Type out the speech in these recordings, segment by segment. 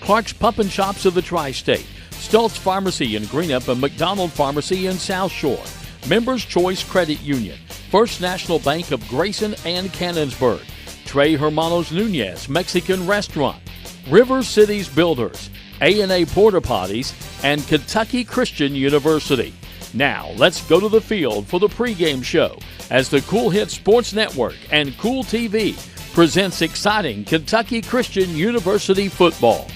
Clark's Pup and Shops of the Tri-State, Stultz Pharmacy in Greenup, and McDonald Pharmacy in South Shore. Members Choice Credit Union, First National Bank of Grayson and Cannonsburg, Trey Hermanos Nunez Mexican Restaurant, River Cities Builders, A&A Porta Potties, and Kentucky Christian University. Now, let's go to the field for the pregame show as the Cool Hit Sports Network and Cool TV presents exciting Kentucky Christian University football.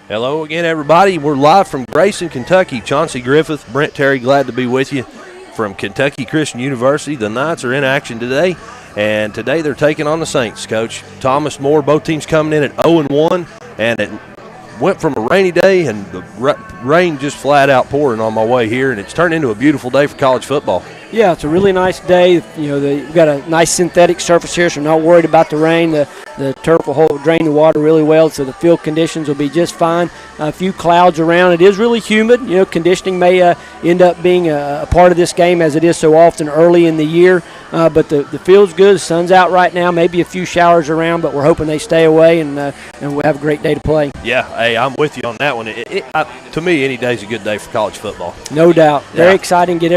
Hello again, everybody. We're live from Grayson, Kentucky. Chauncey Griffith, Brent Terry, glad to be with you from Kentucky Christian University. The Knights are in action today, and today they're taking on the Saints, Coach. Thomas More, both teams coming in at 0-1, and it went from a rainy day, and the rain just flat out pouring on my way here, and it's turned into a beautiful day for college football. Yeah, it's a really nice day. You know, we've got a nice synthetic surface here, so we're not worried about the rain. The turf will drain the water really well, so the field conditions will be just fine. A few clouds around. It is really humid. You know, conditioning may end up being a part of this game, as it is so often early in the year. But the field's good. The sun's out right now. Maybe a few showers around, but we're hoping they stay away, and we'll have a great day to play. Yeah, hey, I'm with you on that one. To me, any day's a good day for college football. No doubt. Very exciting. Get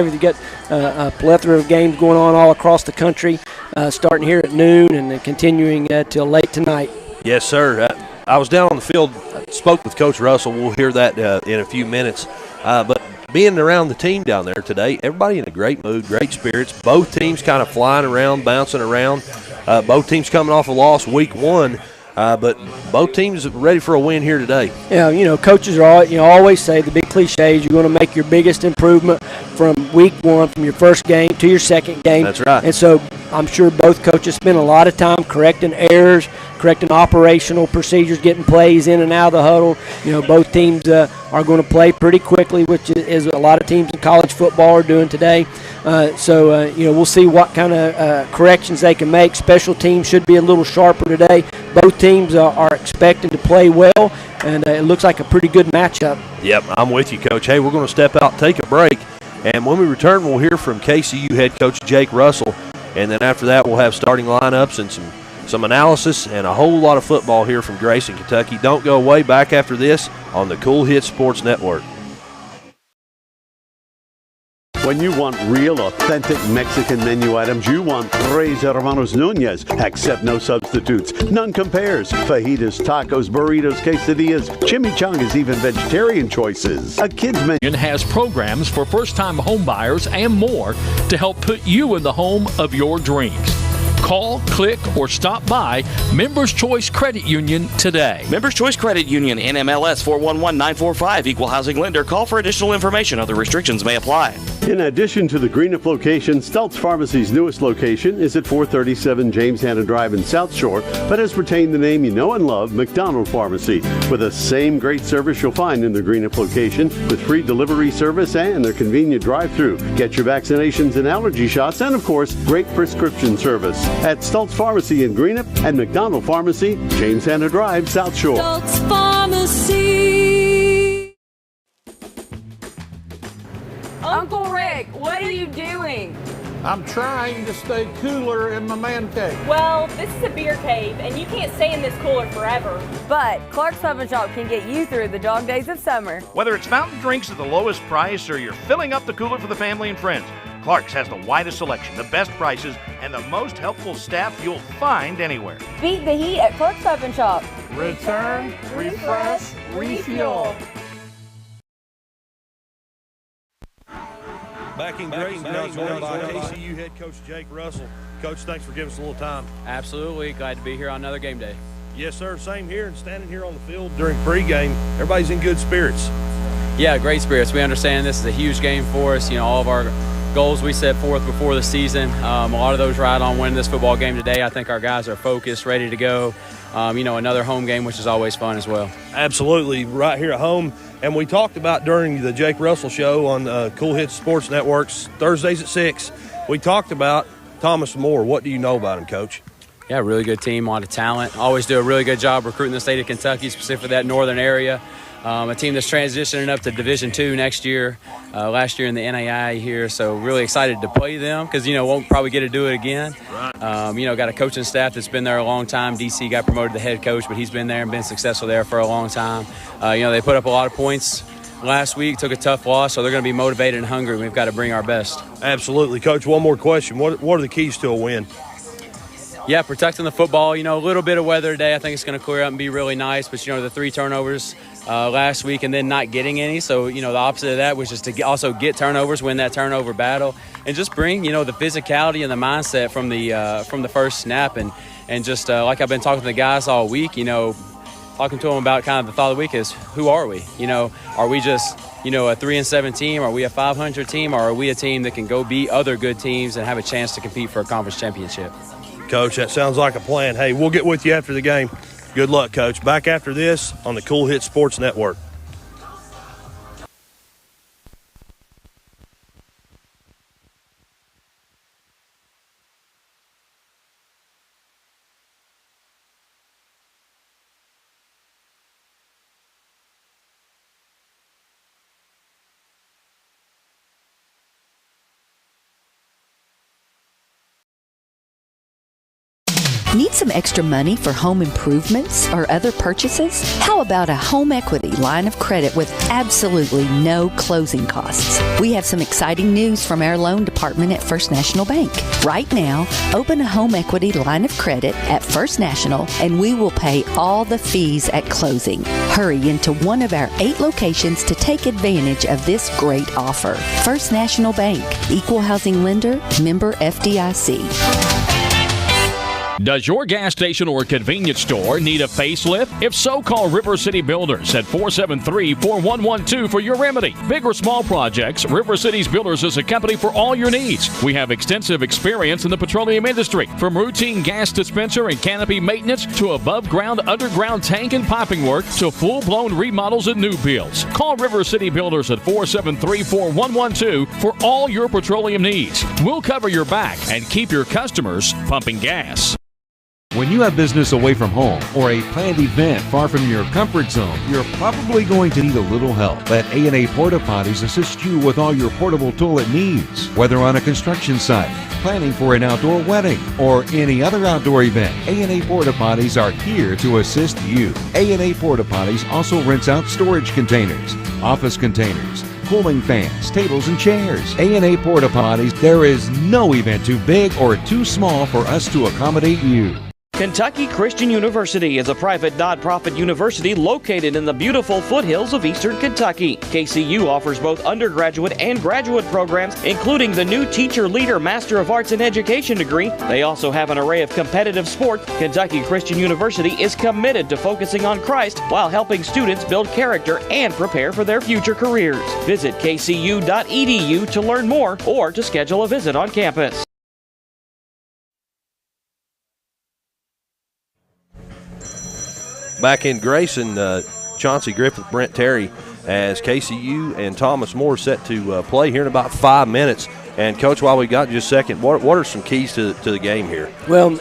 a plethora of games going on all across the country, starting here at noon and then continuing till late tonight. Yes, sir. I was down on the field, spoke with Coach Russell. We'll hear that in a few minutes. But being around the team down there today, everybody in a great mood, great spirits. Both teams kind of flying around, bouncing around. Both teams coming off a loss week one. But both teams are ready for a win here today. Yeah, you know, coaches are always say the big cliches. You're going to make your biggest improvement from week one, from your first game to your second game. That's right. And so I'm sure both coaches spend a lot of time correcting errors, correcting operational procedures, getting plays in and out of the huddle. You know, both teams are going to play pretty quickly, which is a lot of teams in college football are doing today. So we'll see what kind of corrections they can make. Special teams should be a little sharper today. Both teams are expected to play well, and it looks like a pretty good matchup. Yep, I'm with you, Coach. Hey, we're going to step out, take a break, and when we return, we'll hear from KCU head coach Jake Russell, and then after that, we'll have starting lineups and some analysis and a whole lot of football here from Grayson, Kentucky. Don't go away. Back after this on the Cool Hit Sports Network. When you want real, authentic Mexican menu items, you want Tres Hermanos Nunez. Accept no substitutes. None compares. Fajitas, tacos, burritos, quesadillas, chimichangas, even vegetarian choices. A kid's menu has programs for first-time home buyers and more to help put you in the home of your dreams. Call, click, or stop by Members Choice Credit Union today. Members Choice Credit Union, NMLS 411945, Equal Housing Lender. Call for additional information. Other restrictions may apply. In addition to the Greenup location, Stultz Pharmacy's newest location is at 437 James Hanna Drive in South Shore, but has retained the name you know and love, McDonald Pharmacy, with the same great service you'll find in the Greenup location, with free delivery service and their convenient drive-thru. Get your vaccinations and allergy shots, and of course, great prescription service at Stultz Pharmacy in Greenup and McDonald Pharmacy, James Hanna Drive, South Shore. Stultz Pharmacy. Uncle Rick, what are you doing? I'm trying to stay cooler in my man cave. Well, this is a beer cave, and you can't stay in this cooler forever. But Clark's Pub and Shop can get you through the dog days of summer. Whether it's fountain drinks at the lowest price or you're filling up the cooler for the family and friends, Clark's has the widest selection, the best prices, and the most helpful staff you'll find anywhere. Beat the heat at Clark's Pub and Shop. Return, refresh, refuel. Back in Grayson, now joined by KCU head coach Jake Russell. Coach, thanks for giving us a little time. Absolutely. Glad to be here on another game day. Yes, sir. Same here. And standing here on the field during pregame, everybody's in good spirits. Yeah, great spirits. We understand this is a huge game for us. You know, all of our goals we set forth before the season, a lot of those ride on winning this football game today. I think our guys are focused, ready to go. Another home game, which is always fun as well. Absolutely, right here at home. And we talked about during the Jake Russell Show on Cool Hits Sports Networks, Thursdays at 6, we talked about Thomas More. What do you know about him, Coach? Yeah, really good team, a lot of talent. Always do a really good job recruiting the state of Kentucky, specifically that northern area. a team that's transitioning up to Division II next year, last year in the NAIA here. So really excited to play them because, won't probably get to do it again. Right. Got a coaching staff that's been there a long time. DC got promoted to head coach, but he's been there and been successful there for a long time. They put up a lot of points last week, took a tough loss, so they're going to be motivated and hungry. We've got to bring our best. Absolutely. Coach, one more question. What are the keys to a win? Yeah, protecting the football. A little bit of weather today. I think it's going to clear up and be really nice. But, the 3 turnovers last week and then not getting any. So, the opposite of that was just to also get turnovers, win that turnover battle, and just bring, the physicality and the mindset from the first snap. And just like I've been talking to the guys all week, talking to them about kind of the thought of the week is, who are we? Are we just, a 3-7 team? Are we a 500 team? Or are we a team that can go beat other good teams and have a chance to compete for a conference championship? Coach, that sounds like a plan. Hey, we'll get with you after the game. Good luck, Coach. Back after this on the Cool Hit Sports Network. Need some extra money for home improvements or other purchases? How about a home equity line of credit with absolutely no closing costs? We have some exciting news from our loan department at First National Bank. Right now, open a home equity line of credit at First National and we will pay all the fees at closing. Hurry into one of our 8 locations to take advantage of this great offer. First National Bank, equal housing lender, member FDIC. Does your gas station or convenience store need a facelift? If so, call River City Builders at 473-4112 for your remedy. Big or small projects, River City's Builders is a company for all your needs. We have extensive experience in the petroleum industry, from routine gas dispenser and canopy maintenance to above-ground, underground tank and piping work to full-blown remodels and new builds. Call River City Builders at 473-4112 for all your petroleum needs. We'll cover your back and keep your customers pumping gas. When you have business away from home or a planned event far from your comfort zone, you're probably going to need a little help. Let A&A Porta Potties assist you with all your portable toilet needs. Whether on a construction site, planning for an outdoor wedding, or any other outdoor event, A&A Porta Potties are here to assist you. A&A Porta Potties also rents out storage containers, office containers, cooling fans, tables, and chairs. A&A Porta Potties, there is no event too big or too small for us to accommodate you. Kentucky Christian University is a private nonprofit university located in the beautiful foothills of eastern Kentucky. KCU offers both undergraduate and graduate programs, including the new Teacher Leader Master of Arts in Education degree. They also have an array of competitive sports. Kentucky Christian University is committed to focusing on Christ while helping students build character and prepare for their future careers. Visit kcu.edu to learn more or to schedule a visit on campus. Back in Grayson, Chauncey Griffith, Brent Terry, as KCU and Thomas Moore set to play here in about 5 minutes. And, Coach, while we got just a second, what are some keys to the game here? Well,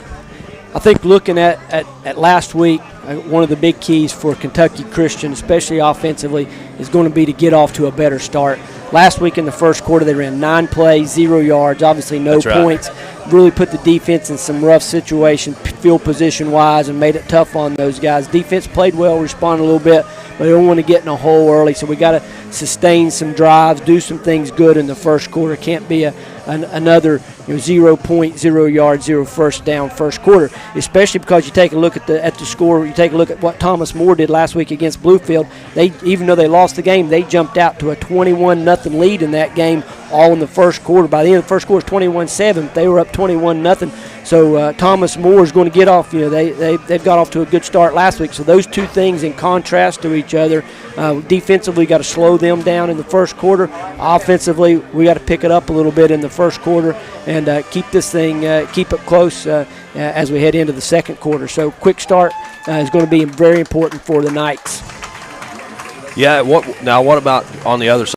I think looking at last week, one of the big keys for Kentucky Christian, especially offensively, is going to be to get off to a better start. Last week in the first quarter, they ran 9 plays, 0 yards, obviously no points. Really put the defense in some rough situation, field position-wise, and made it tough on those guys. Defense played well, responded a little bit, but they don't want to get in a hole early, so we got to sustain some drives, do some things good in the first quarter. Can't be another 0 point, 0 yard, 0 first down first quarter, especially because you take a look at the score, you take a look at what Thomas Moore did last week against Bluefield. Even though they lost the game, they jumped out to a 21-0 lead in that game all in the first quarter. By the end of the first quarter, 21-7. They were up 21-0. So Thomas Moore is going to get off. They've got off to a good start last week. So those two things in contrast to each other. Defensively, got to slow them down in the first quarter. Offensively, we got to pick it up a little bit in the first quarter and keep this thing, keep it close as we head into the second quarter. So quick start is going to be very important for the Knights. Yeah. What about on the other side?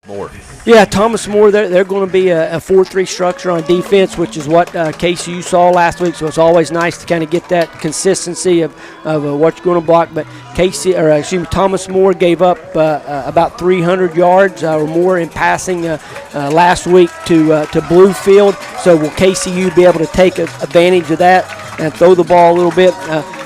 More. Yeah, Thomas More, they're going to be a 4-3 structure on defense, which is what KCU saw last week. So it's always nice to kind of get that consistency of what you're going to block. But Thomas More gave up about 300 yards or more in passing last week to Bluefield. So will KCU be able to take advantage of that and throw the ball a little bit?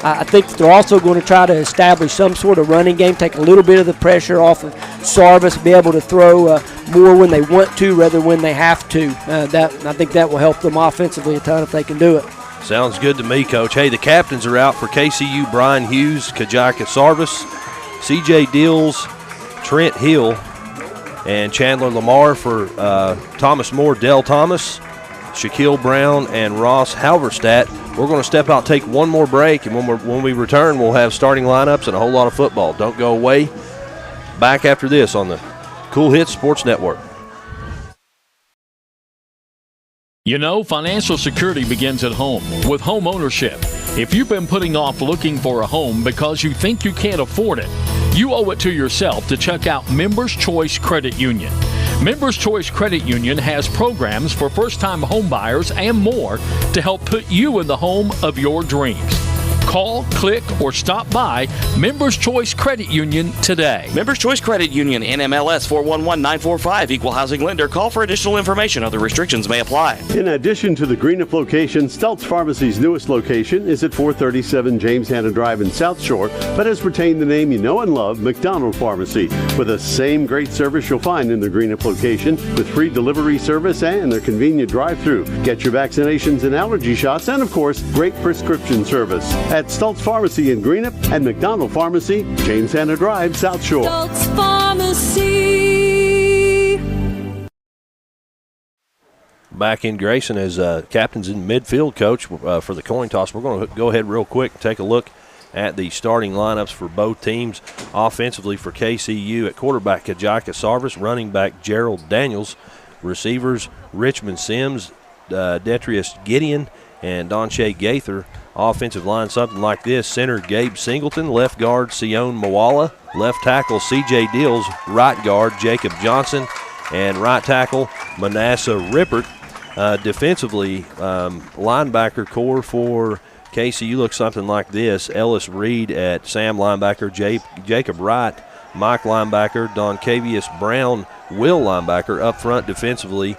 I think that they're also going to try to establish some sort of running game, take a little bit of the pressure off of Sarvis, be able to throw more when they want to rather than when they have to. I think that will help them offensively a ton if they can do it. Sounds good to me, Coach. Hey, the captains are out for KCU: Brian Hughes, Kajika Sarvis, C.J. Dills, Trent Hill, and Chandler Lamar. For Thomas More, Dell Thomas, Shaquille Brown, and Ross Halverstadt. We're going to step out, take one more break, and when we return, we'll have starting lineups and a whole lot of football. Don't go away. Back after this on the Cool Hits Sports Network. You know, financial security begins at home with home ownership. If you've been putting off looking for a home because you think you can't afford it, you owe it to yourself to check out Members Choice Credit Union. Members Choice Credit Union has programs for first-time home buyers and more to help put you in the home of your dreams. Call, click, or stop by Members Choice Credit Union today. Members Choice Credit Union, NMLS 411945, Equal Housing Lender. Call for additional information. Other restrictions may apply. In addition to the Greenup location, Stelz Pharmacy's newest location is at 437 James Hanna Drive in South Shore, but has retained the name you know and love, McDonald Pharmacy, with the same great service you'll find in the Greenup location, with free delivery service and their convenient drive-thru. Get your vaccinations and allergy shots, and of course, great prescription service at Stultz Pharmacy in Greenup and McDonald Pharmacy, James Hanna Drive, South Shore. Stultz Pharmacy. Back in Grayson as captains in midfield, Coach, for the coin toss. We're going to go ahead real quick and take a look at the starting lineups for both teams. Offensively for KCU, at quarterback, Kajika Sarvis, running back, Gerald Daniels, receivers, Richmond Sims, Detrius Gideon, and Donche Gaither. Offensive line, something like this: center, Gabe Singleton; left guard, Sion Mawala; left tackle, C.J. Dills; right guard, Jacob Johnson; and right tackle, Manasseh Rippert. Defensively, linebacker core for KCU looks something like this: Ellis Reed at Sam linebacker, Jacob Wright, Mike linebacker, Doncavius Brown, Will linebacker. Up front defensively,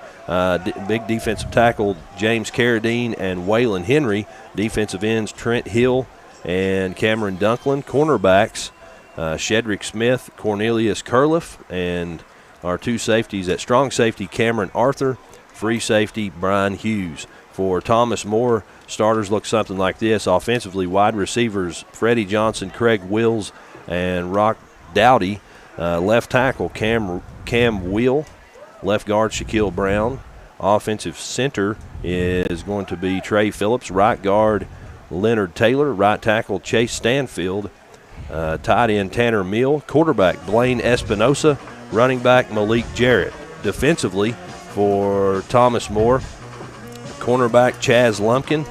big defensive tackle, James Carradine and Waylon Henry. Defensive ends, Trent Hill and Cameron Dunklin. Cornerbacks, Shedrick Smith, Cornelius Curliff, and our two safeties at strong safety, Cameron Arthur, free safety, Brian Hughes. For Thomas More, starters look something like this. Offensively, wide receivers, Freddie Johnson, Craig Wills, and Rock Dowdy. Left tackle, Cam Wheel. Left guard, Shaquille Brown. Offensive center is going to be Trey Phillips. Right guard, Leonard Taylor. Right tackle, Chase Stanfield. Tight end, Tanner Mill. Quarterback, Blaine Espinosa. Running back, Malik Jarrett. Defensively for Thomas More, cornerback, Chaz Lumpkin.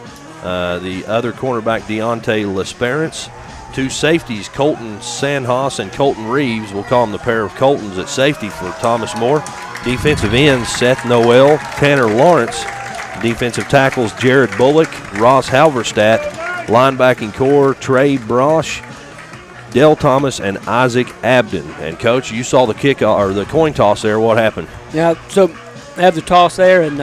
The other cornerback, Deontay Lesperance. Two safeties, Colton Sandhaus and Colton Reeves. We'll call them the pair of Coltons at safety for Thomas More. Defensive ends, Seth Noel, Tanner Lawrence. Defensive tackles, Jared Bullock, Ross Halverstadt. Linebacking core, Trey Brosh, Dell Thomas, and Isaac Abden. And Coach, you saw the kick or the coin toss there. What happened? Yeah, so they have the toss there, and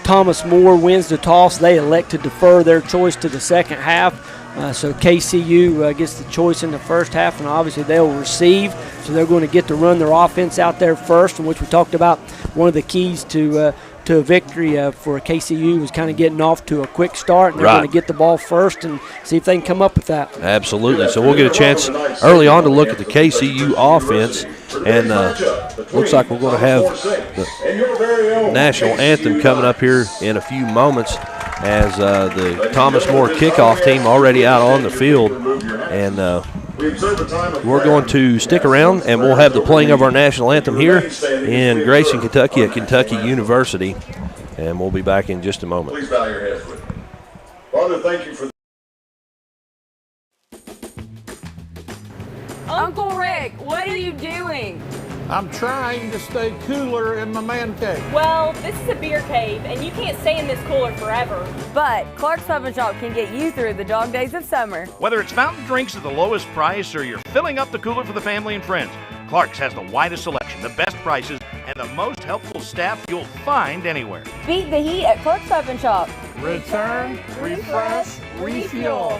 Thomas More wins the toss. They elect to defer their choice to the second half. So KCU gets the choice in the first half, and obviously they'll receive. So they're going to get to run their offense out there first, in which we talked about one of the keys to a victory for KCU was kind of getting off to a quick start. And they're going to get the ball first and see if they can come up with that. Absolutely. So we'll get a chance early on to look at the KCU offense. And looks like we're going to have the national anthem coming up here in a few moments, as the Thomas More kickoff team already out on the field. And we're going to stick around, and we'll have the playing of our national anthem here in Grayson, Kentucky at Kentucky University. And we'll be back in just a moment. Please bow your heads with me. Father, thank you for Uncle Rick, what are you doing? I'm trying to stay cooler in my man cave. Well, this is a beer cave, and you can't stay in this cooler forever. But Clark's Pub and Shop can get you through the dog days of summer. Whether it's fountain drinks at the lowest price or you're filling up the cooler for the family and friends, Clark's has the widest selection, the best prices, and the most helpful staff you'll find anywhere. Beat the heat at Clark's Pub and Shop. Return, refresh, refuel.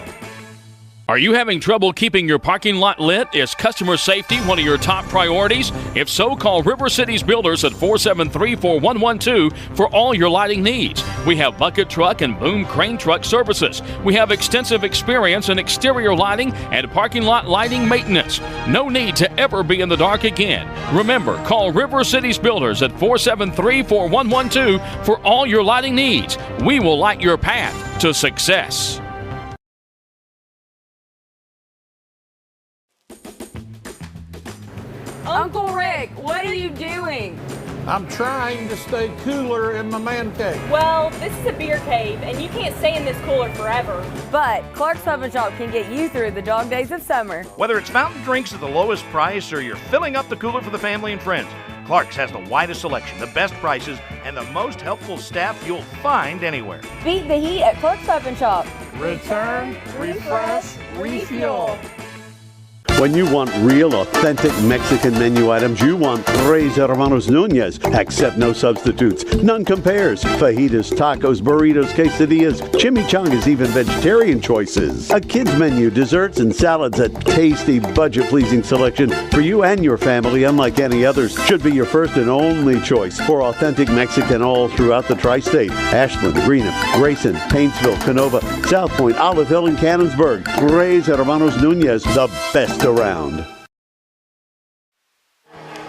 Are you having trouble keeping your parking lot lit? Is customer safety one of your top priorities? If so, call River Cities Builders at 473-4112 for all your lighting needs. We have bucket truck and boom crane truck services. We have extensive experience in exterior lighting and parking lot lighting maintenance. No need to ever be in the dark again. Remember, call River Cities Builders at 473-4112 for all your lighting needs. We will light your path to success. Uncle Rick, what are you doing? I'm trying to stay cooler in my man cave. Well, this is a beer cave, and you can't stay in this cooler forever. But Clark's Pub and Shop can get you through the dog days of summer. Whether it's fountain drinks at the lowest price or you're filling up the cooler for the family and friends, Clark's has the widest selection, the best prices, and the most helpful staff you'll find anywhere. Beat the heat at Clark's Pub and Shop. Return, refresh, refuel. When you want real, authentic Mexican menu items, you want Tres Hermanos Nunez. Accept no substitutes. None compares. Fajitas, tacos, burritos, quesadillas, chimichangas, even vegetarian choices. A kids menu, desserts and salads, a tasty, budget-pleasing selection for you and your family, unlike any others. Should be your first and only choice for authentic Mexican all throughout the tri-state. Ashland, Greenup, Grayson, Paintsville, Canova, South Point, Olive Hill, and Cannonsburg. Tres Hermanos Nunez, the best around.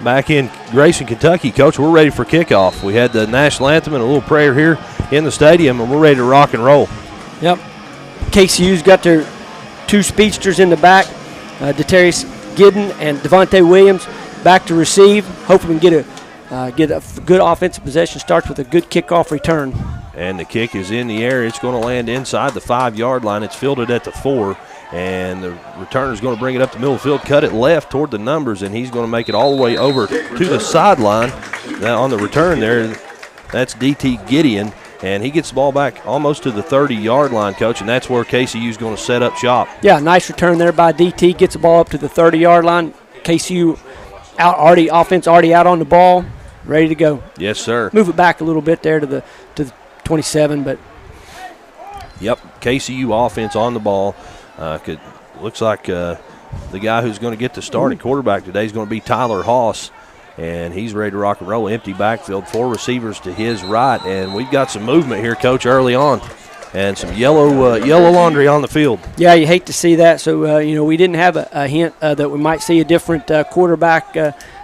Back in Grayson, Kentucky, Coach, we're ready for kickoff. We had the national anthem and a little prayer here in the stadium, and we're ready to rock and roll. Yep. KCU's got their two speedsters in the back, Detarius Gidden and Devonte Williams back to receive. Hopefully we can get a good offensive possession. Starts with a good kickoff return. And the kick is in the air. It's going to land inside the 5-yard line. It's fielded at the 4. And the returner is going to bring it up the middle of the field, cut it left toward the numbers, and he's going to make it all the way over to the sideline. Now on the return there, that's DT Gideon, and he gets the ball back almost to the 30-yard line, Coach, and that's where KCU is going to set up shop. Yeah, nice return there by DT. Gets the ball up to the 30-yard line. KCU offense already out on the ball, ready to go. Yes, sir. Move it back a little bit there to the 27, but. Yep, KCU offense on the ball. Looks like the guy who's going to get the starting quarterback today is going to be Tyler Haas, and he's ready to rock and roll. Empty backfield, 4 receivers to his right, and we've got some movement here, Coach, early on, and some yellow laundry on the field. Yeah, you hate to see that. So we didn't have a hint that we might see a different quarterback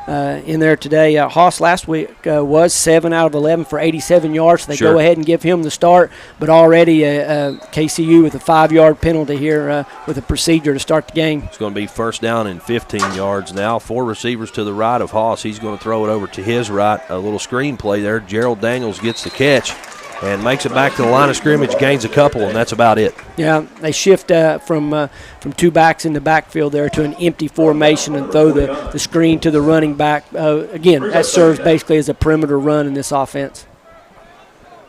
in there today. Haas last week was 7 out of 11 for 87 yards. So they go ahead and give him the start, but already KCU with a 5-yard penalty here with a procedure to start the game. It's going to be first down and 15 yards now. 4 receivers to the right of Haas. He's going to throw it over to his right. A little screen play there. Gerald Daniels gets the catch and makes it back to the line of scrimmage, gains a couple, and that's about it. Yeah, they shift from 2 backs in the backfield there to an empty formation and throw the screen to the running back. Again, that serves basically as a perimeter run in this offense.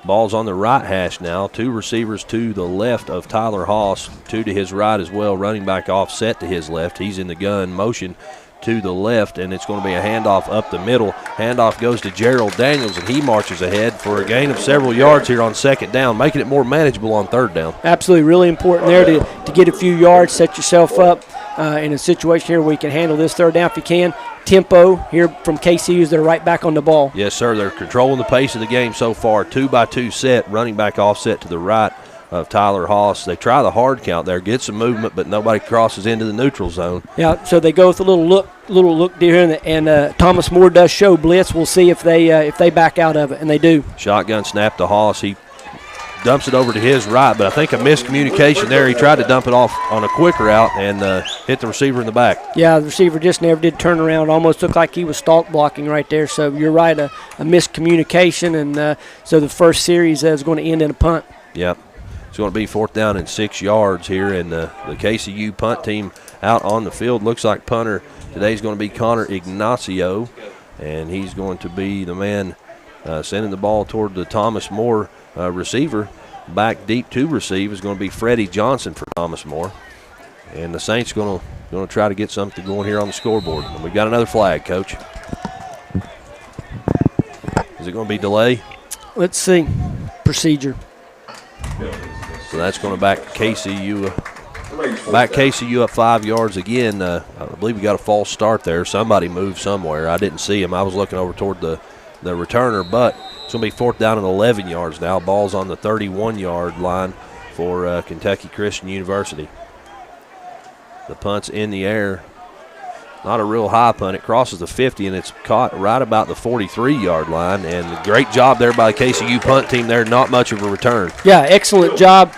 Ball's on the right hash now. 2 receivers to the left of Tyler Haas, 2 to his right as well. Running back offset to his left. He's in the gun motion to the left, and it's going to be a handoff up the middle. Handoff goes to Gerald Daniels, and he marches ahead for a gain of several yards here on second down, making it more manageable on third down. Absolutely, really important there to get a few yards, set yourself up in a situation here where you can handle this third down if you can. Tempo here from KCU, they're right back on the ball. Yes, sir. They're controlling the pace of the game so far. 2-by-2 set, running back offset to the right of Tyler Haas. They try the hard count there, get some movement, but nobody crosses into the neutral zone. Yeah, so they go with a little look here, and Thomas Moore does show blitz. We'll see if they back out of it, and they do. Shotgun snap to Haas. He dumps it over to his right, but I think a miscommunication there. He tried to dump it off on a quick route and hit the receiver in the back. Yeah, the receiver just never did turn around. Almost looked like he was stalk blocking right there. So you're right, a miscommunication, and so the first series is going to end in a punt. Yep. It's going to be 4th down and 6 yards here, and the KCU punt team out on the field. Looks like punter Today's going to be Connor Ignacio, and he's going to be the man sending the ball toward the Thomas More receiver. Back deep to receive is going to be Freddie Johnson for Thomas More. And the Saints going to try to get something going here on the scoreboard. And we've got another flag, Coach. Is it going to be delay? Let's see. Procedure. So that's going to back KCU. Back KCU up 5 yards again. I believe we got a false start there. Somebody moved somewhere. I didn't see him. I was looking over toward the returner, but it's going to be 4th down and 11 yards now. Ball's on the 31-yard line for Kentucky Christian University. The punt's in the air. Not a real high punt. It crosses the 50, and it's caught right about the 43-yard line. And a great job there by the KCU punt team there. Not much of a return. Yeah, excellent job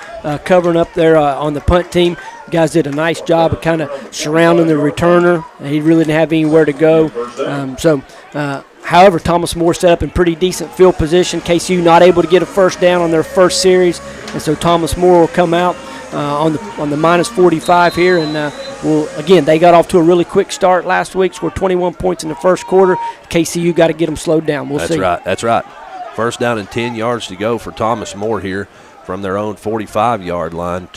covering up there on the punt team. You guys did a nice job of kind of surrounding the returner. He really didn't have anywhere to go. However, Thomas More set up in pretty decent field position. KCU not able to get a first down on their first series, and so Thomas More will come out on the minus 45 here. And again, they got off to a really quick start last week, scored 21 points in the first quarter. KCU got to get them slowed down. We'll see. That's right. First down and 10 yards to go for Thomas More here from their own 45-yard line.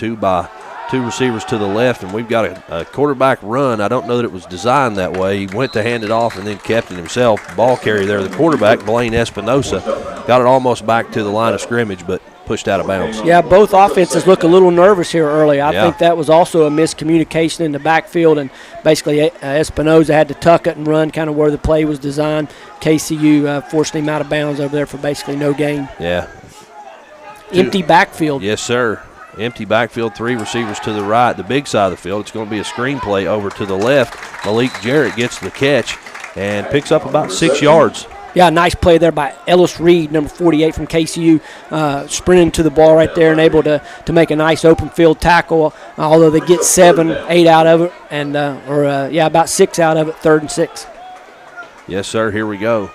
Two receivers to the left, and we've got a quarterback run. I don't know that it was designed that way. He went to hand it off and then kept it himself. Ball carrier there. The quarterback, Blaine Espinosa, got it almost back to the line of scrimmage, but pushed out of bounds. Yeah, both offenses look a little nervous here early. I think that was also a miscommunication in the backfield, and basically Espinosa had to tuck it and run kind of where the play was designed. KCU forced him out of bounds over there for basically no gain. Yeah. Empty backfield. Yes, sir. Empty backfield, 3 receivers to the right, the big side of the field. It's going to be a screen play over to the left. Malik Jarrett gets the catch and picks up about 6 yards. Yeah, nice play there by Ellis Reed, number 48 from KCU, sprinting to the ball right there and able to make a nice open field tackle, although they get 7, 8 out of it, and about 6 out of it, 3rd and 6. Yes, sir, here we go.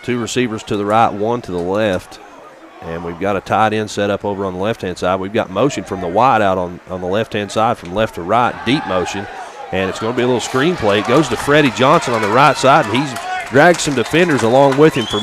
2 receivers to the right, 1 to the left. And we've got a tight end set up over on the left-hand side. We've got motion from the wide out on the left-hand side from left to right, deep motion. And it's going to be a little screen play. It goes to Freddie Johnson on the right side, and he's dragged some defenders along with him for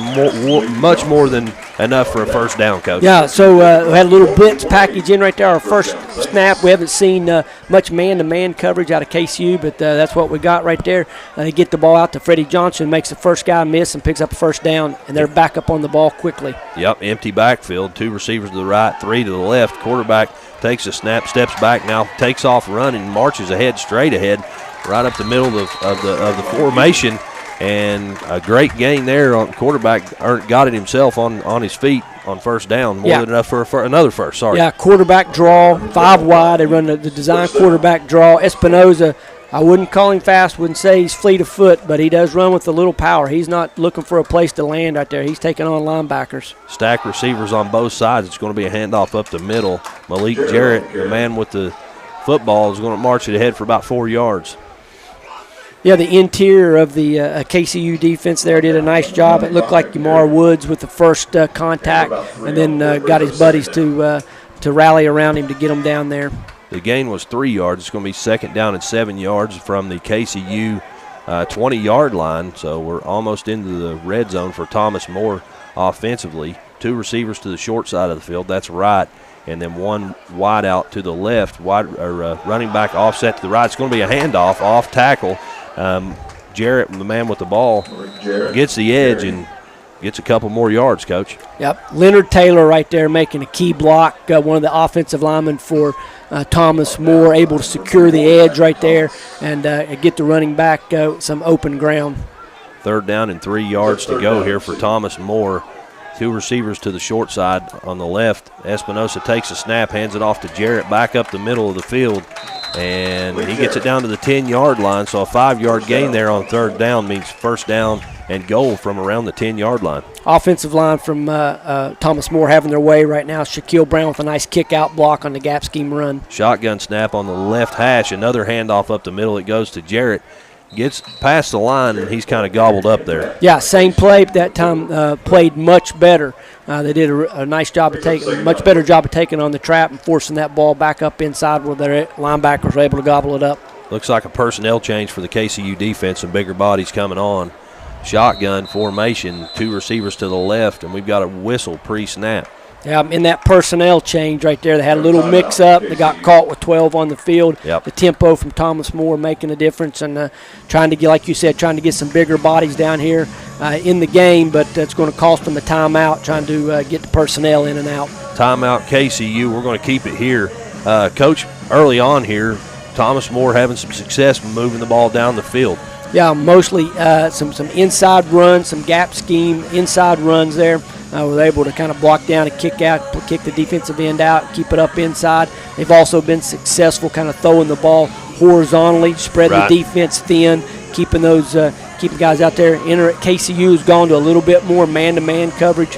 much more than enough for a first down, Coach. Yeah, so we had a little blitz package in right there. Our first snap, we haven't seen much man-to-man coverage out of KCU, but that's what we got right there. They get the ball out to Freddie Johnson, makes the first guy miss and picks up a first down, and they're back up on the ball quickly. Yep, empty backfield, 2 receivers to the right, 3 to the left. Quarterback takes a snap, steps back now, takes off running, marches ahead, straight ahead, right up the middle of the formation. And a great gain there on quarterback. Got it himself on his feet on first down. More than enough for another first. Sorry. Yeah, quarterback draw, 5 wide. They run the design quarterback draw. Espinosa, I wouldn't call him fast, wouldn't say he's fleet of foot, but he does run with a little power. He's not looking for a place to land right there. He's taking on linebackers. Stack receivers on both sides. It's going to be a handoff up the middle. Malik Jarrett, the man with the football, is going to march it ahead for about 4 yards. Yeah, the interior of the KCU defense there did a nice job. It looked like Yamar Woods with the first contact, and then got his buddies to rally around him to get him down there. The gain was 3 yards. It's going to be 2nd down and 7 yards from the KCU 20-yard line. So we're almost into the red zone for Thomas More offensively. 2 receivers to the short side of the field. That's right. And then 1 wide out to the left. Running back offset to the right. It's going to be a handoff, off tackle. Jarrett, the man with the ball, gets the edge and gets a couple more yards, Coach. Yep. Leonard Taylor right there making a key block. One of the offensive linemen for Thomas More, able to secure the edge right there and get the running back some open ground. 3rd down and 3 yards to go here for Thomas More. 2 receivers to the short side on the left. Espinosa takes a snap, hands it off to Jarrett back up the middle of the field. And he gets it down to the 10-yard line, so a 5-yard gain there on 3rd down means first down and goal from around the 10-yard line. Offensive line from Thomas More having their way right now. Shaquille Brown with a nice kick-out block on the gap scheme run. Shotgun snap on the left hash, another handoff up the middle. It goes to Jarrett. Gets past the line, and he's kind of gobbled up there. Yeah, same play, but that time played much better. They did a nice job of much better job of taking on the trap and forcing that ball back up inside where their linebackers were able to gobble it up. Looks like a personnel change for the KCU defense. Some bigger bodies coming on. Shotgun formation, 2 receivers to the left, and we've got a whistle pre-snap. Yeah, in that personnel change right there, they had a little mix-up. They got caught with 12 on the field. Yep. The tempo from Thomas Moore making a difference, and trying to get, like you said, trying to get some bigger bodies down here in the game, but it's going to cost them a timeout, trying to get the personnel in and out. Timeout KCU. We're going to keep it here. Coach, early on here, Thomas Moore having some success moving the ball down the field. Yeah, mostly some inside runs, some gap scheme, inside runs there. Were able to kind of block down and kick the defensive end out, keep it up inside. They've also been successful kind of throwing the ball horizontally, spreading the defense thin, keeping guys out there. KCU has gone to a little bit more man-to-man coverage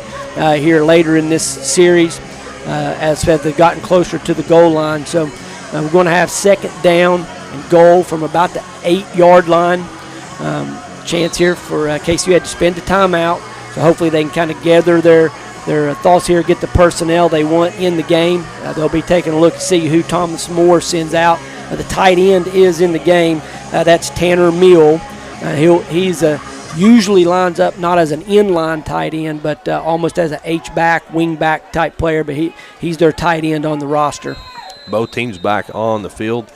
here later in this series as they've gotten closer to the goal line. So we're going to have second down and goal from about the 8-yard line. Chance here for KCU had to spend a timeout. So hopefully they can kind of gather their thoughts here, get the personnel they want in the game. They'll be taking a look to see who Thomas Moore sends out. The tight end is in the game. That's Tanner Mill. He's usually lines up not as an inline tight end, but almost as an H-back, wing-back type player. But he's their tight end on the roster. Both teams back on the field.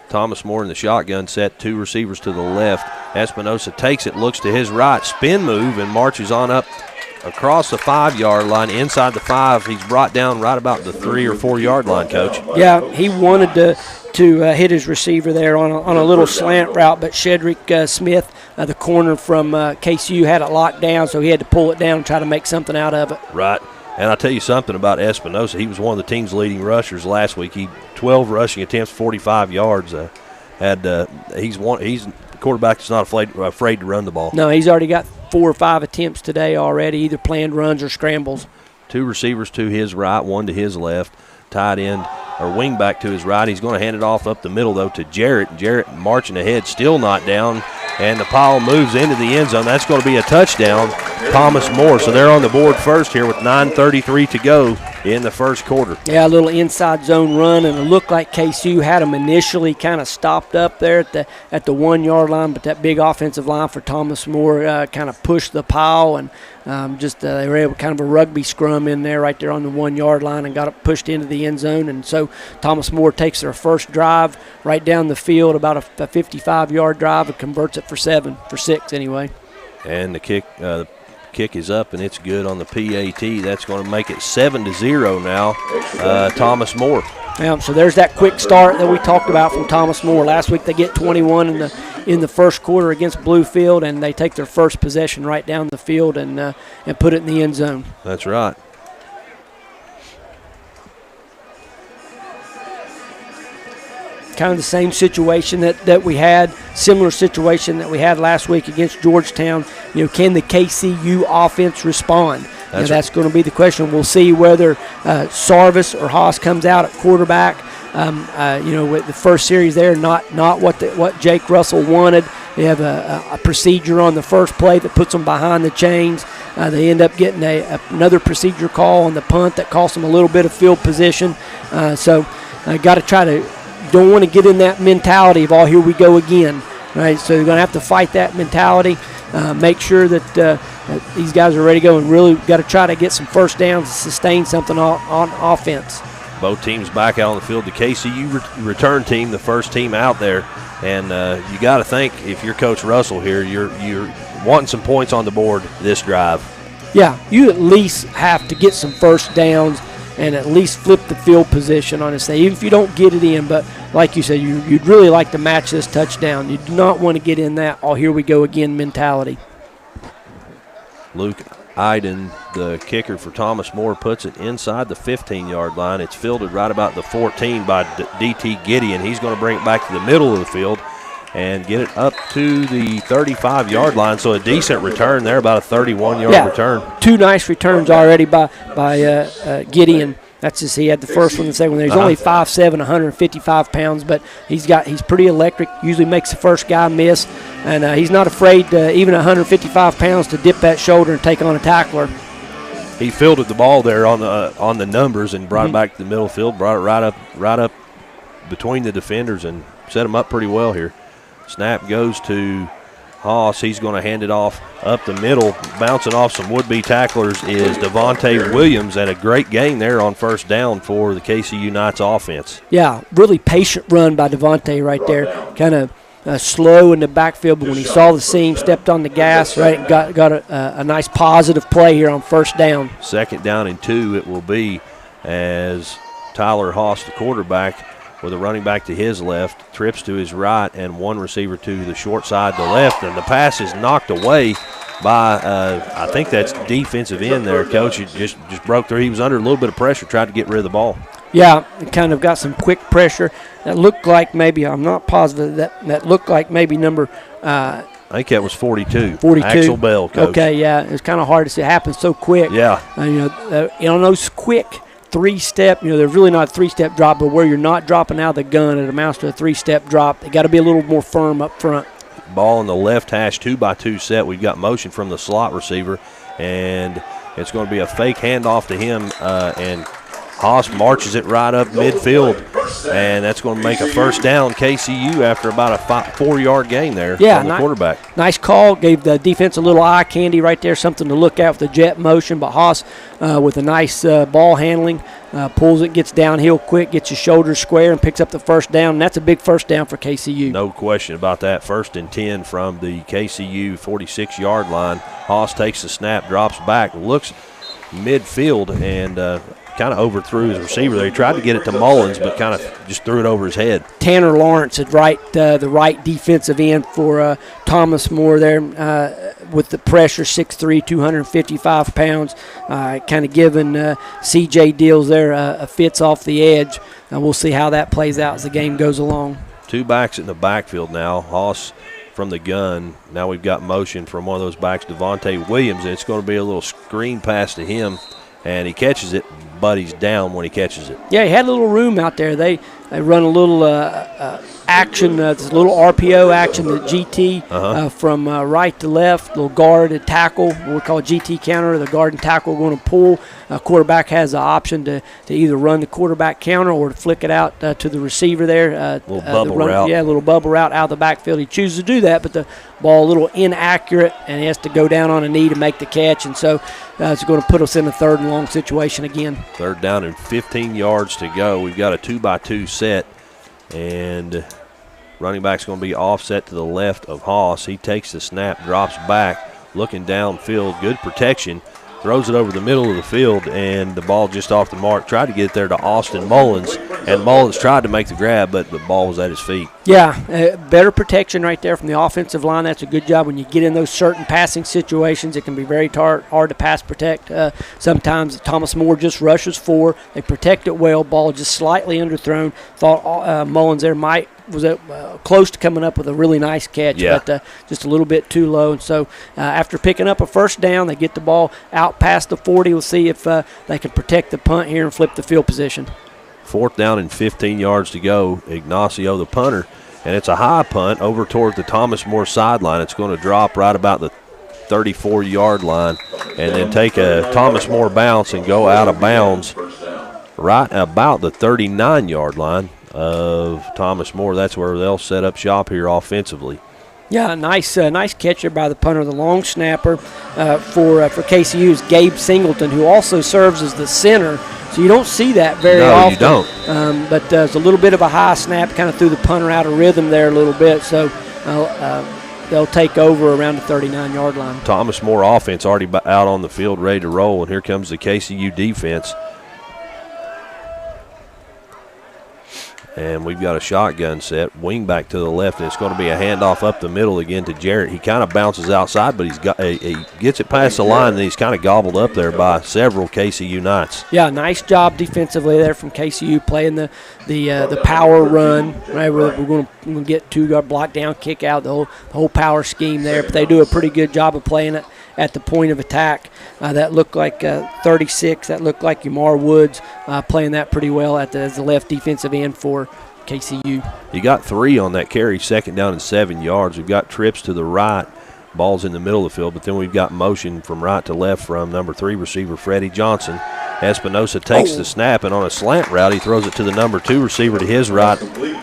Thomas Moore in the shotgun set, 2 receivers to the left. Espinosa takes it, looks to his right, spin move, and marches on up across the 5-yard line, inside the 5. He's brought down right about the 3 or 4-yard line, Coach. Yeah, he wanted to hit his receiver there on a little slant route, but Shedrick Smith, the corner from KCU, had it locked down, so he had to pull it down and try to make something out of it. Right. And I'll tell you something about Espinosa. He was one of the team's leading rushers last week. He 12 rushing attempts, 45 yards. He's quarterback that's not afraid to run the ball. No, he's already got 4 or 5 attempts today already, either planned runs or scrambles. 2 receivers to his right, 1 to his left. Tight end or wing back to his right. He's going to hand it off up the middle, though, to Jarrett. Jarrett marching ahead, still not down, and the pile moves into the end zone. That's going to be a touchdown, Thomas Moore. So they're on the board first here with 9:33 to go in the first quarter. Yeah, a little inside zone run, and it looked like KCU had them initially kind of stopped up there at the 1-yard line, but that big offensive line for Thomas Moore kind of pushed the pile, and they were able to kind of a rugby scrum in there right there on the 1-yard line and got it pushed into the end zone. And so Thomas Moore takes their first drive right down the field, about a 55-yard drive, and converts it for 6 anyway. And the kick is up, and it's good on the PAT. That's going to make it 7-0 now, Thomas Moore. Yeah, so there's that quick start that we talked about from Thomas Moore. Last week they get 21 in the first quarter against Bluefield, and they take their first possession right down the field and put it in the end zone. That's right. Kind of the same situation that we had, similar situation that we had last week against Georgetown. Can the KCU offense respond? That's going to be the question. We'll see whether Sarvis or Haas comes out at quarterback. With the first series there, not what Jake Russell wanted. They have a procedure on the first play that puts them behind the chains. They end up getting another procedure call on the punt that costs them a little bit of field position. So got to don't want to get in that mentality of, here we go again. Right? So you're going to have to fight that mentality. Make sure that these guys are ready to go, and really got to try to get some first downs and sustain something on offense. Both teams back out on the field. The KCU return team, the first team out there, and you got to think, if you're Coach Russell here, you're wanting some points on the board this drive. Yeah, you at least have to get some first downs and at least flip the field position on this thing, even if you don't get it in. But like you said, you'd really like to match this touchdown. You do not want to get in that, here we go again mentality. Luke Iden, the kicker for Thomas Moore, puts it inside the 15-yard line. It's fielded right about the 14 by D.T. Gideon. He's going to bring it back to the middle of the field and get it up to the 35-yard line. So a decent return there, about a 31-yard return. 2 nice returns already by Gideon. That's just, he had the first one and the second one. He's only 5'7", 155 pounds, but he's pretty electric. Usually makes the first guy miss, and he's not afraid, even 155 pounds, to dip that shoulder and take on a tackler. He fielded the ball there on the numbers and brought it back to the middle field, brought it right up between the defenders, and set him up pretty well here. Snap goes to Haas. He's going to hand it off up the middle. Bouncing off some would-be tacklers is Devonte Williams, and a great gain there on first down for the KCU Knights offense. Yeah, really patient run by Devonte right there. Kind of slow in the backfield, but when he saw the seam, stepped on the gas, right, and got a nice positive play here on first down. 2nd down and 2 it will be as Tyler Haas, the quarterback, with a running back to his left, trips to his right, and one receiver to the short side to left, and the pass is knocked away by, I think that's defensive end there, Coach. He just broke through. He was under a little bit of pressure, tried to get rid of the ball. Yeah, it kind of got some quick pressure. That looked like maybe, I'm not positive, that looked like maybe number I think that was 42. 42. Axel Bell, Coach. Okay, yeah, it's kind of hard to see. It happens so quick. Yeah. On those quick three-step, they're really not a three-step drop, but where you're not dropping out of the gun, it amounts to a three-step drop. They got to be a little more firm up front. Ball in the left hash, 2-by-2 set. We've got motion from the slot receiver, and it's going to be a fake handoff to him, and Haas marches it right up midfield, and that's going to make a first down KCU after about a 4-yard gain there from the quarterback. Nice call. Gave the defense a little eye candy right there, something to look at with the jet motion. But Haas, with a nice ball handling, pulls it, gets downhill quick, gets his shoulders square, and picks up the first down. And that's a big first down for KCU. No question about that. 1st and 10 from the KCU 46-yard line. Haas takes the snap, drops back, looks midfield, and kind of overthrew his receiver there. He tried to get it to Mullins, but kind of just threw it over his head. Tanner Lawrence at the right defensive end for Thomas More there with the pressure, 6'3", 255 pounds, kind of giving C.J. Deals there a fits off the edge. We'll see how that plays out as the game goes along. 2 backs in the backfield now. Haas from the gun. Now we've got motion from one of those backs, Devonte Williams, and it's going to be a little screen pass to him, and he catches it, but he's down when he catches it. Yeah, he had a little room out there. They run a little action, this little RPO action, the GT from right to left, little guard and tackle, what we call a GT counter. The guard and tackle are going to pull. Quarterback has the option to either run the quarterback counter or to flick it out to the receiver there. Little bubble route. Yeah, a little bubble route out of the backfield. He chooses to do that, but the ball a little inaccurate, and he has to go down on a knee to make the catch, and so it's going to put us in a 3rd and long situation again. 3rd down and 15 yards to go. We've got a 2-by-2 set, and running back's going to be offset to the left of Haas. He takes the snap, drops back, looking downfield, good protection, throws it over the middle of the field, and the ball just off the mark. Tried to get it there to Austin Mullins, and Mullins tried to make the grab, but the ball was at his feet. Yeah, better protection right there from the offensive line. That's a good job. When you get in those certain passing situations, it can be very hard to pass protect. Sometimes Thomas More just rushes forward. They protect it well. Ball just slightly underthrown. Thought Mullins there was close to coming up with a really nice catch, but just a little bit too low. And so after picking up a first down, they get the ball out past the 40. We'll see if they can protect the punt here and flip the field position. 4th down and 15 yards to go. Ignacio, the punter, and it's a high punt over toward the Thomas More sideline. It's going to drop right about the 34-yard line and then take a Thomas More bounce and go out of bounds right about the 39-yard line of Thomas More. That's where they'll set up shop here offensively. Yeah, nice catcher by the punter. The long snapper for KCU is Gabe Singleton, who also serves as the center. So you don't see that very often. No, you don't. But it's a little bit of a high snap, kind of threw the punter out of rhythm there a little bit. So they'll take over around the 39-yard line. Thomas More offense already out on the field, ready to roll, and here comes the KCU defense. And we've got a shotgun set, wing back to the left, and it's going to be a handoff up the middle again to Jarrett. He kind of bounces outside, but he gets it past the line, and he's kind of gobbled up there by several KCU Knights. Yeah, nice job defensively there from KCU, playing the power run. Right, we're going to get 2-yard block down, kick out, the whole power scheme there. But they do a pretty good job of playing it at the point of attack. That looked like 36. That looked like Yamar Woods playing that pretty well as the left defensive end for KCU. You got 3 on that carry, 2nd down and 7 yards. We've got trips to the right, ball's in the middle of the field, but then we've got motion from right to left from number 3 receiver Freddie Johnson. Espinosa takes the snap, and on a slant route, he throws it to the number 2 receiver to his right,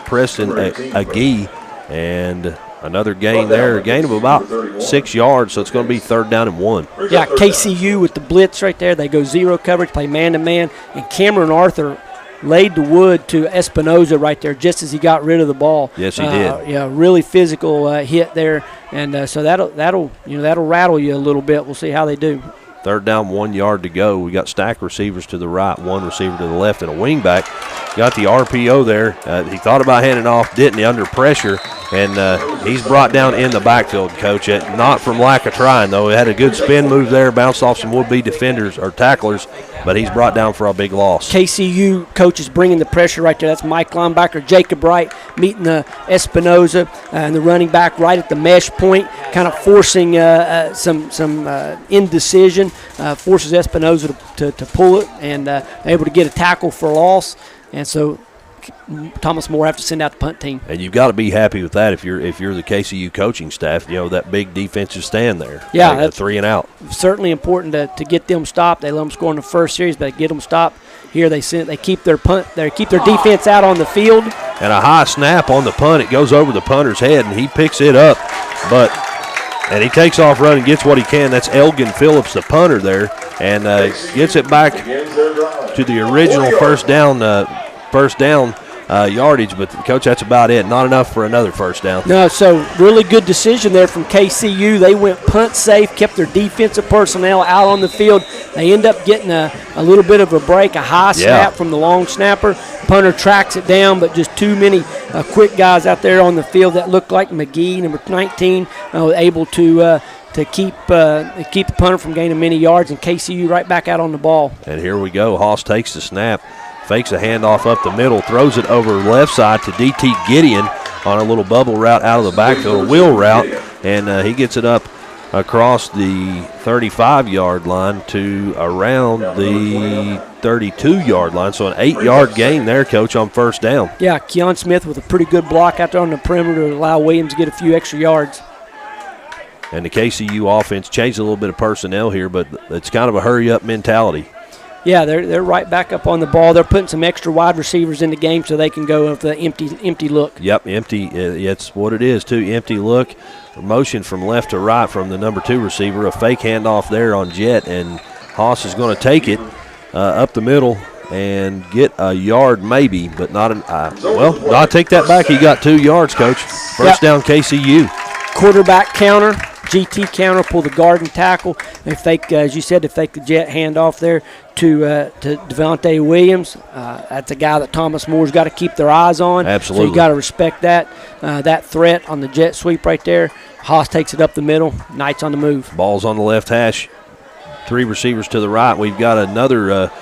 Preston Agee, and another gain there, a gain of about 6 yards, so it's going to be 3rd down and 1. Yeah, KCU with the blitz right there. They go zero coverage, play man-to-man, and Cameron Arthur laid the wood to Espinosa right there just as he got rid of the ball. Yes, he did. Yeah, really physical hit there, and so that'll rattle you a little bit. We'll see how they do. 3rd down, 1 yard to go. We got stacked receivers to the right, 1 receiver to the left, and a wingback. Got the RPO there. He thought about handing off, didn't he, under pressure, and he's brought down in the backfield, Coach. Not from lack of trying, though. He had a good spin move there, bounced off some would-be defenders or tacklers, but he's brought down for a big loss. KCU coach is bringing the pressure right there. That's Mike linebacker Jacob Wright meeting Espinosa and the running back right at the mesh point, kind of forcing some indecision, forces Espinosa to pull it, and able to get a tackle for a loss. And so Thomas More have to send out the punt team. And you've got to be happy with that if you're the KCU coaching staff. You know, that big defensive stand there. Yeah, like that's 3 and out. Certainly important to get them stopped. They let them score in the first series, but get them stopped here. They keep their defense out on the field. And a high snap on the punt. It goes over the punter's head, and he picks it up, and he takes off running, gets what he can. That's Elgin Phillips, the punter there, and gets it back to the original first down yardage. But, Coach, that's about it. Not enough for another first down. No, so really good decision there from KCU. They went punt safe, kept their defensive personnel out on the field. They end up getting a little bit of a break, a high snap from the long snapper. Punter tracks it down, but just too many quick guys out there on the field that look like McGee, number 19, able to keep the punter from gaining many yards, and KCU right back out on the ball. And here we go. Haas takes the snap, fakes a handoff up the middle, throws it over left side to DT Gideon on a little bubble route out of the backfield, a wheel route, and he gets it up across the 35-yard line to around the 32-yard line. So an 8-yard gain there, Coach, on first down. Yeah, Keon Smith with a pretty good block out there on the perimeter to allow Williams to get a few extra yards. And the KCU offense changed a little bit of personnel here, but it's kind of a hurry-up mentality. Yeah, they're right back up on the ball. They're putting some extra wide receivers in the game so they can go with the empty look. Yep, empty. It's what it is, too. Empty look. Motion from left to right from the number 2 receiver. A fake handoff there on Jet, and Haas is going to take it up the middle and get a yard maybe, but not an well, I'll take that back. He got 2 yards, Coach. First down KCU. Quarterback counter. GT counter, pull the guard and tackle. They fake, as you said, they fake the jet handoff there to Devonte Williams. That's a guy that Thomas Moore's got to keep their eyes on. Absolutely. So you got to respect that threat on the jet sweep right there. Haas takes it up the middle. Knight's on the move. Ball's on the left hash. 3 receivers to the right. We've got another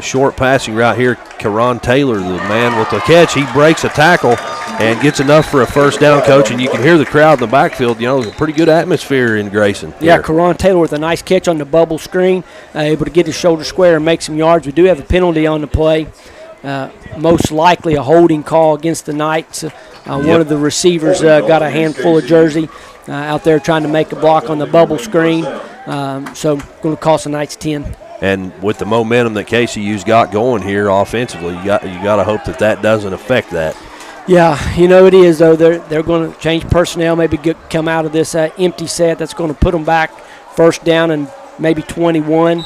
short passing route here. Karan Taylor, the man with the catch. He breaks a tackle and gets enough for a first down, Coach. And you can hear the crowd in the backfield. You know, a pretty good atmosphere in Grayson. Yeah, Karan Taylor with a nice catch on the bubble screen, able to get his shoulder square and make some yards. We do have a penalty on the play. Most likely a holding call against the Knights. One of the receivers got a handful of jersey out there trying to make a block on the bubble screen. So going to cost the Knights 10. And with the momentum that KCU's got going here offensively, you got to hope that doesn't affect that. Yeah, you know it is, though. They're going to change personnel, maybe come out of this empty set. That's going to put them back first down and maybe 21.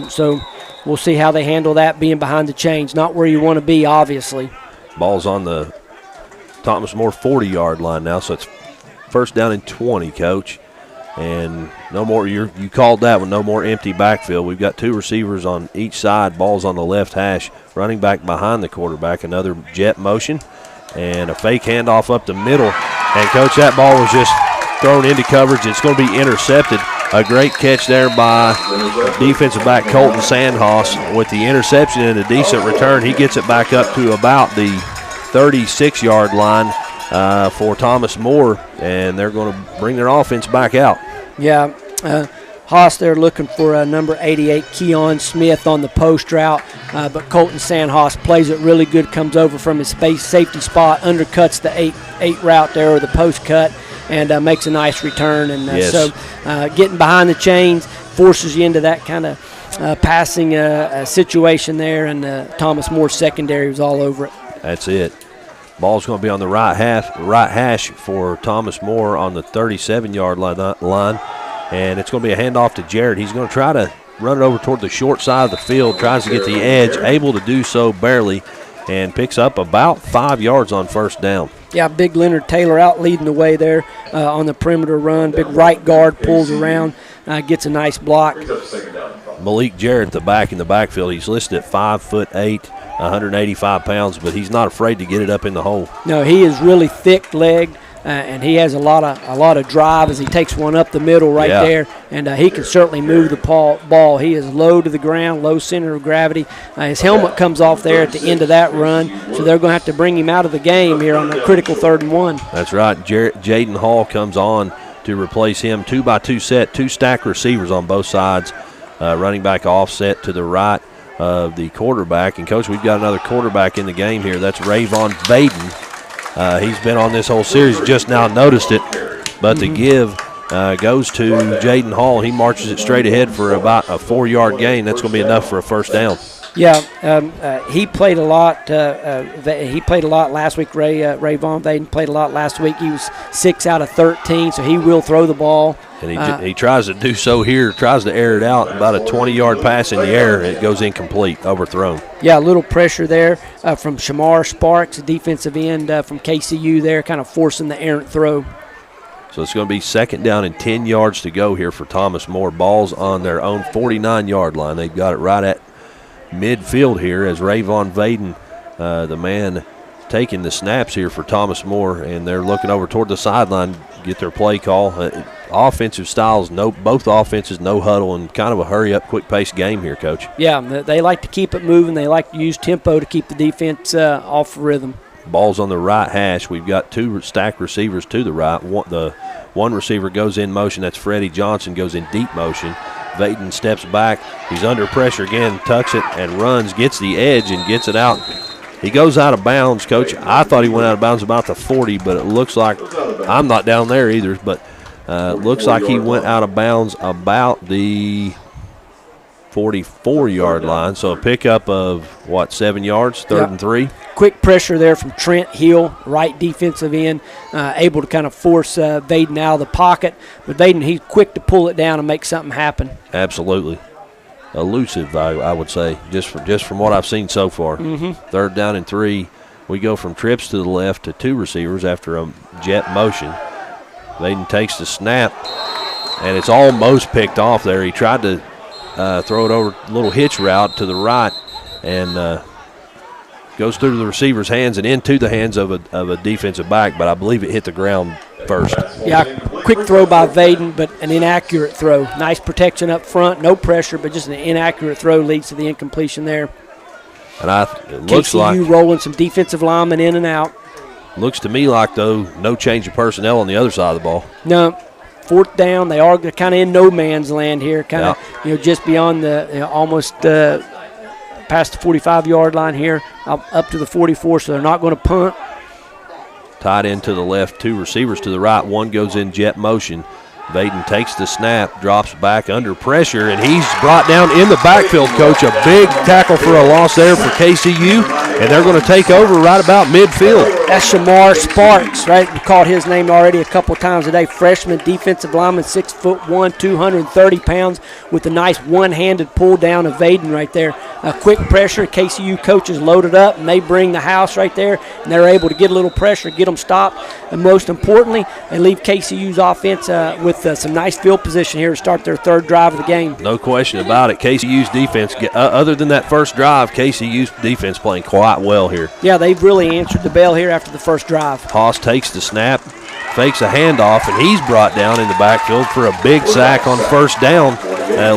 So we'll see how they handle that being behind the chains. Not where you want to be, obviously. Ball's on the Thomas More 40-yard line now, so it's first down and 20, Coach. And no more, you called that one, no more empty backfield. We've got 2 receivers on each side, balls on the left hash, running back behind the quarterback, another jet motion, and a fake handoff up the middle. And, Coach, that ball was just thrown into coverage. It's going to be intercepted. A great catch there by defensive back Colton Sandhoss with the interception and a decent return. He gets it back up to about the 36-yard line for Thomas More, and they're going to bring their offense back out. Yeah, Haas, they're looking for number 88, Keon Smith, on the post route, but Colton Sandhoss plays it really good, comes over from his safety spot, undercuts the 8 route there, or the post cut, and makes a nice return. And so getting behind the chains forces you into that kind of passing situation there, and Thomas Moore's secondary was all over it. That's it. Ball's going to be on the right hash for Thomas Moore on the 37-yard line, and it's going to be a handoff to Jarrett. He's going to try to run it over toward the short side of the field, tries to get the edge, able to do so barely, and picks up about 5 yards on first down. Yeah, big Leonard Taylor out leading the way there on the perimeter run. Big right guard pulls around, gets a nice block. Malik Jarrett, the back in the backfield, he's listed at 5'8", 185 pounds, but he's not afraid to get it up in the hole. No, he is really thick-legged, and he has a lot of drive as he takes one up the middle there, and he can certainly move the ball. He is low to the ground, low center of gravity. His helmet comes off there at the end of that run, so they're going to have to bring him out of the game here on the critical 3rd and 1. That's right. Jaden Hall comes on to replace him. 2-by-2 set, 2 stack receivers on both sides. Running back offset to the right of the quarterback. And, Coach, we've got another quarterback in the game here. That's Ravon Baden. He's been on this whole series, just now noticed it. But the give goes to Jaden Hall. He marches it straight ahead for about a 4-yard gain. That's going to be enough for a first down. Yeah, he played a lot. He played a lot last week. Ravon Baden played a lot last week. He was 6 out of 13, so he will throw the ball. And he tries to do so here, tries to air it out. About a 20-yard pass in the air, and it goes incomplete, overthrown. Yeah, a little pressure there from Shamar Sparks, a defensive end from KCU there, kind of forcing the errant throw. So it's going to be 2nd down and 10 yards to go here for Thomas More. Ball's on their own 49-yard line. They've got it right at midfield here as Ravon Baden, the man taking the snaps here for Thomas More, and they're looking over toward the sideline, get their play call. Offensive styles, both offenses, no huddle, and kind of a hurry-up, quick-paced game here, Coach. Yeah, they like to keep it moving. They like to use tempo to keep the defense off rhythm. Ball's on the right hash. We've got 2 stacked receivers to the right. One receiver goes in motion. That's Freddie Johnson, goes in deep motion. Baden steps back. He's under pressure again, tucks it and runs, gets the edge and gets it out. He goes out of bounds, Coach. I thought he went out of bounds about the 40, but it looks like I'm not down there either, but looks like he went out of bounds about the 44-yard line. So a pickup of, 7 yards, 3rd and 3? Quick pressure there from Trent Hill, right defensive end, able to kind of force Baden out of the pocket. But Baden, he's quick to pull it down and make something happen. Absolutely. Elusive, I would say, just from what I've seen so far. 3rd down and 3. We go from trips to the left to 2 receivers after a jet motion. Baden takes the snap, and it's almost picked off there. He tried to throw it over a little hitch route to the right, and goes through the receiver's hands and into the hands of a defensive back, but I believe it hit the ground first. Yeah, quick throw by Baden, but an inaccurate throw. Nice protection up front, no pressure, but just an inaccurate throw leads to the incompletion there. And it looks KCU rolling some defensive linemen in and out. Looks to me like, though, no change of personnel on the other side of the ball. No. 4th down, they are kind of in no man's land here, kind of just beyond the almost past the 45-yard line here, up to the 44, so they're not going to punt. Tied in to the left, 2 receivers to the right. One goes in jet motion. Baden takes the snap, drops back under pressure, and he's brought down in the backfield, Coach. A big tackle for a loss there for KCU, and they're going to take over right about midfield. That's Shamar Sparks, right? We called his name already a couple of times today. Freshman defensive lineman, 6'1", 230 pounds, with a nice one-handed pull down of Baden right there. A quick pressure. KCU coaches loaded up, and they bring the house right there, and they're able to get a little pressure, get them stopped, and most importantly, they leave KCU's offense with some nice field position here to start their 3rd drive of the game. No question about it. KCU's defense, other than that first drive, KCU's defense playing quite well here. Yeah, they've really answered the bell here after the first drive. Haas takes the snap, fakes a handoff, and he's brought down in the backfield for a big sack on first down.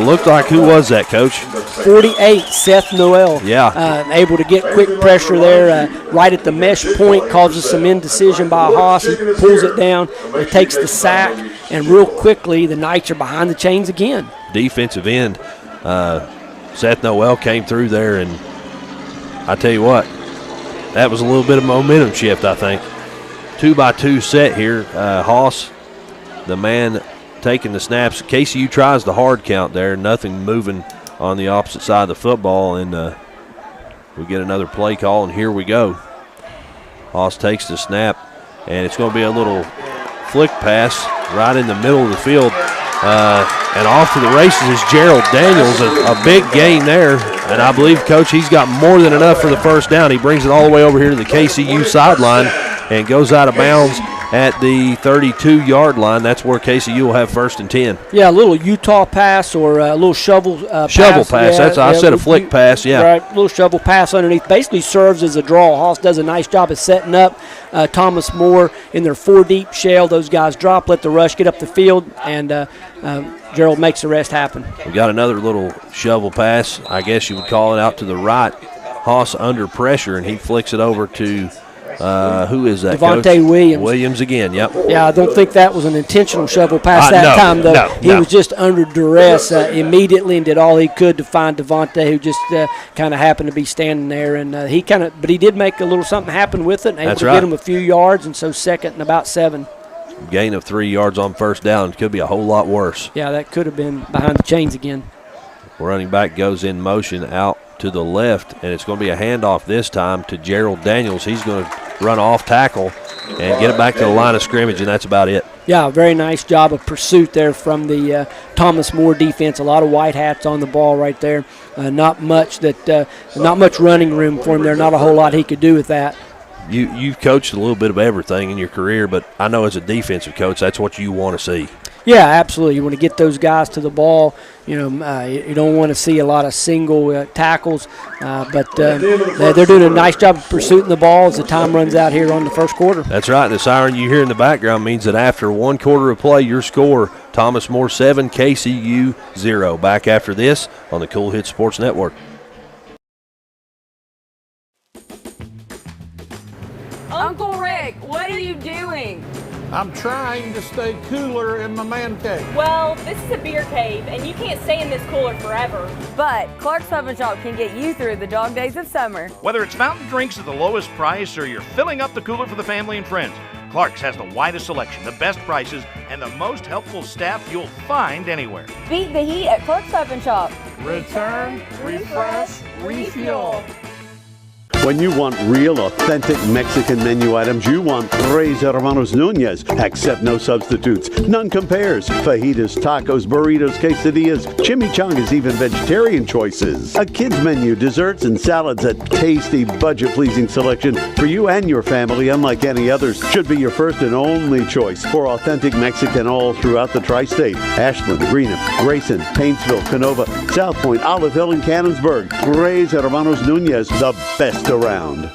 Looked like, who was that, Coach? 48, Seth Noel. Yeah. Able to get quick pressure there right at the mesh point, causes some indecision by Haas. He pulls it down, it takes the sack, and real quickly the Knights are behind the chains again. Defensive end, Seth Noel came through there, and I tell you what, that was a little bit of momentum shift, I think. 2-by-2 set here. Haas, the man taking the snaps. KCU tries the hard count there. Nothing moving on the opposite side of the football, and we get another play call, and here we go. Haas takes the snap, and it's going to be a little flick pass right in the middle of the field. And off to the races is Gerald Daniels, a big gain there. And I believe, Coach, he's got more than enough for the first down. He brings it all the way over here to the KCU sideline and goes out of bounds at the 32-yard line. That's where KCU will have 1st and 10. Yeah, a little Utah pass or a little shovel pass. Shovel pass. Yeah, I said a flick pass, yeah. Right, a little shovel pass underneath. Basically serves as a draw. Haas does a nice job of setting up Thomas More in their 4-deep shell. Those guys drop, let the rush get up the field, and Gerald makes the rest happen. We got another little shovel pass, I guess you would call it, out to the right. Haas under pressure, and he flicks it over to who is that? Devonte Williams. Williams again, yep. Yeah, I don't think that was an intentional shovel pass that time, though. He was just under duress immediately and did all he could to find Devonte, who just kind of happened to be standing there. And but he did make a little something happen with it and able to get him a few yards, and so 2nd and about 7. Gain of 3 yards on first down. It could be a whole lot worse. Yeah, that could have been behind the chains again. Running back goes in motion out to the left, and it's going to be a handoff this time to Gerald Daniels. He's going to run off tackle and get it back to the line of scrimmage, and that's about it. Yeah, very nice job of pursuit there from the Thomas More defense. A lot of white hats on the ball right there. Not much running room for him there. Not a whole lot he could do with that. You've coached a little bit of everything in your career, but I know as a defensive coach, that's what you want to see. Yeah, absolutely. You want to get those guys to the ball. You don't want to see a lot of single tackles, but they're doing a nice job of pursuing the ball as the time runs out here on the first quarter. That's right. The siren you hear in the background means that after 1 quarter of play, your score, Thomas More 7, KCU 0. Back after this on the Cool Hits Sports Network. Uncle Rick, what are you doing? I'm trying to stay cooler in my man cave. Well, this is a beer cave, and you can't stay in this cooler forever. But Clark's Pub and Shop can get you through the dog days of summer. Whether it's fountain drinks at the lowest price or you're filling up the cooler for the family and friends, Clark's has the widest selection, the best prices, and the most helpful staff you'll find anywhere. Beat the heat at Clark's Pub and Shop. Return, refresh, refuel. When you want real, authentic Mexican menu items, you want Tres Hermanos Nunez. Accept no substitutes. None compares. Fajitas, tacos, burritos, quesadillas, chimichangas, even vegetarian choices. A kids menu, desserts, and salads. A tasty, budget-pleasing selection for you and your family, unlike any others. Should be your first and only choice for authentic Mexican all throughout the tri-state. Ashland, Greenup, Grayson, Paintsville, Canova, South Point, Olive Hill, and Cannonsburg. Tres Hermanos Nunez, the best around.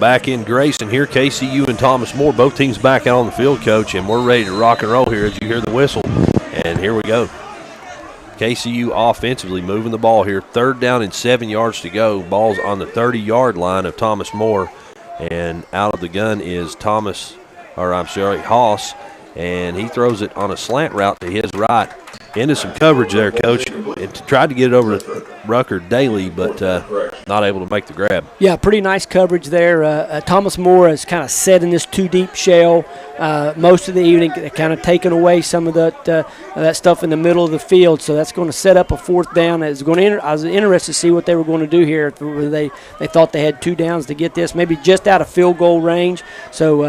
Back in Grayson here, KCU and Thomas More, both teams back out on the field, Coach, and we're ready to rock and roll here as you hear the whistle. And here we go. KCU offensively moving the ball here. 3rd down and 7 yards to go. Ball's on the 30-yard line of Thomas More, and out of the gun is Haas, and he throws it on a slant route to his right. Into some coverage there, Coach. And tried to get it over to Rucker Daly, but not able to make the grab. Yeah, pretty nice coverage there. Thomas More has kind of set in this 2-deep shell most of the evening, kind of taken away some of that stuff in the middle of the field. So that's going to set up a 4th down. I was interested to see what they were going to do here. They thought they had 2 downs to get this, maybe just out of field goal range. So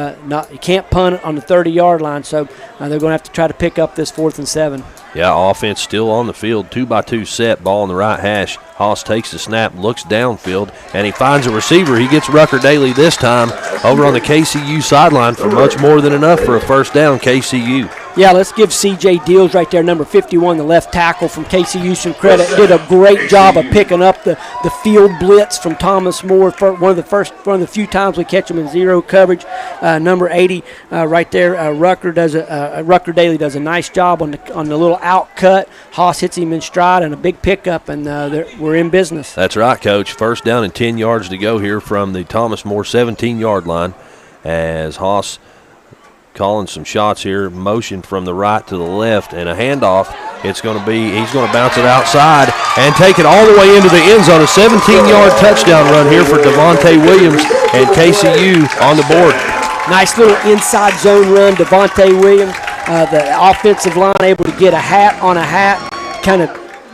you can't punt it on the 30-yard line. So they're going to have to try to pick up this 4th and 7. Yeah, offense still on the field, 2-by-2 set, ball on the right hash. Haas takes the snap, looks downfield, and he finds a receiver. He gets Rucker Daly this time over on the KCU sideline for much more than enough for a first down, KCU. Yeah, let's give C.J. Deals right there, number 51, the left tackle from KCU, some credit. Did a great job of picking up the field blitz from Thomas More. One of the few times we catch him in zero coverage. Number 80 right there, Rucker Daly does a nice job on the little out cut. Haas hits him in stride and a big pickup, and we're in business. That's right, Coach. 1st down and 10 yards to go here from the Thomas More 17-yard line as Haas calling some shots here, motion from the right to the left, and a handoff. He's going to bounce it outside and take it all the way into the end zone. A 17-yard touchdown run here for Devonte Williams and KCU on the board. Nice little inside zone run, Devonte Williams. The offensive line able to get a hat on a hat, kind of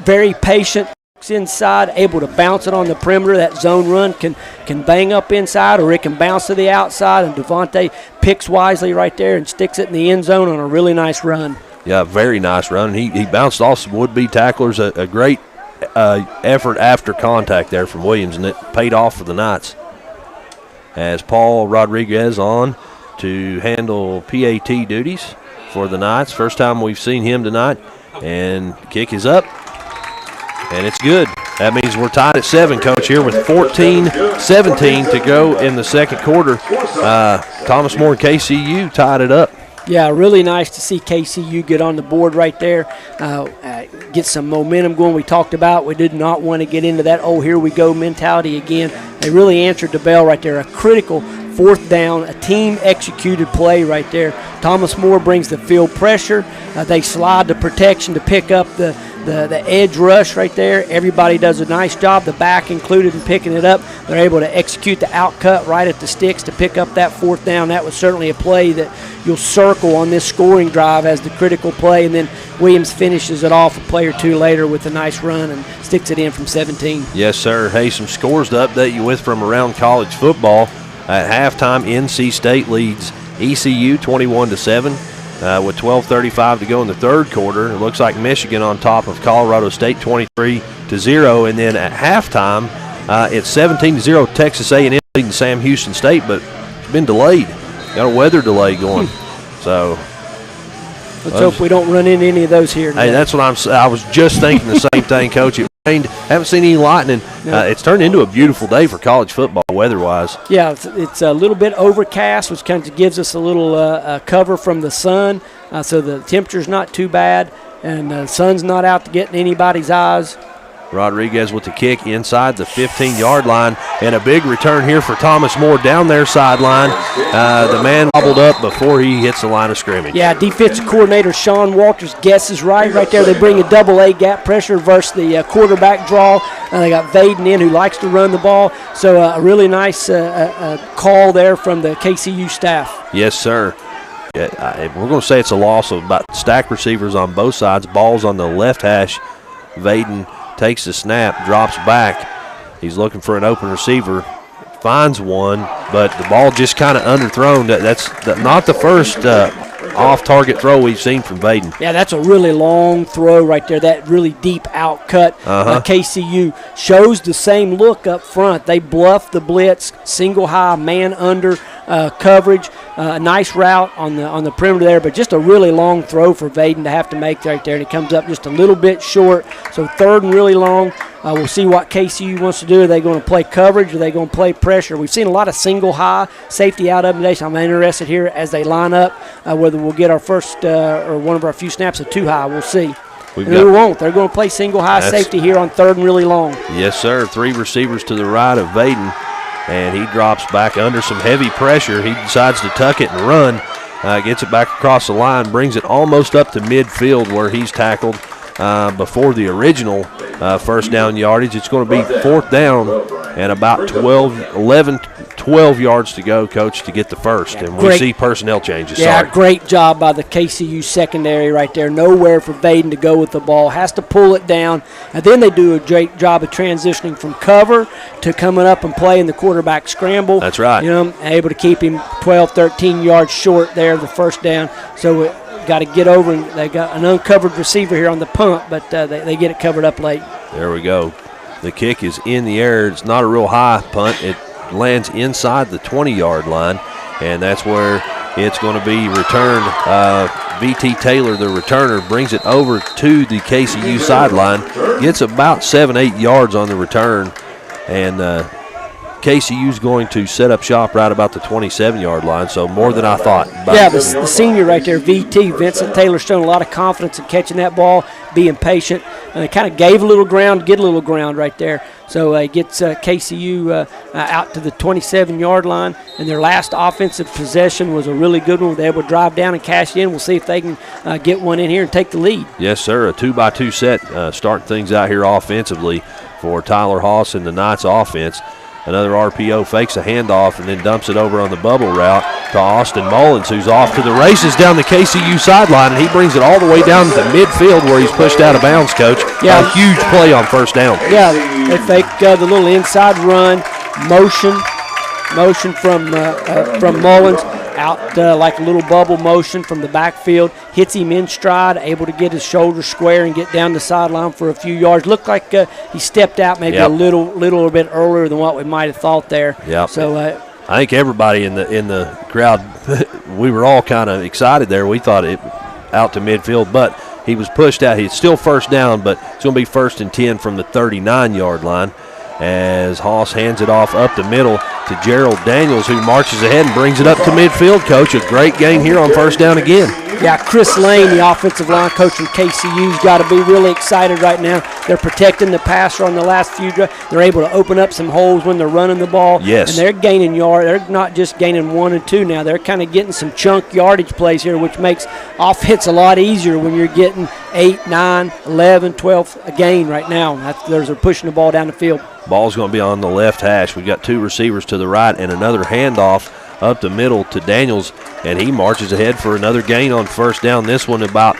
very patient inside, able to bounce it on the perimeter. That zone run can bang up inside, or it can bounce to the outside, and Devonte picks wisely right there and sticks it in the end zone on a really nice run. Yeah, very nice run. He bounced off some would-be tacklers. A great effort after contact there from Williams, and it paid off for the Knights. As Paul Rodriguez on to handle PAT duties for the Knights. First time we've seen him tonight, and kick is up. And it's good. That means we're tied at 7, Coach, here with 14-17 to go in the second quarter. Thomas More and KCU tied it up. Yeah, really nice to see KCU get on the board right there, get some momentum going. We talked about we did not want to get into that, oh, here we go mentality again. They really answered the bell right there. A critical fourth down, a team-executed play right there. Thomas More brings the field pressure. They slide the protection to pick up the edge rush right there. Everybody does a nice job, the back included, in picking it up. They're able to execute the outcut right at the sticks to pick up that fourth down. That was certainly a play that you'll circle on this scoring drive as the critical play, and then Williams finishes it off a play or two later with a nice run and sticks it in from 17. Yes, sir. Hey, some scores to update you with from around college football. At halftime, NC State leads ECU 21-7. With 12:35 to go in the third quarter. It looks like Michigan on top of Colorado State 23-0. And then at halftime, it's 17-0 Texas A&M leading Sam Houston State, but it's been delayed. Got a weather delay going. So let's hope we don't run into any of those here today. Hey, that's what I was just thinking the same thing, Coach. It rained. Haven't seen any lightning. No. It's turned into a beautiful day for college football weather-wise. Yeah, it's a little bit overcast, which kind of gives us a little cover from the sun, so the temperature's not too bad, and the sun's not out to get in anybody's eyes. Rodriguez with the kick inside the 15-yard line, and a big return here for Thomas More down their sideline. The man wobbled up before he hits the line of scrimmage. Yeah, defensive coordinator Sean Walters guesses right there. They bring a double-A gap pressure versus the quarterback draw. They got Baden in, who likes to run the ball. So a really nice call there from the KCU staff. Yes, sir. Yeah, we're going to say it's a loss of about stacked receivers on both sides. Ball's on the left hash. Baden takes the snap, drops back. He's looking for an open receiver, finds one, but the ball just kind of underthrown. That's not the first off-target throw we've seen from Baden. Yeah, that's a really long throw right there, that really deep outcut. KCU shows the same look up front. They bluff the blitz, single high, man under coverage. Nice route on the perimeter there, but just a really long throw for Baden to have to make right there, and it comes up just a little bit short. So third and really long. We'll see what KCU wants to do. Are they going to play coverage? Are they going to play pressure? We've seen a lot of single high safety out of them today, so I'm interested here as they line up whether we'll get our first or one of our few snaps of two high. We'll see. We won't. They're going to play single high safety here on third and really long. Yes, sir. 3 receivers to the right of Baden, and he drops back under some heavy pressure. He decides to tuck it and run, gets it back across the line, brings it almost up to midfield where he's tackled before the original first down yardage. It's going to be fourth down and about 12 yards to go, Coach, to get the first. And we see personnel changes. Yeah, great job by the KCU secondary right there. Nowhere for Baden to go with the ball. Has to pull it down. And then they do a great job of transitioning from cover to coming up and playing the quarterback scramble. That's right. You know, able to keep him 12, 13 yards short there, the first down. So got to get over, and they got an uncovered receiver here on the punt, but they get it covered up late. There we go. The kick is in the air. It's not a real high punt. It lands inside the 20-yard line, and that's where it's going to be returned. V.T. Taylor, the returner, brings it over to the KCU sideline, gets about 7-8 yards on the return, and KCU's going to set up shop right about the 27-yard line, so more than I thought. Yeah, the senior right there, V.T. Vincent Taylor's shown a lot of confidence in catching that ball, being patient. Kind of gave a little ground, get a little ground right there. So he gets KCU out to the 27-yard line, and their last offensive possession was a really good one. They were able to drive down and cash in. We'll see if they can get one in here and take the lead. Yes, sir. A 2-by-2 set starting things out here offensively for Tyler Haas and the Knights offense. Another RPO, fakes a handoff, and then dumps it over on the bubble route. to Austin Mullins, who's off to the races down the KCU sideline, and he brings it all the way down to midfield where he's pushed out of bounds, Coach. Yeah. A huge play on first down. Yeah, they fake the little inside run, motion from Mullins, out like a little bubble motion from the backfield, hits him in stride, able to get his shoulders square and get down the sideline for a few yards. Looked like he stepped out maybe a little bit earlier than what we might have thought there. Yep. So I think everybody in the crowd, we were all kind of excited there. We thought it out to midfield, but he was pushed out. He's still first down, but it's going to be 1st and 10 from the 39-yard line, as Haas hands it off up the middle to Gerald Daniels, who marches ahead and brings it up to midfield, Coach. A great gain here on first down again. Yeah, Chris Lane, the offensive line coach from KCU's got to be really excited right now. They're protecting the passer on the last few drives. They're able to open up some holes when they're running the ball. Yes. And they're gaining yard. They're not just gaining 1 and 2 now. They're kind of getting some chunk yardage plays here, which makes offense a lot easier when you're getting 8, 9, 11, 12 a gain right now. They're pushing the ball down the field. Ball's going to be on the left hash. We've got 2 receivers to the right and another handoff up the middle to Daniels, and he marches ahead for another gain on first down. This one about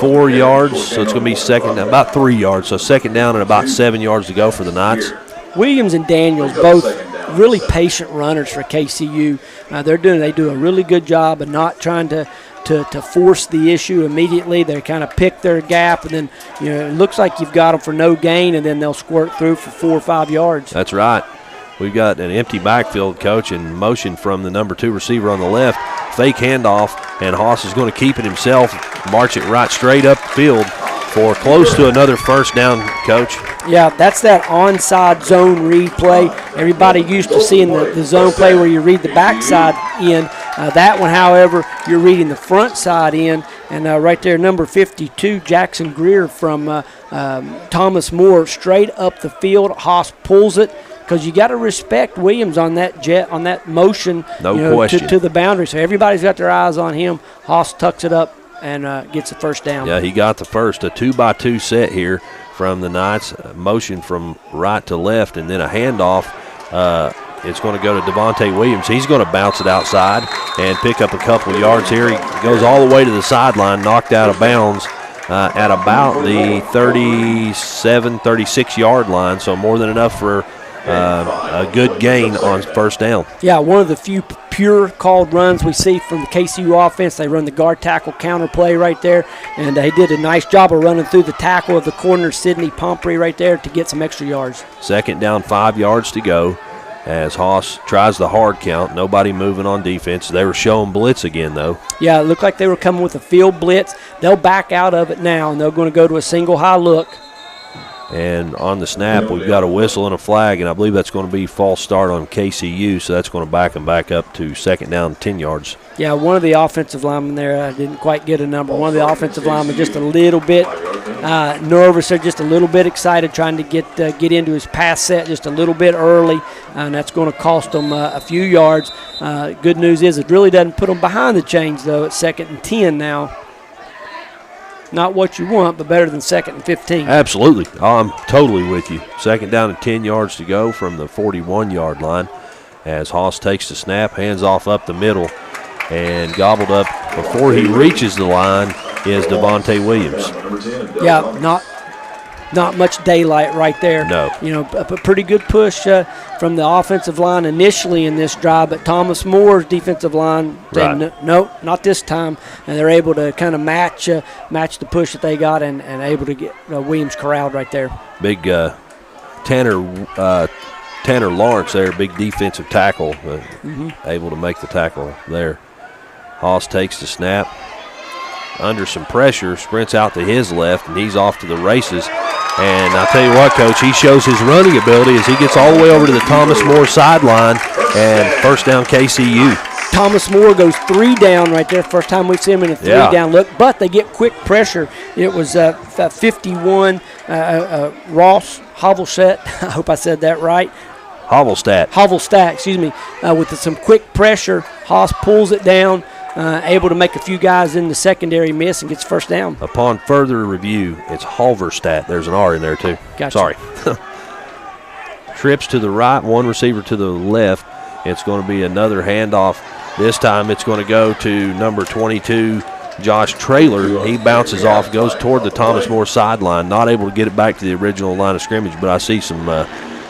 4 yards, so it's going to be about 3 yards. So second down and about 7 yards to go for the Knights. Williams and Daniels, both really patient runners for KCU. They do a really good job of not trying to force the issue immediately. They kind of pick their gap, and then it looks like you've got them for no gain, and then they'll squirt through for 4 or 5 yards. That's right. We've got an empty backfield, Coach, and motion from the number 2 receiver on the left. Fake handoff, and Haas is going to keep it himself, march it right straight up the field for close to another first down, Coach. Yeah, that's that onside zone read play. Everybody used to seeing the zone play where you read the backside in. That one, however, you're reading the front side in. And right there, number 52, Jackson Greer from Thomas More, straight up the field. Haas pulls it, because you got to respect Williams on that motion, question, to the boundary. So everybody's got their eyes on him. Haas tucks it up and gets the first down. Yeah, he got the first. A 2-by-2 set here from the Knights. Motion from right to left, and then a handoff. It's going to go to Devonte Williams. He's going to bounce it outside and pick up a couple yards here. He goes all the way to the sideline, knocked out of bounds at about the 37, 36-yard line, so more than enough for a good gain on first down. Yeah, one of the few pure called runs we see from the KCU offense. They run the guard tackle counter play right there, and they did a nice job of running through the tackle of the corner, Sidney Pomfrey, right there to get some extra yards. Second down, 5 yards to go as Haas tries the hard count. Nobody moving on defense. They were showing blitz again, though. Yeah, it looked like they were coming with a field blitz. They'll back out of it now, and they're going to go to a single high look. And on the snap, we've got a whistle and a flag, and I believe that's going to be false start on KCU, so that's going to back them back up to second down, 10 yards. Yeah, one of the offensive linemen there, I didn't quite get a number. One of the offensive linemen just a little bit nervous. They're just a little bit excited, trying to get into his pass set just a little bit early, and that's going to cost them a few yards. Good news is it really doesn't put them behind the chains, though. It's 2nd and 10 now. Not what you want, but better than 2nd and 15. Absolutely. I'm totally with you. Second down and 10 yards to go from the 41-yard line as Haas takes the snap, hands off up the middle, and gobbled up before he reaches the line is Devonte Williams. Yeah, not much daylight right there. No. A pretty good push from the offensive line initially in this drive, but Thomas Moore's defensive line said, no, not this time, and they're able to kind of match the push that they got and able to get Williams corralled right there. Big Tanner Lawrence there, big defensive tackle, able to make the tackle there. Haas takes the snap. Under some pressure, sprints out to his left, and he's off to the races. And I'll tell you what, Coach, he shows his running ability as he gets all the way over to the Thomas More sideline, and first down KCU. Thomas More goes 3 down right there. First time we've seen him in a 3-down look, but they get quick pressure. It was 51, Ross Hovelstadt. I hope I said that right. Hovelstadt, excuse me. With some quick pressure, Haas pulls it down. Able to make a few guys in the secondary miss and gets first down. Upon further review, it's Halverstadt. There's an R in there, too. Gotcha. Sorry. Trips to the right, one receiver to the left. It's going to be another handoff. This time it's going to go to number 22, Josh Traylor. He bounces off, goes toward the Thomas More sideline. Not able to get it back to the original line of scrimmage, but I see some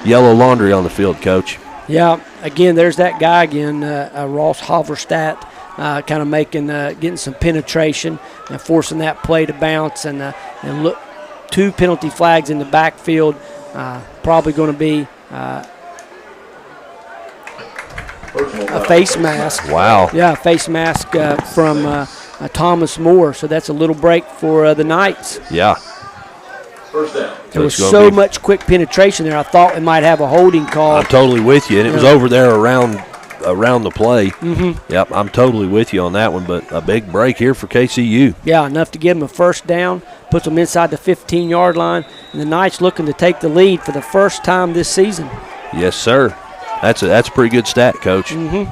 yellow laundry on the field, Coach. Yeah, again, there's that guy again, Ross Halverstadt, kind of getting some penetration and forcing that play to bounce. And look, 2 penalty flags in the backfield. Probably going to be a face mask. Wow. Yeah, a face mask from Thomas More. So that's a little break for the Knights. Yeah. First down. There was so much quick penetration there, I thought we might have a holding call. I'm totally with you, and it was over there around the play. Mm-hmm. Yep, I'm totally with you on that one, but a big break here for KCU. Yeah, enough to give them a first down, puts them inside the 15-yard line, and the Knights looking to take the lead for the first time this season. Yes, sir. That's a pretty good stat, Coach. Mm-hmm.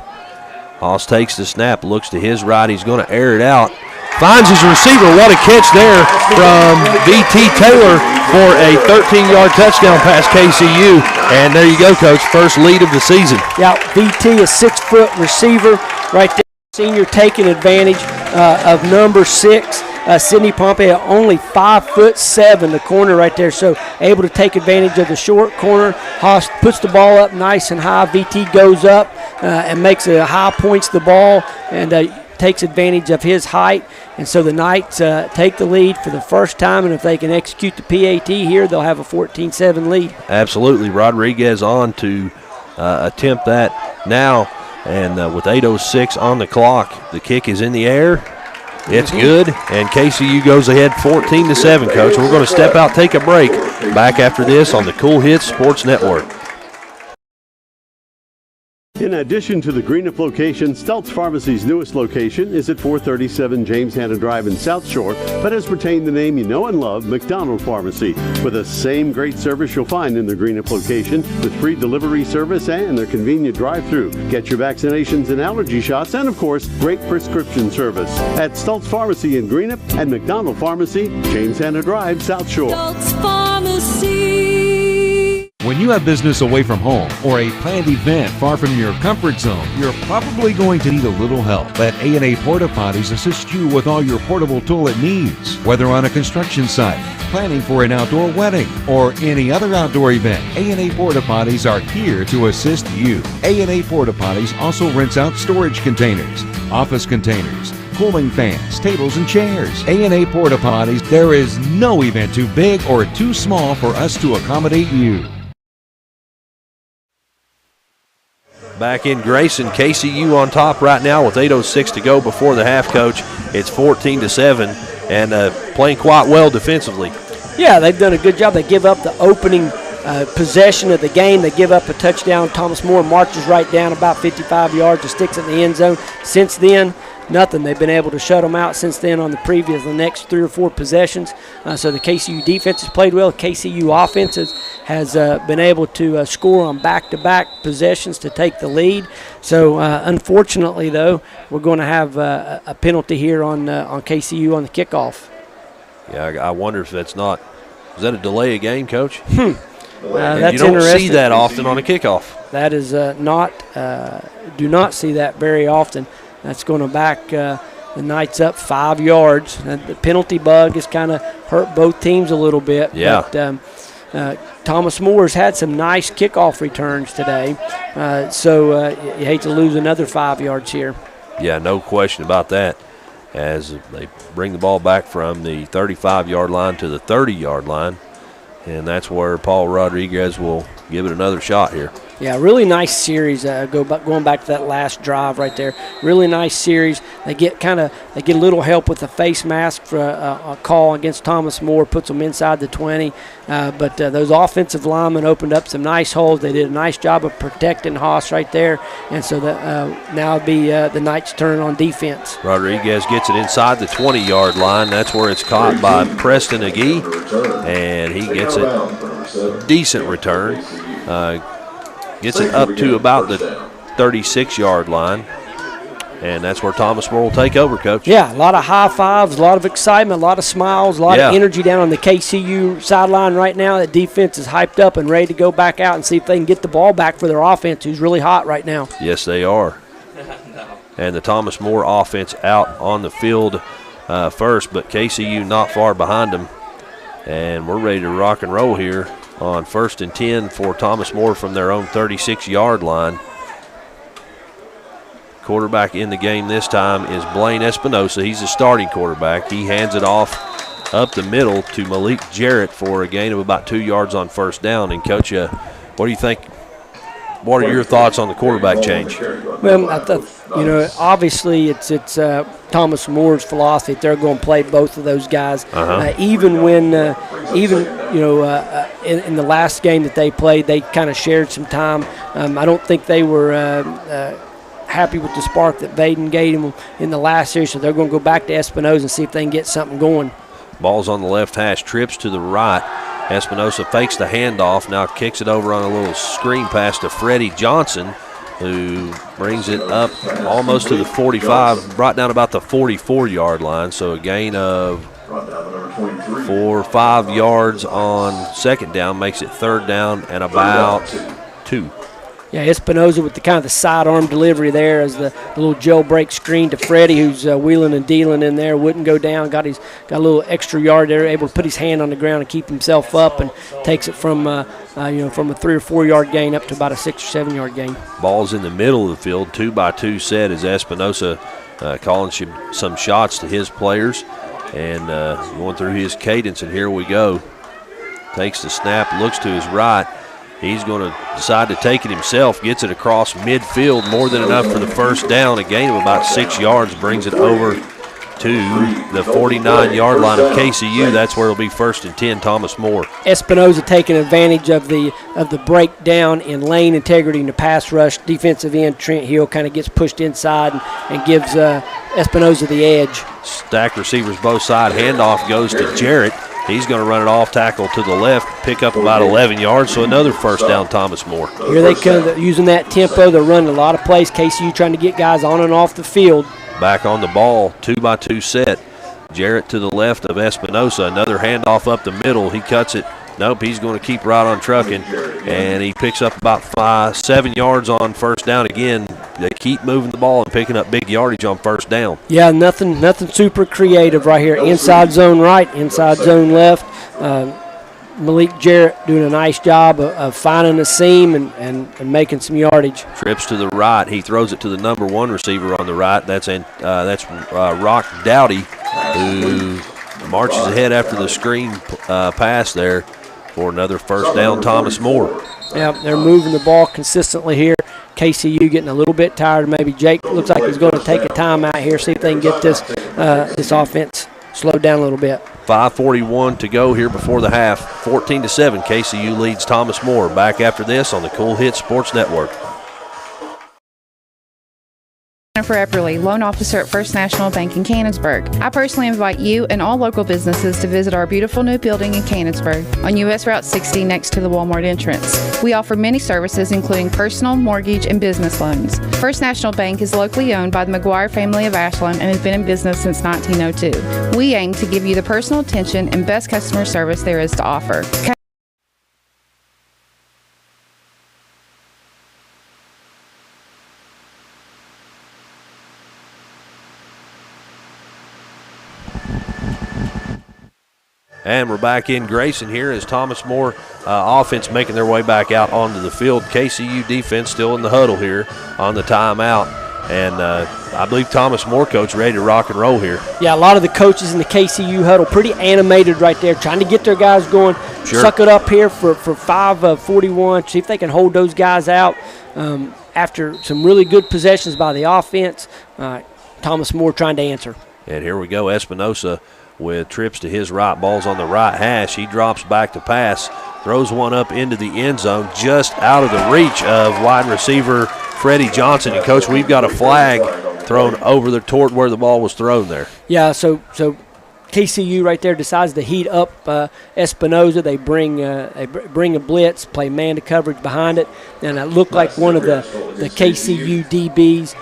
Haas takes the snap, looks to his right. He's going to air it out. Finds his receiver. What a catch there from V.T. Taylor for a 13-yard touchdown pass KCU. And there you go, Coach. First lead of the season. Yeah, V.T., a 6-foot receiver right there. Senior taking advantage of number 6. Sidney Pompey, only 5'7", the corner right there, so able to take advantage of the short corner. Haas puts the ball up nice and high. VT goes up and makes a high, points the ball, and takes advantage of his height. And so the Knights take the lead for the first time, and if they can execute the PAT here, they'll have a 14-7 lead. Absolutely. Rodriguez on to attempt that now, and with 8:06 on the clock, the kick is in the air. It's good, and KCU goes ahead 14-7, Coach. We're going to step out, take a break. Back after this on the Cool Hits Sports Network. In addition to the Greenup location, Stelz Pharmacy's newest location is at 437 James Hanna Drive in South Shore, but has retained the name you know and love, McDonald Pharmacy, with the same great service you'll find in the Greenup location, with free delivery service and their convenient drive-thru. Get your vaccinations and allergy shots, and of course, great prescription service at Stelz Pharmacy in Greenup and McDonald Pharmacy, James Hanna Drive, South Shore. Stelz Pharmacy. When you have business away from home or a planned event far from your comfort zone, you're probably going to need a little help. Let A&A Porta Potties assist you with all your portable toilet needs. Whether on a construction site, planning for an outdoor wedding, or any other outdoor event, A&A Porta Potties are here to assist you. A&A Porta Potties also rents out storage containers, office containers, cooling fans, tables, and chairs. A&A Porta Potties, there is no event too big or too small for us to accommodate you. Back in Grayson, KCU on top right now with 8:06 to go before the half, Coach. It's 14-7 and playing quite well defensively. Yeah, they've done a good job. They give up the opening possession of the game. They give up a touchdown. Thomas More marches right down about 55 yards and sticks in the end zone. Since then, nothing. They've been able to shut them out since then on the next 3 or 4 possessions. So the KCU defense has played well. KCU offense has been able to score on back-to-back possessions to take the lead. So unfortunately, though, we're going to have a penalty here on KCU on the kickoff. Yeah, I wonder if that's not – is that a delay of game, Coach? That's you don't interesting. see that often on a kickoff. That is do not see that very often. That's going to back the Knights up 5 yards. The penalty bug has kind of hurt both teams a little bit. Yeah. But Thomas Moore's had some nice kickoff returns today. So you hate to lose another 5 yards here. Yeah, no question about that. As they bring the ball back from the 35-yard line to the 30-yard line. And that's where Paul Rodriguez will give it another shot here. Yeah, really nice series. Going back to that last drive right there, really nice series. They get a little help with the face mask for a call against Thomas More, puts them inside the 20. But those offensive linemen opened up some nice holes. They did a nice job of protecting Haas right there, and so now it'll be the Knights' turn on defense. Rodriguez gets it inside the 20-yard line. That's where it's caught by Preston Agee, and he gets a decent return. Gets it up to about the 36-yard line. And that's where Thomas Moore will take over, Coach. Yeah, a lot of high fives, a lot of excitement, a lot of smiles, a lot of energy down on the KCU sideline right now. That defense is hyped up and ready to go back out and see if they can get the ball back for their offense, who's really hot right now. Yes, they are. And the Thomas Moore offense out on the field first, but KCU not far behind them. And we're ready to rock and roll here on 1st and 10 for Thomas Moore from their own 36-yard line. Quarterback in the game this time is Blaine Espinosa. He's the starting quarterback. He hands it off up the middle to Malik Jarrett for a gain of about 2 yards on 1st down. And, Coach, what do you think? What are your thoughts on the quarterback change? Well, obviously it's Thomas Moore's philosophy. They're going to play both of those guys. Even when, in the last game that they played, they kind of shared some time. I don't think they were happy with the spark that Baden gave him in the last series, so they're going to go back to Espinosa and see if they can get something going. Ball's on the left hash, trips to the right. Espinosa fakes the handoff, now kicks it over on a little screen pass to Freddie Johnson, who brings it up almost to the 45, brought down about the 44-yard line, so a gain of 4 or 5 yards on 2nd down, makes it 3rd down and about 2. Yeah, Espinosa with the kind of the sidearm delivery there as the little jailbreak screen to Freddie, who's wheeling and dealing in there, wouldn't go down, got a little extra yard there, able to put his hand on the ground and keep himself up, and takes it from a 3 or 4 yard gain up to about a 6 or 7 yard gain. Ball's in the middle of the field, 2-by-2 set as Espinosa calling some shots to his players and going through his cadence, and here we go. Takes the snap, looks to his right. He's going to decide to take it himself, gets it across midfield, more than enough for the 1st down. A gain of about 6 yards brings it over to the 49-yard line of KCU. That's where it'll be 1st and 10, Thomas Moore. Espinosa taking advantage of the breakdown in lane integrity in the pass rush. Defensive end Trent Hill kind of gets pushed inside and gives Espinosa the edge. Stack receivers both sides. Handoff goes to Jarrett. He's going to run it off tackle to the left, pick up about 11 yards, so another 1st down, Thomas Moore. Here they come, using that tempo. They're running a lot of plays. KCU trying to get guys on and off the field. Back on the ball, 2-by-2 set. Jarrett to the left of Espinosa. Another handoff up the middle. He cuts it. Nope, he's going to keep right on trucking, and he picks up about 7 yards on 1st down again. They keep moving the ball and picking up big yardage on 1st down. Yeah, nothing super creative right here. Inside zone right, inside zone left. Malik Jarrett doing a nice job of finding the seam and making some yardage. Trips to the right. He throws it to the number 1 receiver on the right. That's Rock Dowdy, who marches ahead after the screen pass there for another 1st down, Thomas Moore. Yeah, they're moving the ball consistently here. KCU getting a little bit tired. Maybe Jake looks like he's going to take a timeout here, see if they can get this offense slowed down a little bit. 5:41 to go here before the half. 14-7, KCU leads Thomas Moore. Back after this on the Cool Hits Sports Network. Jennifer Epperly, loan officer at First National Bank in Canonsburg. I personally invite you and all local businesses to visit our beautiful new building in Canonsburg on U.S. Route 60 next to the Walmart entrance. We offer many services including personal, mortgage, and business loans. First National Bank is locally owned by the McGuire family of Ashland and has been in business since 1902. We aim to give you the personal attention and best customer service there is to offer. And we're back in Grayson here as Thomas Moore offense making their way back out onto the field. KCU defense still in the huddle here on the timeout. And I believe Thomas Moore, coach, ready to rock and roll here. Yeah, a lot of the coaches in the KCU huddle pretty animated right there, trying to get their guys going. Sure. Suck it up here for 5:41. See if they can hold those guys out after some really good possessions by the offense. Thomas Moore trying to answer. And here we go, Espinosa with trips to his right, ball's on the right hash. He drops back to pass, throws one up into the end zone, just out of the reach of wide receiver Freddie Johnson. And, Coach, we've got a flag thrown over toward where the ball was thrown there. Yeah, so KCU right there decides to heat up Espinosa. They bring a blitz, play man-to coverage behind it, and it looked like one of the KCU DBs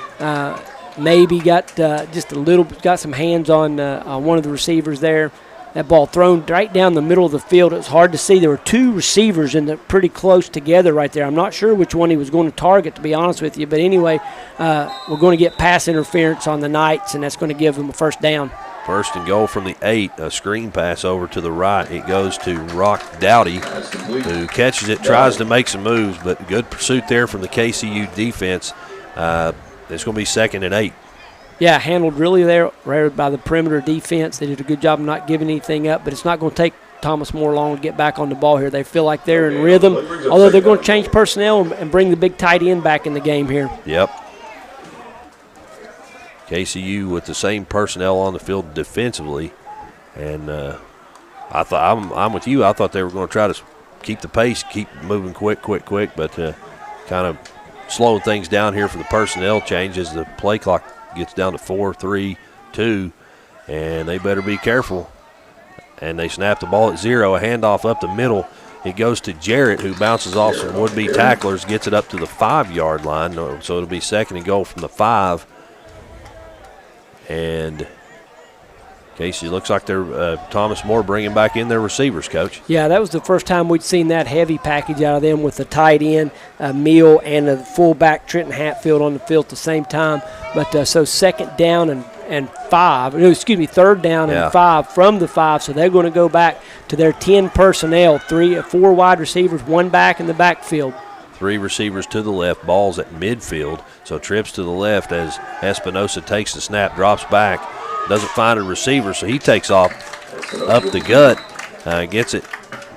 maybe got got some hands on one of the receivers there. That ball thrown right down the middle of the field. It was hard to see. There were two receivers pretty close together right there. I'm not sure which one he was going to target, to be honest with you. But anyway, we're going to get pass interference on the Knights, and that's going to give them a first down. First and goal from the 8, a screen pass over to the right. It goes to Rock Dowdy, who catches it, tries to make some moves, but good pursuit there from the KCU defense. It's going to be 2nd and 8. Yeah, handled really there right by the perimeter defense. They did a good job of not giving anything up, but it's not going to take Thomas More long to get back on the ball here. They feel like they're in rhythm, although they're going to change personnel and bring the big tight end back in the game here. Yep. KCU with the same personnel on the field defensively, and I'm with you. I thought they were going to try to keep the pace, keep moving quick, but kind of slowing things down here for the personnel change as the play clock gets down to 4, 3, 2, and they better be careful. And they snap the ball at 0, a handoff up the middle. It goes to Jarrett, who bounces off some would-be tacklers, gets it up to the 5-yard line, so it'll be 2nd and goal from the 5. And Casey, looks like they're Thomas More bringing back in their receivers, Coach. Yeah, that was the first time we'd seen that heavy package out of them with the tight end, Meal, and the fullback Trenton Hatfield on the field at the same time. But so 2nd down and 5. No, excuse me, 3rd down and 5 from the 5. So they're going to go back to their 10 personnel, 4 wide receivers, 1 back in the backfield. 3 receivers to the left, balls at midfield. So trips to the left as Espinosa takes the snap, drops back, doesn't find a receiver, so he takes off up the gut, gets it,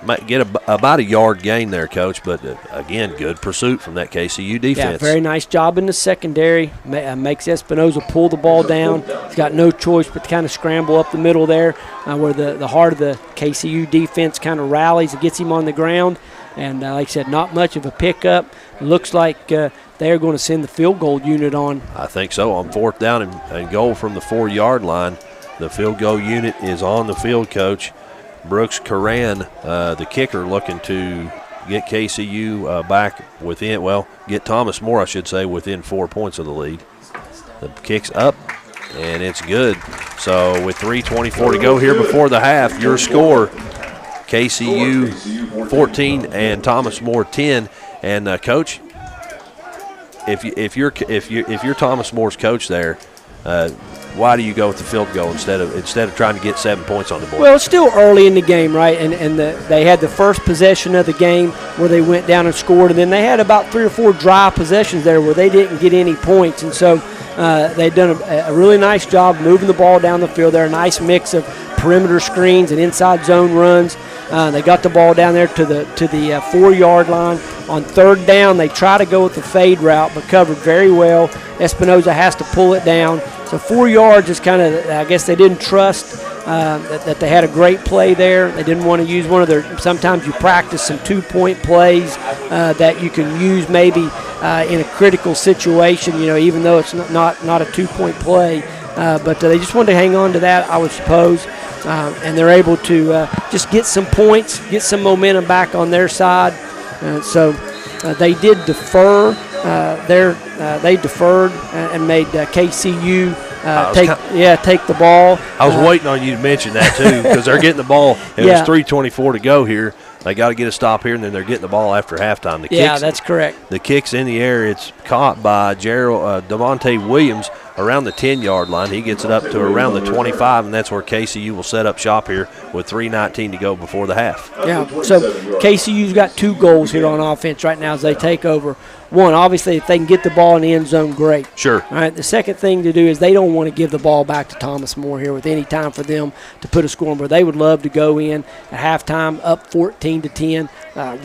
might get about a yard gain there, Coach, but again, good pursuit from that KCU defense. Yeah, very nice job in the secondary. Makes Espinosa pull the ball down. He's got no choice but to kind of scramble up the middle there where the heart of the KCU defense kind of rallies and gets him on the ground. And like I said, not much of a pickup. Looks like they're going to send the field goal unit on. I think so. On 4th down and goal from the 4-yard line, the field goal unit is on the field, Coach. Brooks Curran, the kicker, looking to get KCU back within, get Thomas More, I should say, within 4 points of the lead. The kick's up, and it's good. So with 3:24 to go here before the half, your score, KCU 14 and Thomas More 10. And Coach, if you're Thomas More's coach there, why do you go with the field goal instead of trying to get 7 points on the board? Well, it's still early in the game, right? And they had the first possession of the game where they went down and scored, and then they had about 3 or 4 dry possessions there where they didn't get any points. And so they've done a really nice job moving the ball down the field. They're a nice mix of perimeter screens and inside zone runs. They got the ball down there to the 4-yard line. On 3rd down, they try to go with the fade route, but covered very well. Espinosa has to pull it down. So 4 yards is kind of, I guess they didn't trust that they had a great play there. They didn't want to use one of their, sometimes you practice some 2-point plays that you can use maybe in a critical situation, even though it's not a 2-point play. But they just wanted to hang on to that, I would suppose. And they're able to just get some points, get some momentum back on their side. So they did defer. They deferred and made KCU take the ball. I was waiting on you to mention that too, because they're getting the ball. It was 3:24 to go here. They got to get a stop here, and then they're getting the ball after halftime. That's correct. The kick's in the air. It's caught by Devonte Williams around the 10-yard line. He gets it up to around the 25, and that's where KCU will set up shop here with 3:19 to go before the half. Yeah, so KCU's got 2 goals here on offense right now as they take over. One, obviously, if they can get the ball in the end zone, great. Sure. All right, the second thing to do is they don't want to give the ball back to Thomas More here with any time for them to put a score on, but they would love to go in at halftime up 14-10,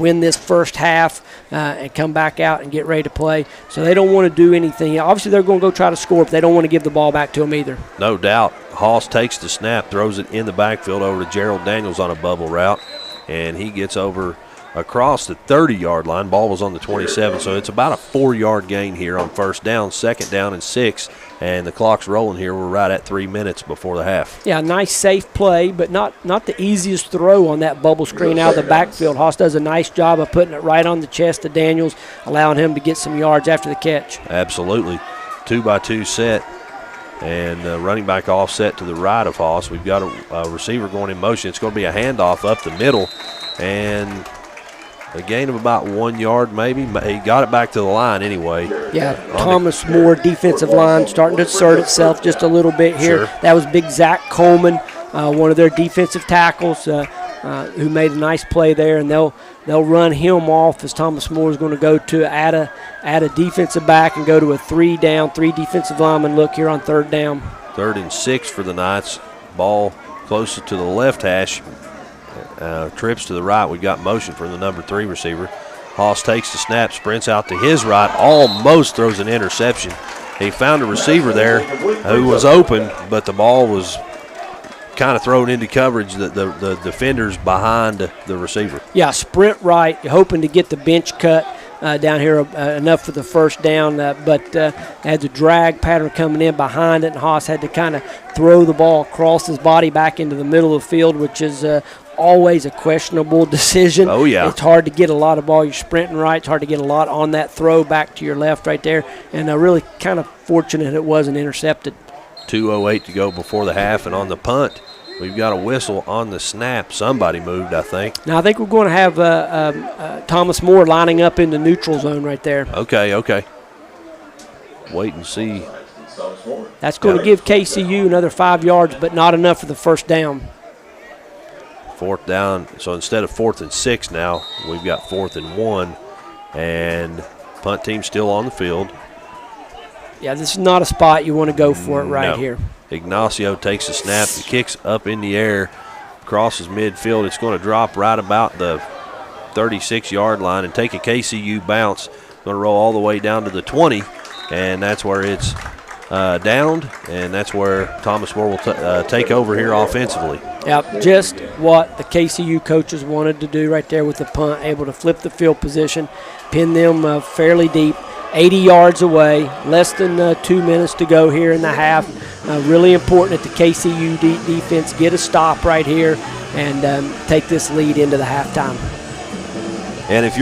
win this first half, and come back out and get ready to play. So they don't want to do anything. Obviously, they're going to go try to score, but they don't want to give the ball back to them either. No doubt. Hoss takes the snap, throws it in the backfield over to Gerald Daniels on a bubble route, and he gets over across the 30-yard line. Ball was on the 27, so it's about a 4-yard gain here on 1st down, 2nd down and 6, and the clock's rolling here. We're right at 3 minutes before the half. Yeah, nice safe play, but not the easiest throw on that bubble screen out of the backfield. Hoss does a nice job of putting it right on the chest of Daniels, allowing him to get some yards after the catch. Absolutely. 2-by-2 set. And running back offset to the right of Haas. We've got a receiver going in motion. It's going to be a handoff up the middle. And a gain of about 1 yard maybe. He got it back to the line anyway. Yeah, Thomas More defensive line starting to assert itself just a little bit here. Sure. That was big Zach Coleman, one of their defensive tackles, who made a nice play there, and they'll run him off as Thomas More is going to go to add a defensive back and go to a 3 defensive lineman look here on 3rd down. 3rd and 6 for the Knights. Ball closer to the left hash. Trips to the right. We got motion from the number 3 receiver. Haas takes the snap, sprints out to his right, almost throws an interception. He found a receiver there who was open, but the ball was kind of thrown into coverage. The defender's behind the receiver. Yeah, sprint right, hoping to get the bench cut down here enough for the 1st down, but had the drag pattern coming in behind it, and Haas had to kind of throw the ball across his body back into the middle of the field, which is always a questionable decision. Oh, yeah. It's hard to get a lot of ball. You're sprinting right. It's hard to get a lot on that throw back to your left right there, and really kind of fortunate it wasn't intercepted. 2:08 to go before the half, and on the punt, we've got a whistle on the snap. Somebody moved, I think. Now, I think we're going to have Thomas More lining up in the neutral zone right there. Okay. Wait and see. That's going to give KCU another 5 yards, but not enough for the 1st down. 4th down. So instead of 4th and 6 now, we've got 4th and 1, and punt team still on the field. Yeah, this is not a spot you want to go for it right here. Ignacio takes the snap, the kick's up in the air, crosses midfield. It's going to drop right about the 36-yard line and take a KCU bounce. Going to roll all the way down to the 20, and that's where it's downed, and that's where Thomas More will take over here offensively. Yep, just what the KCU coaches wanted to do right there with the punt, able to flip the field position, pin them fairly deep, 80 yards away, less than 2 minutes to go here in the half. Really important that the KCU defense get a stop right here and take this lead into the halftime. And if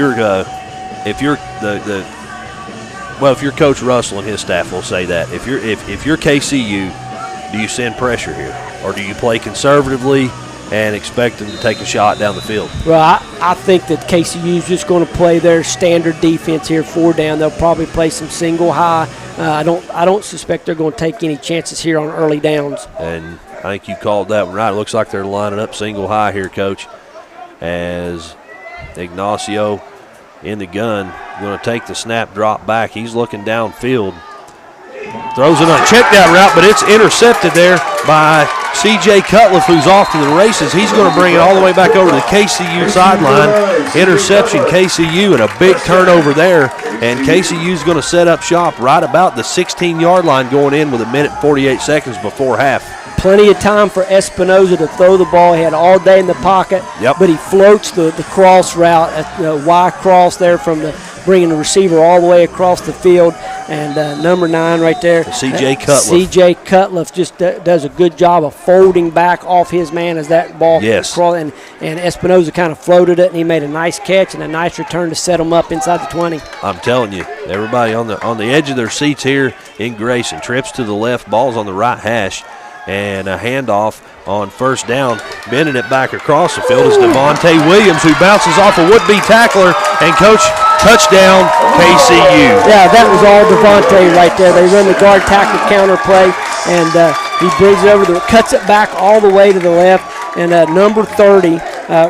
you're Coach Russell and his staff will say that. If you're KCU, do you send pressure here, or do you play conservatively and expect them to take a shot down the field? Well, I think that KCU is just going to play their standard defense here, 4 down. They'll probably play some single high. I don't suspect they're going to take any chances here on early downs. And I think you called that one right. It looks like they're lining up single high here, Coach, as Ignacio in the gun, going to take the snap, drop back. He's looking downfield. Throws it on a check down route, but it's intercepted there by C.J. Cutliff, who's off to the races. He's going to bring it all the way back over to the KCU sideline. Interception, KCU, and a big turnover there. And KCU's going to set up shop right about the 16-yard line going in with 1:48 seconds before half. Plenty of time for Espinoza to throw the ball. He had all day in the pocket, but he floats the cross route, the Y cross there from bringing the receiver all the way across the field. And number 9 right there, C.J. Cutliff. C.J. Cutliff just does a good job of folding back off his man as that ball crawled in. And Espinoza kind of floated it, and he made a nice catch and a nice return to set him up inside the 20. I'm telling you, everybody on the edge of their seats here in Grayson. Trips to the left, ball's on the right hash. And a handoff on 1st down. Bending it back across the field is Devonte Williams, who bounces off a would-be tackler. And, Coach, touchdown KCU. Yeah, that was all Devonte right there. They run the guard tackle counter play, and he brings it over, cuts it back all the way to the left. And number 30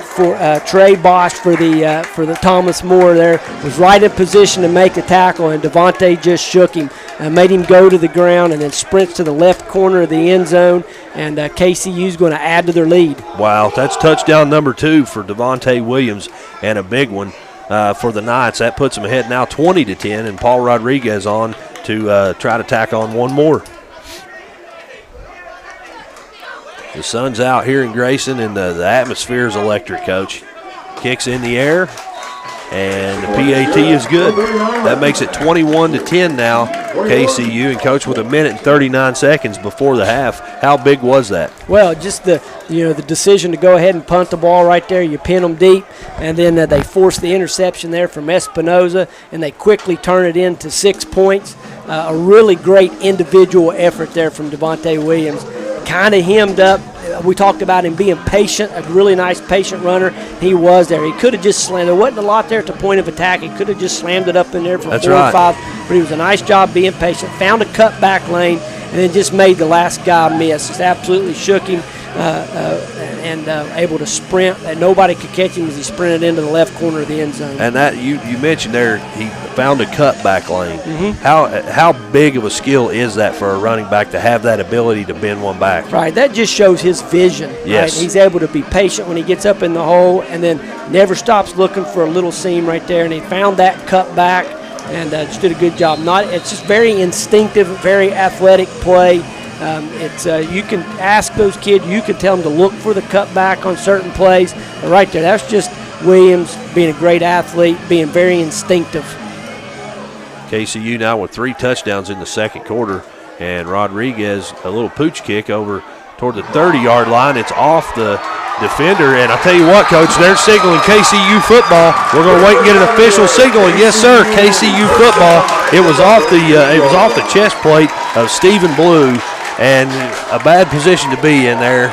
for Trey Bosch for the Thomas More there was right in position to make the tackle, and Devonte just shook him, made him go to the ground, and then sprints to the left corner of the end zone, and KCU's going to add to their lead. Wow, that's touchdown number 2 for Devonte Williams, and a big one for the Knights. That puts them ahead now 20-10, and Paul Rodriguez on to try to tack on one more. The sun's out here in Grayson, and the atmosphere is electric, Coach. Kicks in the air, and the PAT is good. That makes it 21-10 now, KCU. And, Coach, with 1:39 seconds before the half, how big was that? Well, just the decision to go ahead and punt the ball right there. You pin them deep, and then they force the interception there from Espinoza, and they quickly turn it into 6 points. a really great individual effort there from Devonte Williams. Kind of hemmed up. We talked about him being patient, a really nice patient runner. He was there. He could have just slammed. There wasn't a lot there at the point of attack. He could have just slammed it up in there for 4 or 5. But he was a nice job being patient. Found a cut back lane and then just made the last guy miss. Just absolutely shook him and able to sprint. And nobody could catch him as he sprinted into the left corner of the end zone. And that you mentioned there, he found a cut back lane. Mm-hmm. How big of a skill is that for a running back to have that ability to bend one back? Right, that just shows his vision. Yes. Right? He's able to be patient when he gets up in the hole and then never stops looking for a little seam right there. And he found that cut back and just did a good job. It's just very instinctive, very athletic play. You can ask those kids, you can tell them to look for the cutback on certain plays. But right there, that's just Williams being a great athlete, being very instinctive. KCU now with 3 touchdowns in the second quarter, and Rodriguez a little pooch kick over toward the 30-yard line. It's off the defender, and I tell you what, Coach, they're signaling KCU football. We're going to wait and get an official signal, and yes, sir, KCU football. It was off the chest plate of Stephen Blue, and a bad position to be in there.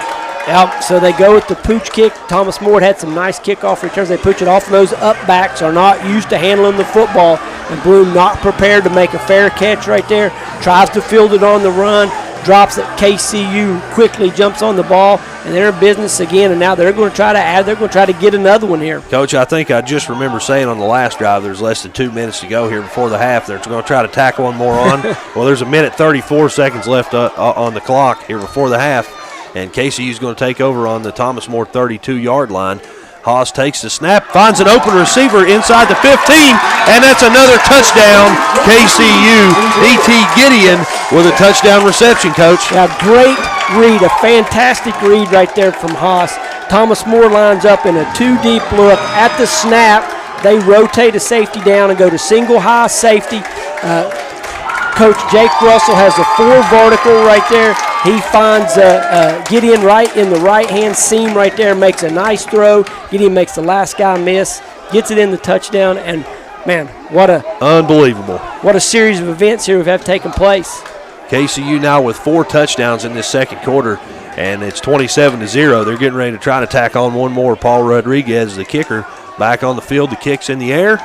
Yep, so they go with the pooch kick. Thomas More had some nice kickoff returns. They pooch it off. Those up backs are not used to handling the football, and Bloom not prepared to make a fair catch right there. Tries to field it on the run, drops it. KCU quickly jumps on the ball, and they're in business again, and now they're going to try to add. They're going to try to get another one here. Coach, I think I just remember saying on the last drive there's less than 2 minutes to go here before the half. They're going to try to tack one more on. Well, there's 1:34 seconds left on the clock here before the half. And KCU's going to take over on the Thomas More 32-yard line. Haas takes the snap, finds an open receiver inside the 15, and that's another touchdown. KCU. E.T. Gideon with a touchdown reception, Coach. Yeah, great read, a fantastic read right there from Haas. Thomas More lines up in a 2-deep look at the snap. They rotate a safety down and go to single high safety. Coach Jake Russell has a 4 vertical right there. He finds Gideon right in the right-hand seam right there, makes a nice throw. Gideon makes the last guy miss, gets it in the touchdown, and, man, unbelievable. What a series of events here have taken place. KCU now with 4 touchdowns in this second quarter, and it's 27-0. They're getting ready to try to tack on one more. Paul Rodriguez, the kicker, back on the field. The kick's in the air,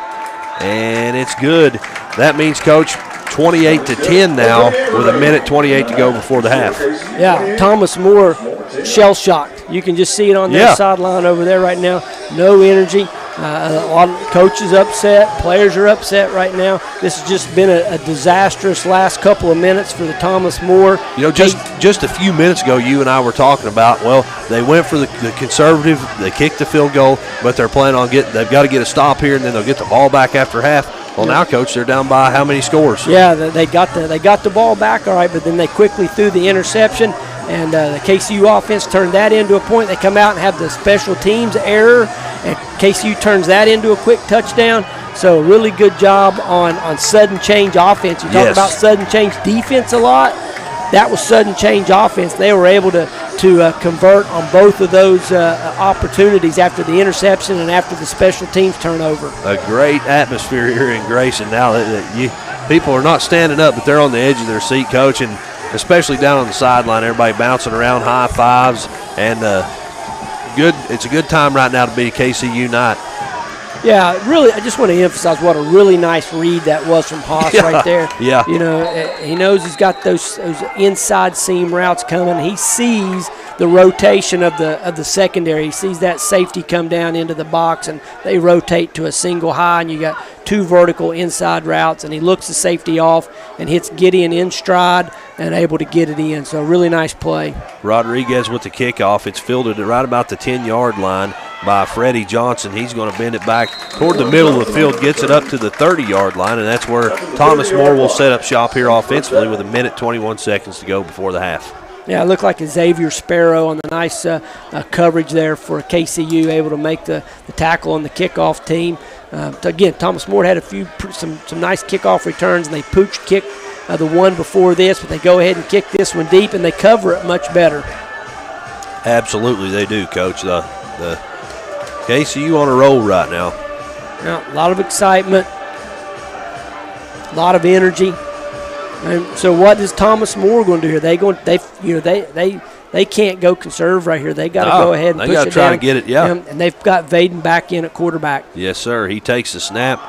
and it's good. That means, Coach, 28-10 now with 1:28 to go before the half. Yeah, Thomas More shell-shocked. You can just see it on their sideline over there right now. No energy. A lot of coaches upset. Players are upset right now. This has just been a disastrous last couple of minutes for the Thomas More. You know, just a few minutes ago, you and I were talking about, well, they went for the conservative. They kicked the field goal, but they're planning on they've got to get a stop here, and then they'll get the ball back after half. Well, now, Coach, they're down by how many scores? Yeah, they got the ball back, all right, but then they quickly threw the interception, and the KCU offense turned that into a point. They come out and have the special teams error, and KCU turns that into a quick touchdown. So really good job on sudden change offense. You talk about sudden change defense a lot. That was sudden change offense. They were able to convert on both of those opportunities after the interception and after the special teams turnover. A great atmosphere here in Grayson now. People are not standing up, but they're on the edge of their seat, Coach, and especially down on the sideline, everybody bouncing around, high fives, and it's a good time right now to be a KCU night. Yeah, really, I just want to emphasize what a really nice read that was from Haas right there. Yeah. You know, he knows he's got those inside seam routes coming. He sees the rotation of the secondary. He sees that safety come down into the box, and they rotate to a single high, and you got 2 vertical inside routes, and he looks the safety off and hits Gideon in stride and able to get it in. So really nice play. Rodriguez with the kickoff. It's fielded right about the 10-yard line by Freddie Johnson. He's going to bend it back toward the middle of the field, gets it up to the 30-yard line, and that's where Thomas More will set up shop here offensively with 1:21 seconds to go before the half. Yeah, it looked like a Xavier Sparrow on the nice coverage there for KCU, able to make the tackle on the kickoff team. Again, Thomas More had some nice kickoff returns, and they pooch kicked the one before this, but they go ahead and kick this one deep, and they cover it much better. Absolutely, they do, Coach. The KCU on a roll right now. Yeah, a lot of excitement, a lot of energy. And so what is Thomas More going to do here? They can't go conserve right here. They got to go ahead and push it down. They got to try to get it, yeah. And they've got Baden back in at quarterback. Yes, sir. He takes the snap,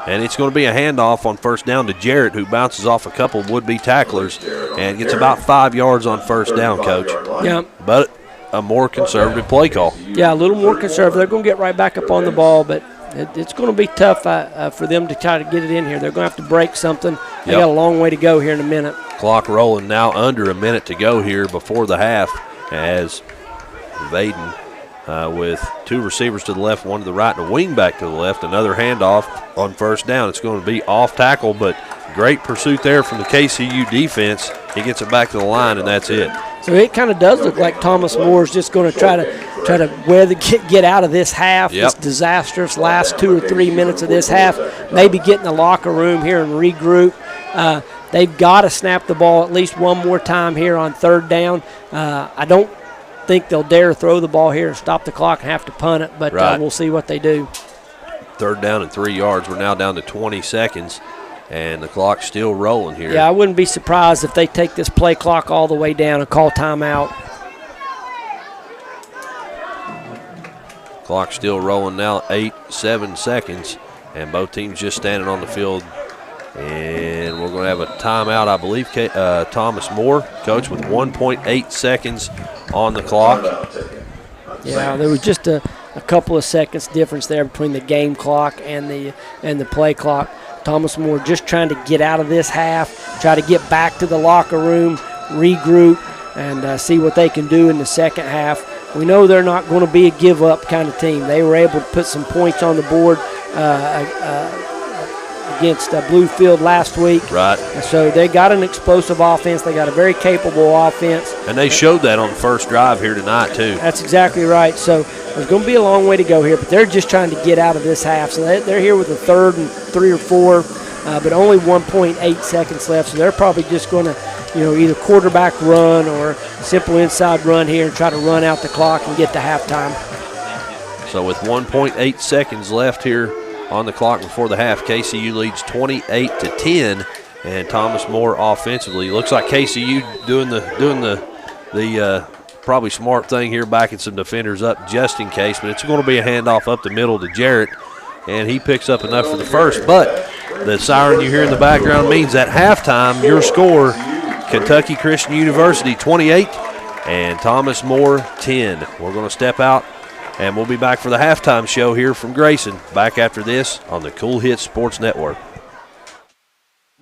and it's going to be a handoff on first down to Jarrett, who bounces off a couple of would-be tacklers and gets about 5 yards on first down, Coach. Yeah. But a more conservative play call. Yeah, a little more conservative. They're going to get right back up on the ball, but it's going to be tough for them to try to get it in here. They're going to have to break something. They got a long way to go here in a minute. Clock rolling now, under a minute to go here before the half, as Baden with two receivers to the left, one to the right, and a wing back to the left. Another handoff on first down. It's going to be off tackle, but great pursuit there from the KCU defense. He gets it back to the line, and that's it. So it kind of does look like Thomas Moore is just going to try to get out of this half, this disastrous last 2 or 3 minutes of this half, maybe get in the locker room here and regroup. They've got to snap the ball at least one more time here on third down. I don't think they'll dare throw the ball here and stop the clock and have to punt it, but we'll see what they do. Third down and 3 yards. We're now down to 20 seconds. And the clock's still rolling here. Yeah, I wouldn't be surprised if they take this play clock all the way down and call timeout. Clock's still rolling now, 7 seconds. And both teams just standing on the field. And we're going to have a timeout, I believe, Thomas More, Coach, with 1.8 seconds on the clock. Yeah, there was just a couple of seconds difference there between the game clock and the play clock. Thomas More just trying to get out of this half, try to get back to the locker room, regroup, and see what they can do in the second half. We know they're not going to be a give-up kind of team. They were able to put some points on the board against Bluefield last week. Right. And so they got an explosive offense. They got a very capable offense. And they showed that on the first drive here tonight, too. That's exactly right. So there's going to be a long way to go here, but they're just trying to get out of this half. So they're here with a 3rd and 3 or 4, but only 1.8 seconds left. So they're probably just going to, either quarterback run or a simple inside run here and try to run out the clock and get to halftime. So with 1.8 seconds left here on the clock before the half, KCU leads 28-10, and Thomas More offensively. Looks like KCU doing the probably smart thing here, backing some defenders up just in case, but it's going to be a handoff up the middle to Jarrett, and he picks up enough for the first. But the siren you hear in the background means at halftime, your score, Kentucky Christian University 28 and Thomas More 10. We're going to step out, and we'll be back for the halftime show here from Grayson. Back after this on the Cool Hits Sports Network.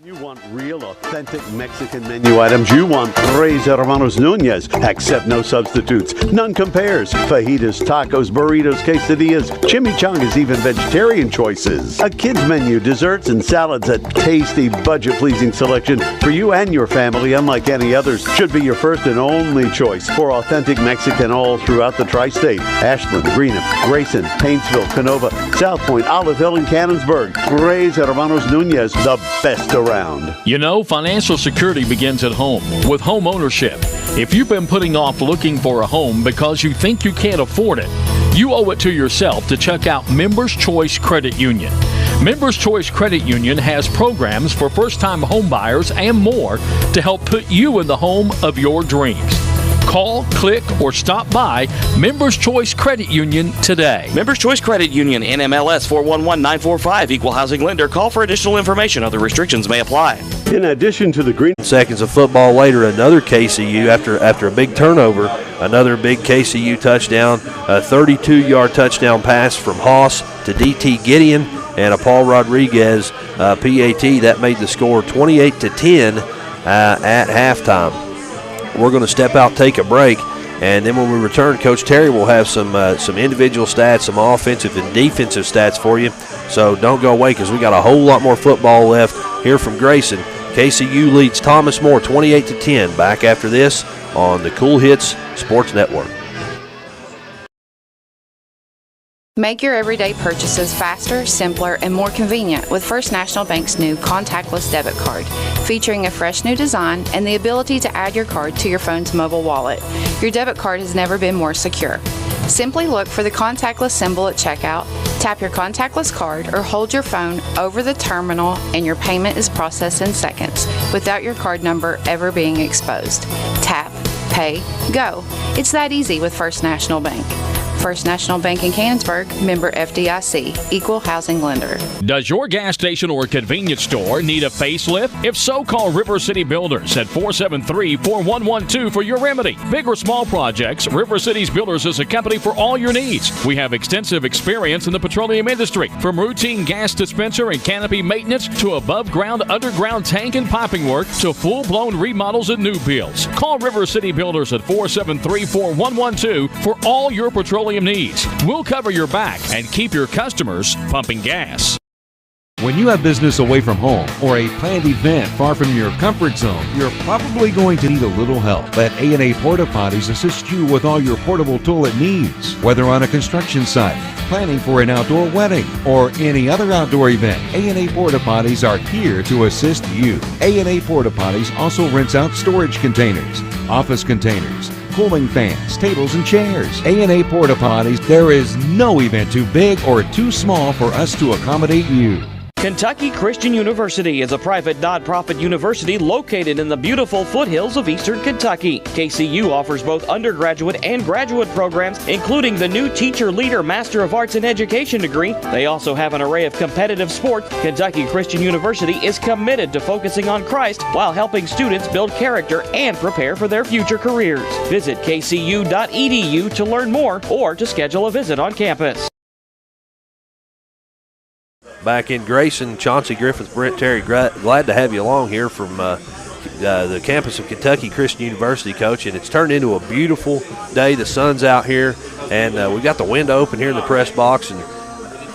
You want real, authentic Mexican menu items. You want Tres Hermanos Nunez. Accept no substitutes. None compares. Fajitas, tacos, burritos, quesadillas, chimichangas, even vegetarian choices. A kids menu, desserts and salads, a tasty, budget-pleasing selection for you and your family, unlike any others. Should be your first and only choice for authentic Mexican all throughout the tri-state. Ashland, Greenup, Grayson, Paintsville, Canova, South Point, Olive Hill, and Cannonsburg. Tres Hermanos Nunez, the best around. Financial security begins at home with home ownership. If you've been putting off looking for a home because you think you can't afford it, you owe it to yourself to check out Members Choice Credit Union. Members Choice Credit Union has programs for first-time home buyers and more to help put you in the home of your dreams. Call, click, or stop by Members Choice Credit Union today. Members Choice Credit Union, NMLS 411945, Equal Housing Lender. Call for additional information. Other restrictions may apply. In addition to the green seconds of football later, another KCU after a big turnover, another big KCU touchdown, a 32-yard touchdown pass from Haas to DT Gideon and a Paul Rodriguez PAT that made the score 28-10 at halftime. We're going to step out, take a break, and then when we return, Coach Terry will have some individual stats, some offensive and defensive stats for you. So don't go away because we got a whole lot more football left here from Grayson. KCU leads Thomas More 28-10. Back after this on the Cool Hits Sports Network. Make your everyday purchases faster, simpler, and more convenient with First National Bank's new Contactless Debit Card, featuring a fresh new design and the ability to add your card to your phone's mobile wallet. Your debit card has never been more secure. Simply look for the contactless symbol at checkout, Tap your contactless card or hold your phone over the terminal and your payment is processed in seconds without your card number ever being exposed. Tap, pay, go. It's that easy with First National Bank. First National Bank in Canonsburg, member FDIC, equal housing lender. Does your gas station or convenience store need a facelift? If so, call River City Builders at 473-4112 for your remedy. Big or small projects, River City's Builders is a company for all your needs. We have extensive experience in the petroleum industry, from routine gas dispenser and canopy maintenance to above-ground, underground tank and piping work to full-blown remodels and new builds. Call River City Builders at 473-4112 for all your petroleum needs. We'll cover your back and keep your customers pumping gas. When you have business away from home or a planned event far from your comfort zone, you're probably going to need a little help. Let A&A Porta Potties assist you with all your portable toilet needs. Whether on a construction site, planning for an outdoor wedding, or any other outdoor event, A&A Porta Potties are here to assist you. A&A Porta Potties also rents out storage containers, office containers, cooling fans, tables, and chairs. A&A Porta Potties, there is no event too big or too small for us to accommodate you. Kentucky Christian University is a private nonprofit university located in the beautiful foothills of eastern Kentucky. KCU offers both undergraduate and graduate programs, including the new Teacher Leader Master of Arts in Education degree. They also have an array of competitive sports. Kentucky Christian University is committed to focusing on Christ while helping students build character and prepare for their future careers. Visit kcu.edu to learn more or to schedule a visit on campus. Back in Grayson, Chauncey Griffith, Brent Terry, glad to have you along here from the campus of Kentucky Christian University, Coach. And it's turned into a beautiful day. The sun's out here, and we've got the window open here in the press box and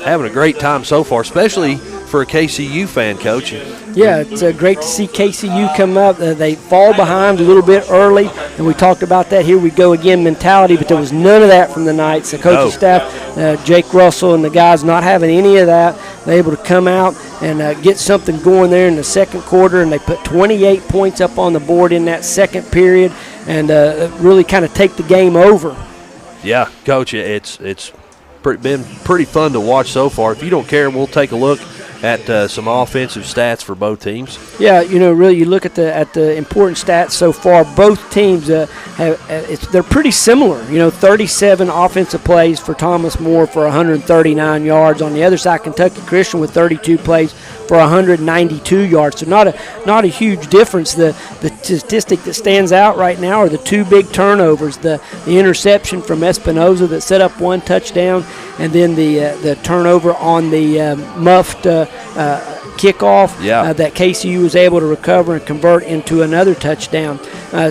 having a great time so far, especially for a KCU fan, Coach. Yeah, it's great to see KCU come up. They fall behind a little bit early, and we talked about that. Here we go again mentality, but there was none of that from the Knights. The coaching staff, Jake Russell and the guys not having any of that. They're able to come out and get something going there in the second quarter, and they put 28 points up on the board in that second period and really kind of take the game over. Yeah, Coach, it's been pretty fun to watch so far. If you don't care, we'll take a look at some offensive stats for both teams. Yeah, really, you look at the important stats so far. Both teams they're pretty similar. 37 offensive plays for Thomas More for 139 yards. On the other side, Kentucky Christian with 32 plays for 192 yards. So not a huge difference. The statistic that stands out right now are the two big turnovers: the interception from Espinoza that set up one touchdown, and then the turnover on the muffed kickoff that KCU was able to recover and convert into another touchdown.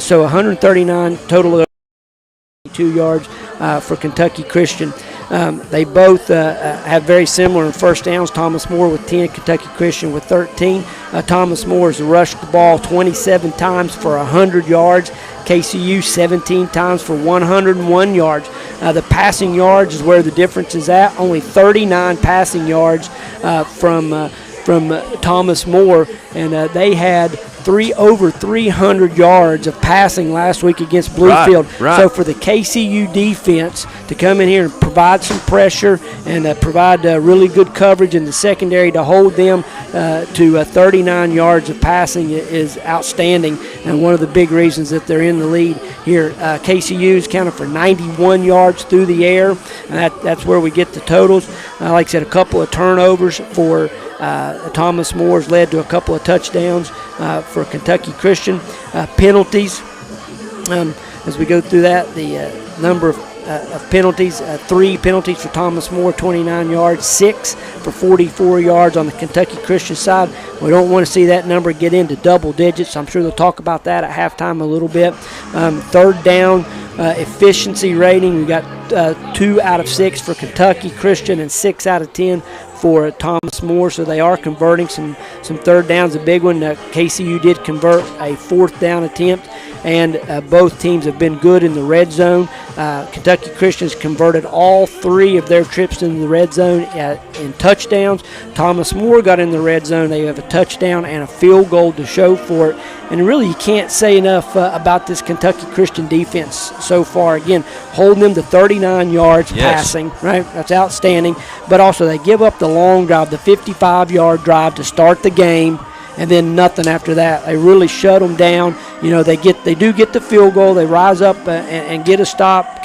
So 139 total of 2 yards for Kentucky Christian. They both have very similar in first downs. Thomas More with 10, Kentucky Christian with 13. Thomas More has rushed the ball 27 times for 100 yards. KCU 17 times for 101 yards. The passing yards is where the difference is at. Only 39 passing yards from Thomas More, and they had over 300 yards of passing last week against Bluefield. Right. So for the KCU defense to come in here and provide some pressure and provide really good coverage in the secondary to hold them to 39 yards of passing is outstanding, and one of the big reasons that they're in the lead here. KCU's counted for 91 yards through the air, and that's where we get the totals. Like I said, a couple of turnovers for Thomas Moore's led to a couple of touchdowns for Kentucky Christian. Penalties, as we go through that, the number of penalties, 3 penalties for Thomas More, 29 yards, 6 for 44 yards on the Kentucky Christian side. We don't want to see that number get into double digits. I'm sure they'll talk about that at halftime a little bit. Third down efficiency rating, we got 2 out of 6 for Kentucky Christian and 6 out of 10 for Thomas More, so they are converting some third downs. A big one, KCU did convert a 4th down attempt and both teams have been good in the red zone. Kentucky Christian's converted all 3 of their trips into the red zone in touchdowns. Thomas More got in the red zone. They have a touchdown and a field goal to show for it. And really, you can't say enough about this Kentucky Christian defense so far. Again, holding them to 39 yards passing, right? That's outstanding. But also, they give up the long drive, the 55-yard drive to start the game, and then nothing after that. They really shut them down. You know, they do get the field goal. They rise up and get a stop.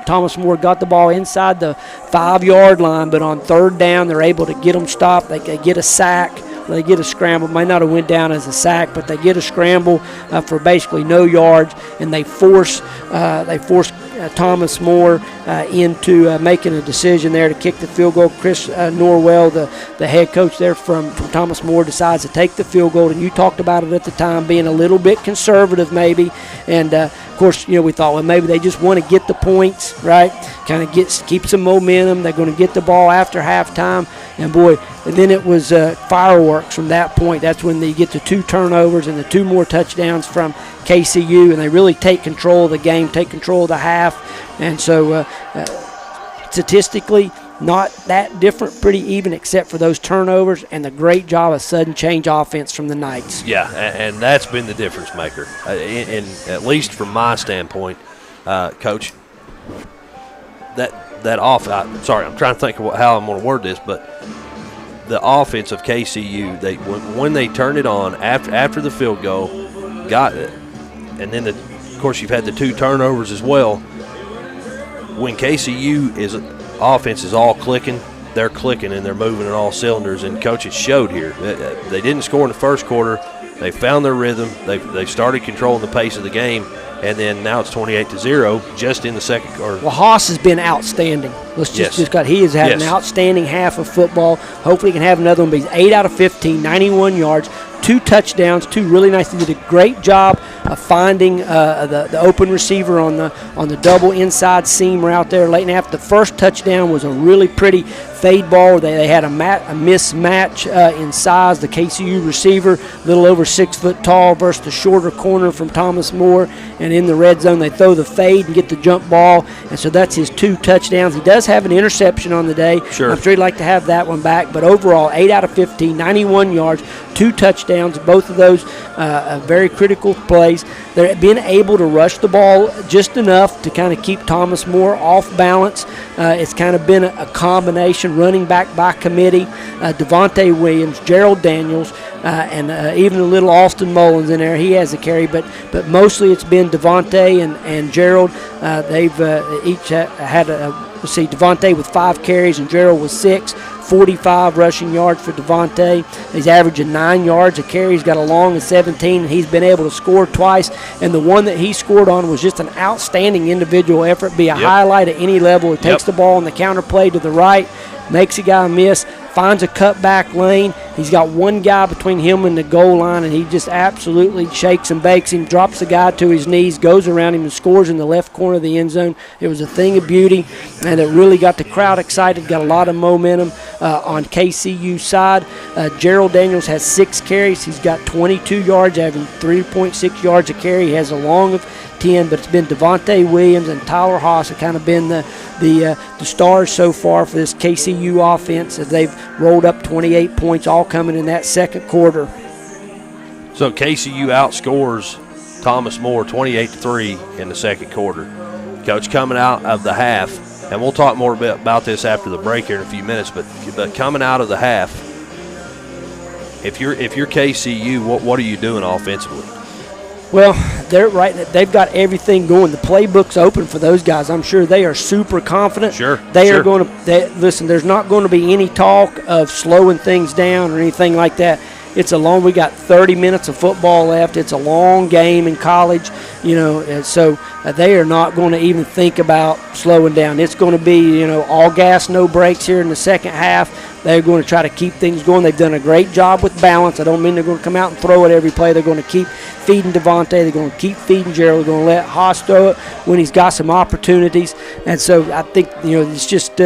Thomas More got the ball inside the 5-yard line, but on third down, they're able to get them stopped. They get a sack. They get a scramble. Might not have went down as a sack, but they get a scramble for basically no yards, and they force Thomas More into making a decision there to kick the field goal. Chris Norwell, the head coach there from Thomas More, decides to take the field goal, and you talked about it at the time, being a little bit conservative maybe, and of course, you know, we thought, well, maybe they just want to get the points, right? Kind of keep some momentum. They're going to get the ball after halftime, and boy, and then it was fireworks from that point. That's when they get the 2 turnovers and the 2 more touchdowns from KCU, and they really take control of the game, take control of the half. And so statistically, not that different, pretty even, except for those turnovers and the great job of sudden change offense from the Knights. Yeah, and that's been the difference maker, and at least from my standpoint, Coach. That off. Sorry, I'm trying to think of how I'm going to word this, but the offense of KCU, when they turned it on after the field goal, got it, and then of course you've had the 2 turnovers as well. When KCU offense is all clicking, they're clicking and they're moving in all cylinders. And Coach, it showed here. They didn't score in the first quarter. They found their rhythm. They started controlling the pace of the game. And then now it's 28-0 just in the second quarter. Well, Haas has been outstanding. He has had an outstanding half of football. Hopefully he can have another one. But he's 8 out of 15, 91 yards, 2 touchdowns, 2 really nice. He did a great job of finding the open receiver on the double inside seam route there late in the half. The first touchdown was a really pretty fade ball. They had a mismatch in size. The KCU receiver, a little over 6 foot tall, versus the shorter corner from Thomas More. And in the red zone, they throw the fade and get the jump ball. And so that's his 2 touchdowns. He does have an interception on the day. Sure. I'm sure he'd like to have that one back. But overall, 8 out of 15, 91 yards, 2 touchdowns. Both of those very critical plays. They're being able to rush the ball just enough to kind of keep Thomas More off balance. It's kind of been a combination, running back by committee. Devonte Williams, Gerald Daniels, and even a little Austin Mullins in there. He has a carry, but mostly it's been Devonte and Gerald. They've each had Devonte with 5 carries and Gerald with 6. 45 rushing yards for Devonte. He's averaging 9 yards a carry. He's got a long of 17, and he's been able to score twice. And the one that he scored on was just an outstanding individual effort, be a highlight at any level. He takes the ball on the counter play to the right, makes a guy miss, finds a cutback lane. He's got one guy between him and the goal line, and he just absolutely shakes and bakes him, drops the guy to his knees, goes around him, and scores in the left corner of the end zone. It was a thing of beauty, and it really got the crowd excited, got a lot of momentum on KCU's side. Gerald Daniels has 6 carries. He's got 22 yards, averaging 3.6 yards a carry. He has a long of 10, but it's been Devonte Williams and Tyler Haas have kind of been the stars so far for this KCU offense, as they've rolled up 28 points, all coming in that second quarter. So KCU outscores Thomas More 28-3 in the second quarter. Coach, coming out of the half, and we'll talk more about this after the break here in a few minutes, but coming out of the half, if you're KCU, what are you doing offensively? Well, they've got everything going. The playbook's open for those guys. I'm sure they are super confident. Sure. They are going to listen. There's not going to be any talk of slowing things down or anything like that. We got 30 minutes of football left. It's a long game in college, so they are not going to even think about slowing down. It's going to be, all gas, no brakes here in the second half. They're going to try to keep things going. They've done a great job with balance. I don't mean they're going to come out and throw it every play. They're going to keep feeding Devonte. They're going to keep feeding Gerald. They're going to let Haas throw it when he's got some opportunities. And so I think, it's just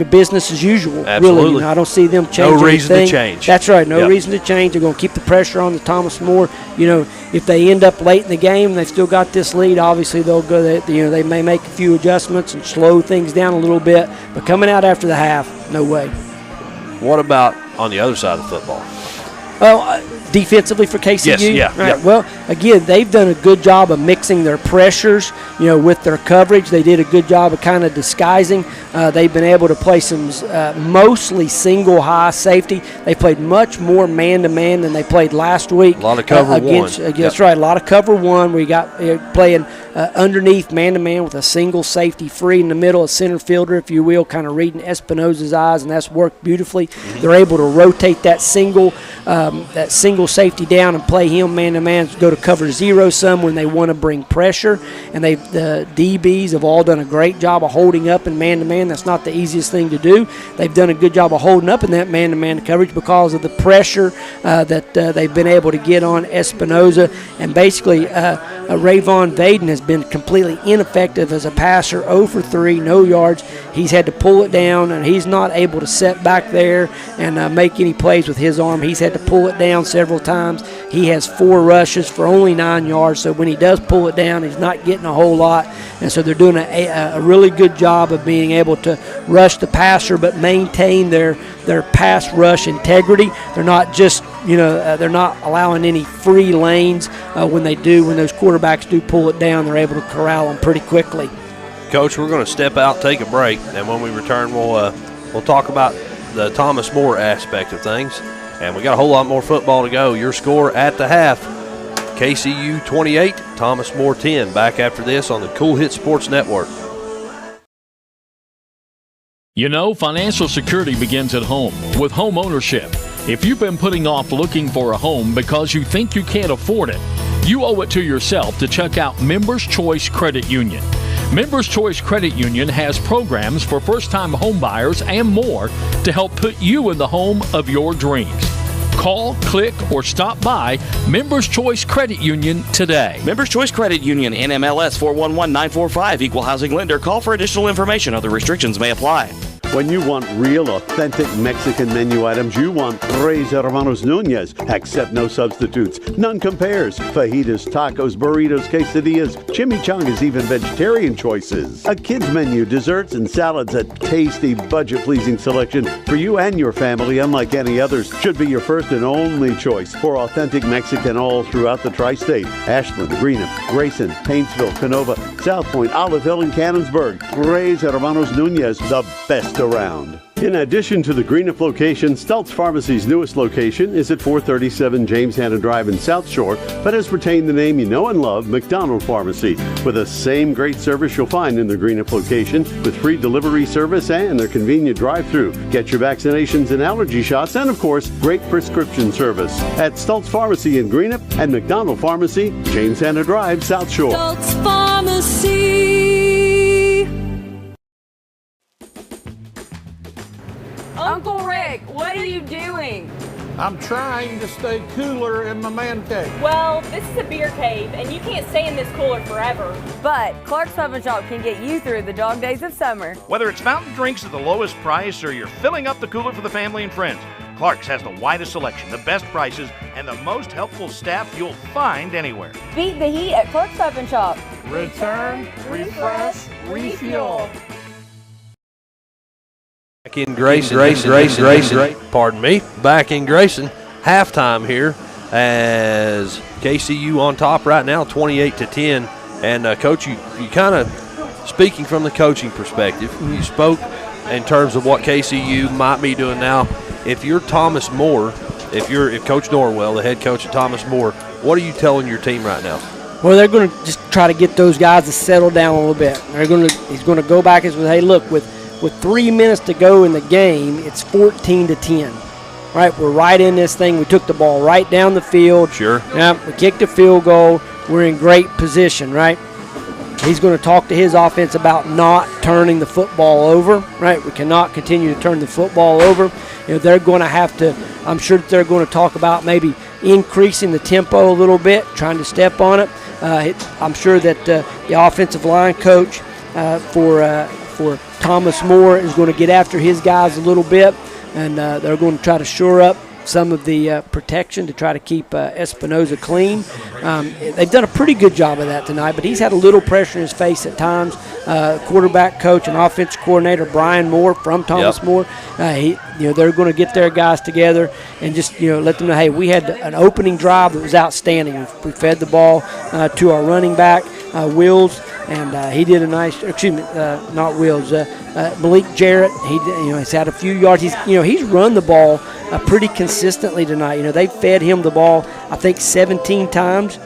business as usual. Absolutely. Really, I don't see them changing. No reason anything. to change. That's right. No reason to change. They're going to keep the pressure on the Thomas More. If they end up late in the game, they've still got this lead. Obviously, they'll go. They may make a few adjustments and slow things down a little bit. But coming out after the half, no way. What about on the other side of football? Well, defensively for KCU? Yes, yeah. Right. Yeah. Well, again, they've done a good job of mixing their pressures, with their coverage. They did a good job of kind of disguising. They've been able to play some mostly single high safety. They played much more man-to-man than they played last week. A lot of cover one. That's right, a lot of cover one. We got playing underneath man-to-man with a single safety free in the middle, a center fielder, if you will, kind of reading Espinoza's eyes, and that's worked beautifully. Mm-hmm. They're able to rotate that single safety down and play him man-to-man, go to cover zero some when they want to bring pressure. And the DBs have all done a great job of holding up in man-to-man. That's not the easiest thing to do. They've done a good job of holding up in that man-to-man coverage because of the pressure that they've been able to get on Espinoza. And basically, Ravon Baden has been completely ineffective as a passer, 0 for 3, no yards. He's had to pull it down, and he's not able to set back there and make any plays with his arm. He's had to pull it down several times. He has 4 rushes for only 9 yards, so when he does pull it down, he's not getting a whole lot. And so they're doing a really good job of being able to rush the passer but maintain their pass rush integrity. They're not just, they're not allowing any free lanes when those quarterbacks do pull it down, they're able to corral them pretty quickly. Coach, we're going to step out, take a break, and when we return, we'll talk about the Thomas More aspect of things. And we got a whole lot more football to go. Your score at the half, KCU 28, Thomas More 10. Back after this on the Cool Hit Sports Network. Financial security begins at home with home ownership. If you've been putting off looking for a home because you think you can't afford it, you owe it to yourself to check out Members Choice Credit Union. Members Choice Credit Union has programs for first-time home buyers and more to help put you in the home of your dreams. Call, click, or stop by Members Choice Credit Union today. Members Choice Credit Union, NMLS 411945, Equal Housing Lender. Call for additional information. Other restrictions may apply. When you want real, authentic Mexican menu items, you want Tres Hermanos Nunez. Accept no substitutes. None compares. Fajitas, tacos, burritos, quesadillas, chimichangas, even vegetarian choices. A kids menu, desserts and salads, a tasty, budget-pleasing selection for you and your family, unlike any others. Should be your first and only choice for authentic Mexican all throughout the tri-state. Ashland, Greenup, Grayson, Paintsville, Canova, South Point, Olive Hill, and Cannonsburg. Tres Hermanos Nunez, the best around. In addition to the Greenup location, Stultz Pharmacy's newest location is at 437 James Hanna Drive in South Shore, but has retained the name you know and love, McDonald Pharmacy, with the same great service you'll find in the Greenup location, with free delivery service and their convenient drive-thru. Get your vaccinations and allergy shots, and of course, great prescription service at Stultz Pharmacy in Greenup and McDonald Pharmacy, James Hanna Drive, South Shore. Stultz Pharmacy. Uncle Rick, what are you doing? I'm trying to stay cooler in my man cave. Well, this is a beer cave, and you can't stay in this cooler forever. But Clark's Pub and Shop can get you through the dog days of summer. Whether it's fountain drinks at the lowest price or you're filling up the cooler for the family and friends, Clark's has the widest selection, the best prices, and the most helpful staff you'll find anywhere. Beat the heat at Clark's Pub and Shop. Return, refresh, refuel. Back in Grayson, pardon me, back in Grayson, halftime here as KCU on top right now, 28-10. And Coach, you kind of, speaking from the coaching perspective, you spoke in terms of what KCU might be doing now. If you're Thomas More, if Coach Norwell, the head coach of Thomas More, what are you telling your team right now? Well, they're going to just try to get those guys to settle down a little bit. He's going to go back and say, hey, look, with 3 minutes to go in the game, it's 14-10. Right, we're right in this thing. We took the ball right down the field. Sure. Yeah, we kicked a field goal. We're in great position, right? He's going to talk to his offense about not turning the football over, right? We cannot continue to turn the football over. They're going to have to, I'm sure that they're going to talk about maybe increasing the tempo a little bit, trying to step on it. I'm sure that the offensive line coach for Thomas More is going to get after his guys a little bit, and they're going to try to shore up some of the protection to try to keep Espinoza clean. They've done a pretty good job of that tonight, but he's had a little pressure in his face at times. Quarterback coach and offense coordinator Brian Moore from Thomas More, they're going to get their guys together and just let them know, hey, we had an opening drive that was outstanding. We fed the ball to our running back Wills, and he did a nice. Not Wills. Malik Jarrett. He's had a few yards. He's run the ball pretty consistently tonight. They fed him the ball, I think, 17 times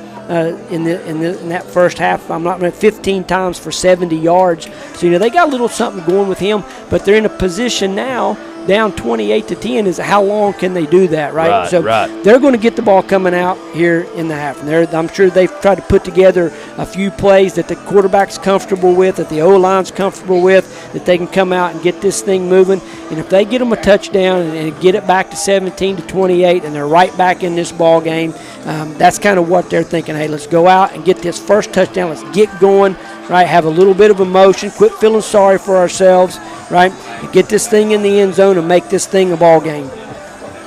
in that first half. I'm not 15 times for 70 yards. So they got a little something going with him, but they're in a position now. Down 28-10 is how long can they do that, right? They're going to get the ball coming out here in the half. And I'm sure they've tried to put together a few plays that the quarterback's comfortable with, that the O-line's comfortable with, that they can come out and get this thing moving. And if they get them a touchdown and get it back to 17-28 and they're right back in this ball game, that's kind of what they're thinking. Hey, let's go out and get this first touchdown. Let's get going, right? Have a little bit of emotion. Quit feeling sorry for ourselves, right? And get this thing in the end zone and make this thing a ball game.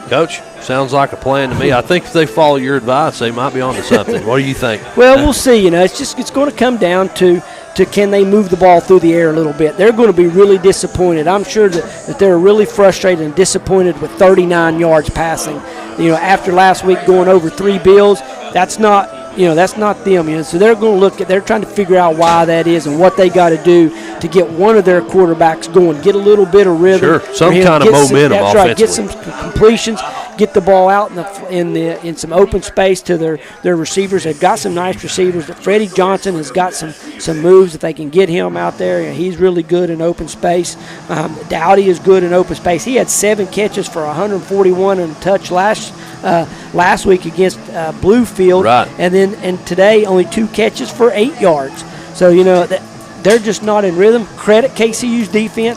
Coach, sounds like a plan to me. I think if they follow your advice, they might be on to something. What do you think? Well, we'll see. It's going to come down to can they move the ball through the air a little bit. They're going to be really disappointed. I'm sure that they're really frustrated and disappointed with 39 yards passing. After last week going over 3 bills, that's not them. So they're going to they're trying to figure out why that is and what they got to do to get one of their quarterbacks going, get a little bit of rhythm. Sure, some kind of momentum offensively. That's right, get some completions, get the ball out in some open space to their receivers. They've got some nice receivers. Freddie Johnson has got some moves that they can get him out there. He's really good in open space. Dowdy is good in open space. He had 7 catches for 141 and a touch last week against Bluefield, right. And today only 2 catches for 8 yards. So they're just not in rhythm. Credit KCU's defense,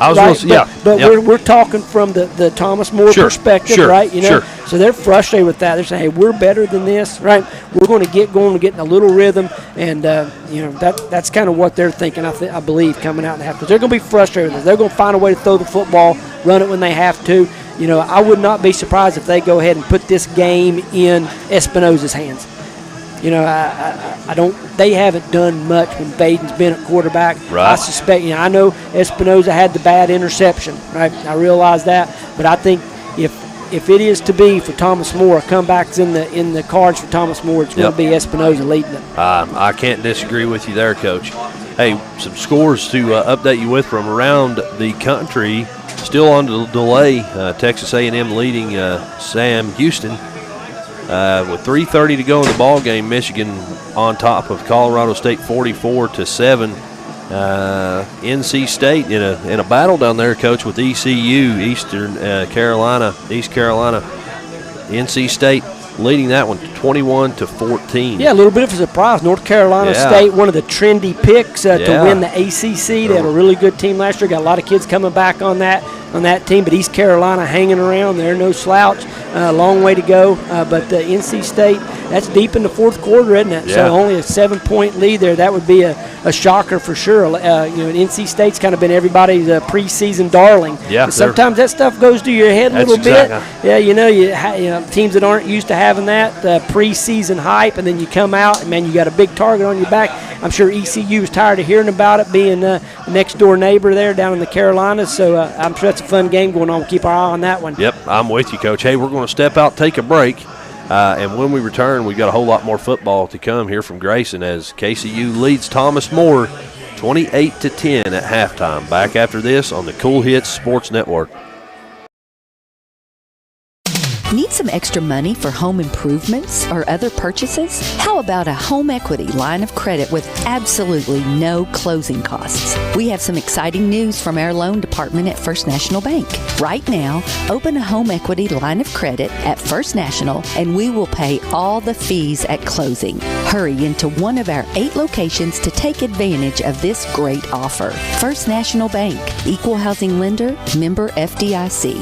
we're talking from the Thomas More perspective, right? So they're frustrated with that. They're saying, hey, we're better than this, right? We're going to get going, getting a little rhythm, and that's kind of what they're thinking. I believe coming out in the half, because they're going to be frustrated with this. They're going to find a way to throw the football, run it when they have to. I would not be surprised if they go ahead and put this game in Espinoza's hands. They haven't done much when Baden's been at quarterback. Right. I suspect, I know Espinoza had the bad interception, right? I realize that, but I think if it is to be for Thomas More, a comeback's in the cards for Thomas More, it's going to be Espinoza leading it. I can't disagree with you there, Coach. Hey, some scores to update you with from around the country. Still on delay, Texas A&M leading Sam Houston. With 3:30 to go in the ball game, Michigan on top of Colorado State 44-7. NC State in a battle down there, Coach, with ECU, East Carolina. NC State leading that one 21-14. Yeah, a little bit of a surprise. North Carolina State, one of the trendy picks to win the ACC. They had a really good team last year. Got a lot of kids coming back on that team, but East Carolina hanging around. They're no slouch. A long way to go. But NC State, that's deep in the fourth quarter, isn't it? Yeah. So only a 7-point lead there. That would be a shocker for sure. NC State's kind of been everybody's preseason darling. Yeah. Sometimes that stuff goes to your head a little bit. Yeah, teams that aren't used to having that preseason hype, and then you come out and, man, you got a big target on your back. I'm sure ECU is tired of hearing about it, being the next door neighbor there down in the Carolinas. So I'm sure that's a fun game going on. We'll keep our eye on that one. Yep, I'm with you, Coach. Hey, we're going to step out, take a break, and when we return, we've got a whole lot more football to come here from Grayson as KCU leads Thomas More 28-10 at halftime. Back after this on the Cool Hits Sports Network. Need some extra money for home improvements or other purchases? How about a home equity line of credit with absolutely no closing costs? We have some exciting news from our loan department at First National Bank. Right now, open a home equity line of credit at First National and we will pay all the fees at closing. Hurry into one of our 8 locations to take advantage of this great offer. First National Bank, Equal Housing Lender, member FDIC.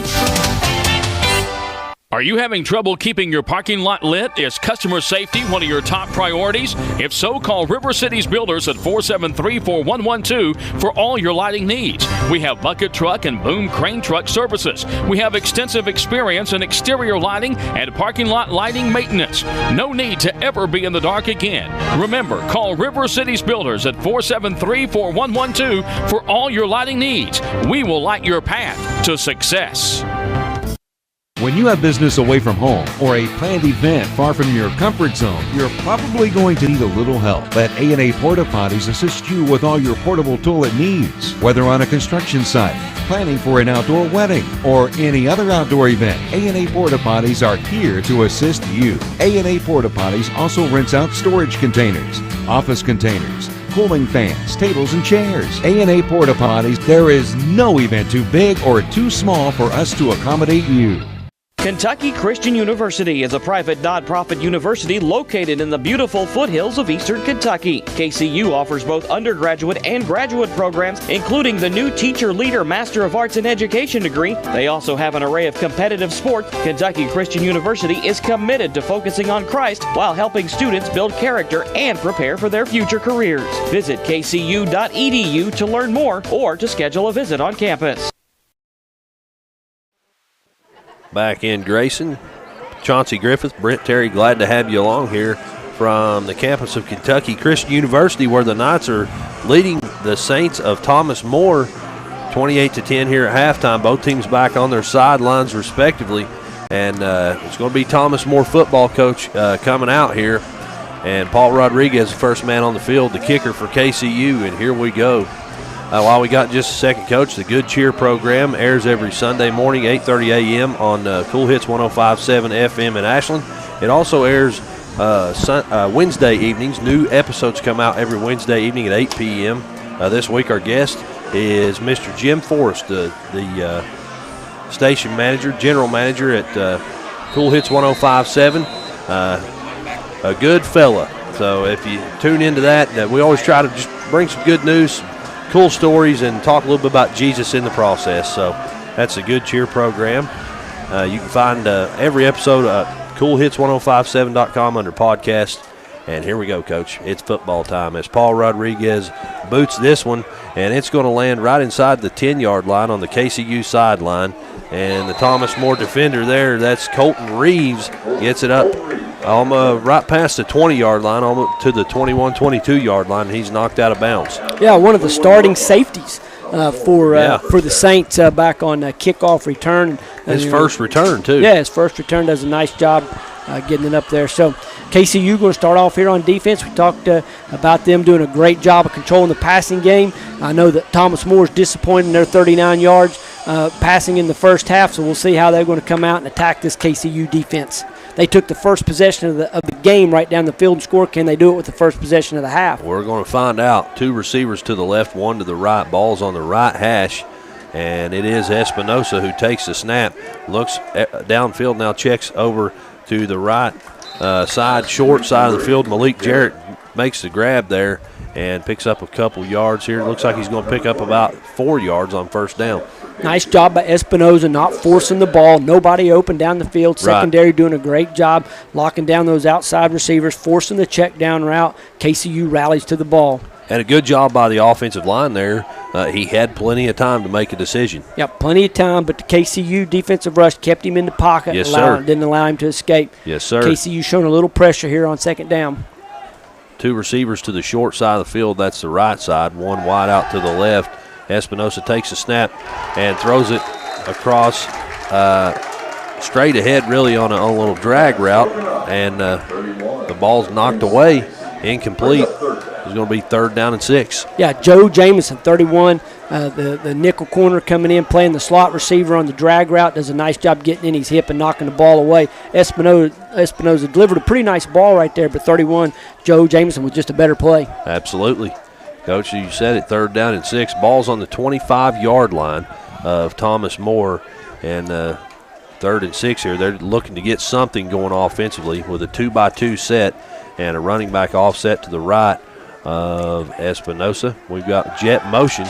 Are you having trouble keeping your parking lot lit? Is customer safety one of your top priorities? If so, call River Cities Builders at 473-4112 for all your lighting needs. We have bucket truck and boom crane truck services. We have extensive experience in exterior lighting and parking lot lighting maintenance. No need to ever be in the dark again. Remember, call River Cities Builders at 473-4112 for all your lighting needs. We will light your path to success. When you have business away from home or a planned event far from your comfort zone, you're probably going to need a little help. Let A&A Porta Potties assist you with all your portable toilet needs. Whether on a construction site, planning for an outdoor wedding, or any other outdoor event, A&A Porta Potties are here to assist you. A&A Porta Potties also rents out storage containers, office containers, cooling fans, tables, and chairs. A&A Porta Potties, there is no event too big or too small for us to accommodate you. Kentucky Christian University is a private nonprofit university located in the beautiful foothills of eastern Kentucky. KCU offers both undergraduate and graduate programs, including the new Teacher Leader Master of Arts in Education degree. They also have an array of competitive sports. Kentucky Christian University is committed to focusing on Christ while helping students build character and prepare for their future careers. Visit kcu.edu to learn more or to schedule a visit on campus. Back in Grayson, Chauncey Griffith, Brent Terry, glad to have you along here from the campus of Kentucky Christian University, where the Knights are leading the Saints of Thomas More 28-10 here at halftime. Both teams back on their sidelines respectively, and it's going to be Thomas More football coach coming out here, and Paul Rodriguez, the first man on the field, the kicker for KCU, and here we go. While we got just a second, Coach, the Good Cheer program airs every Sunday morning, 8:30 a.m. on Cool Hits 105.7 FM in Ashland. It also airs Wednesday evenings. New episodes come out every Wednesday evening at 8 p.m. This week our guest is Mr. Jim Forrest, the station manager, general manager at Cool Hits 105.7. A good fella. So if you tune into that, we always try to just bring some good news, cool stories, and talk a little bit about Jesus in the process. So that's a Good Cheer program. You can find every episode at coolhits1057.com under podcast. And here we go, Coach. It's football time as Paul Rodriguez boots this one, and it's going to land right inside the 10-yard line on the KCU sideline. And the Thomas More defender there, that's Colton Reeves, gets it up right past the 20-yard line, almost to the 21, 22-yard line, and he's knocked out of bounds. Yeah, one of the starting safeties for the Saints back on kickoff return. His first return, too. Yeah, his first return, does a nice job getting it up there. So KCU going to start off here on defense. We talked about them doing a great job of controlling the passing game. I know that Thomas More is disappointed in their 39 yards passing in the first half, so we'll see how they're going to come out and attack this KCU defense. They took the first possession of the game right down the field and score. Can they do it with the first possession of the half? We're going to find out. Two receivers to the left, one to the right. Ball's on the right hash, and it is Espinosa who takes the snap. Looks downfield now, checks over to the right side, short side of the field. Malik Jarrett makes the grab there and picks up a couple yards here. Looks like he's going to pick up about 4 yards on first down. Nice job by Espinosa not forcing the ball. Nobody open down the field. Secondary doing a great job locking down those outside receivers, forcing the check down route. KCU rallies to the ball. And a good job by the offensive line there. He had plenty of time to make a decision. Yep, plenty of time, but the KCU defensive rush kept him in the pocket. Yes, sir. Didn't allow him to escape. Yes, sir. KCU showing a little pressure here on second down. Two receivers to the short side of the field. That's the right side. One wide out to the left. Espinosa takes a snap and throws it across straight ahead, really on a little drag route, and the ball's knocked away, incomplete. It's going to be 3rd down and 6. Yeah, Joe Jamison, 31, the nickel corner coming in, playing the slot receiver on the drag route, does a nice job getting in his hip and knocking the ball away. Espinosa delivered a pretty nice ball right there, but 31, Joe Jamison with just a better play. Absolutely. Coach, you said it, 3rd down and 6. Ball's on the 25-yard line of Thomas More, and 3rd and 6 here. They're looking to get something going offensively with a 2-by-2 set and a running back offset to the right of Espinosa. We've got jet motion,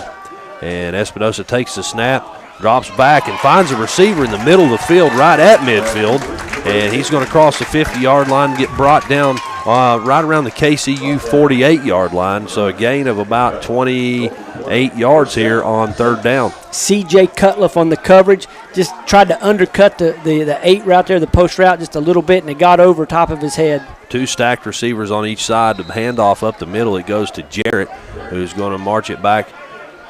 and Espinosa takes the snap, drops back and finds a receiver in the middle of the field right at midfield, and he's going to cross the 50-yard line and get brought down right around the KCU 48-yard line, so a gain of about 28 yards here on third down. C.J. Cutliff on the coverage just tried to undercut the 8 route there, the post route, just a little bit, and it got over top of his head. 2 stacked receivers on each side. The handoff up the middle, it goes to Jarrett, who's going to march it back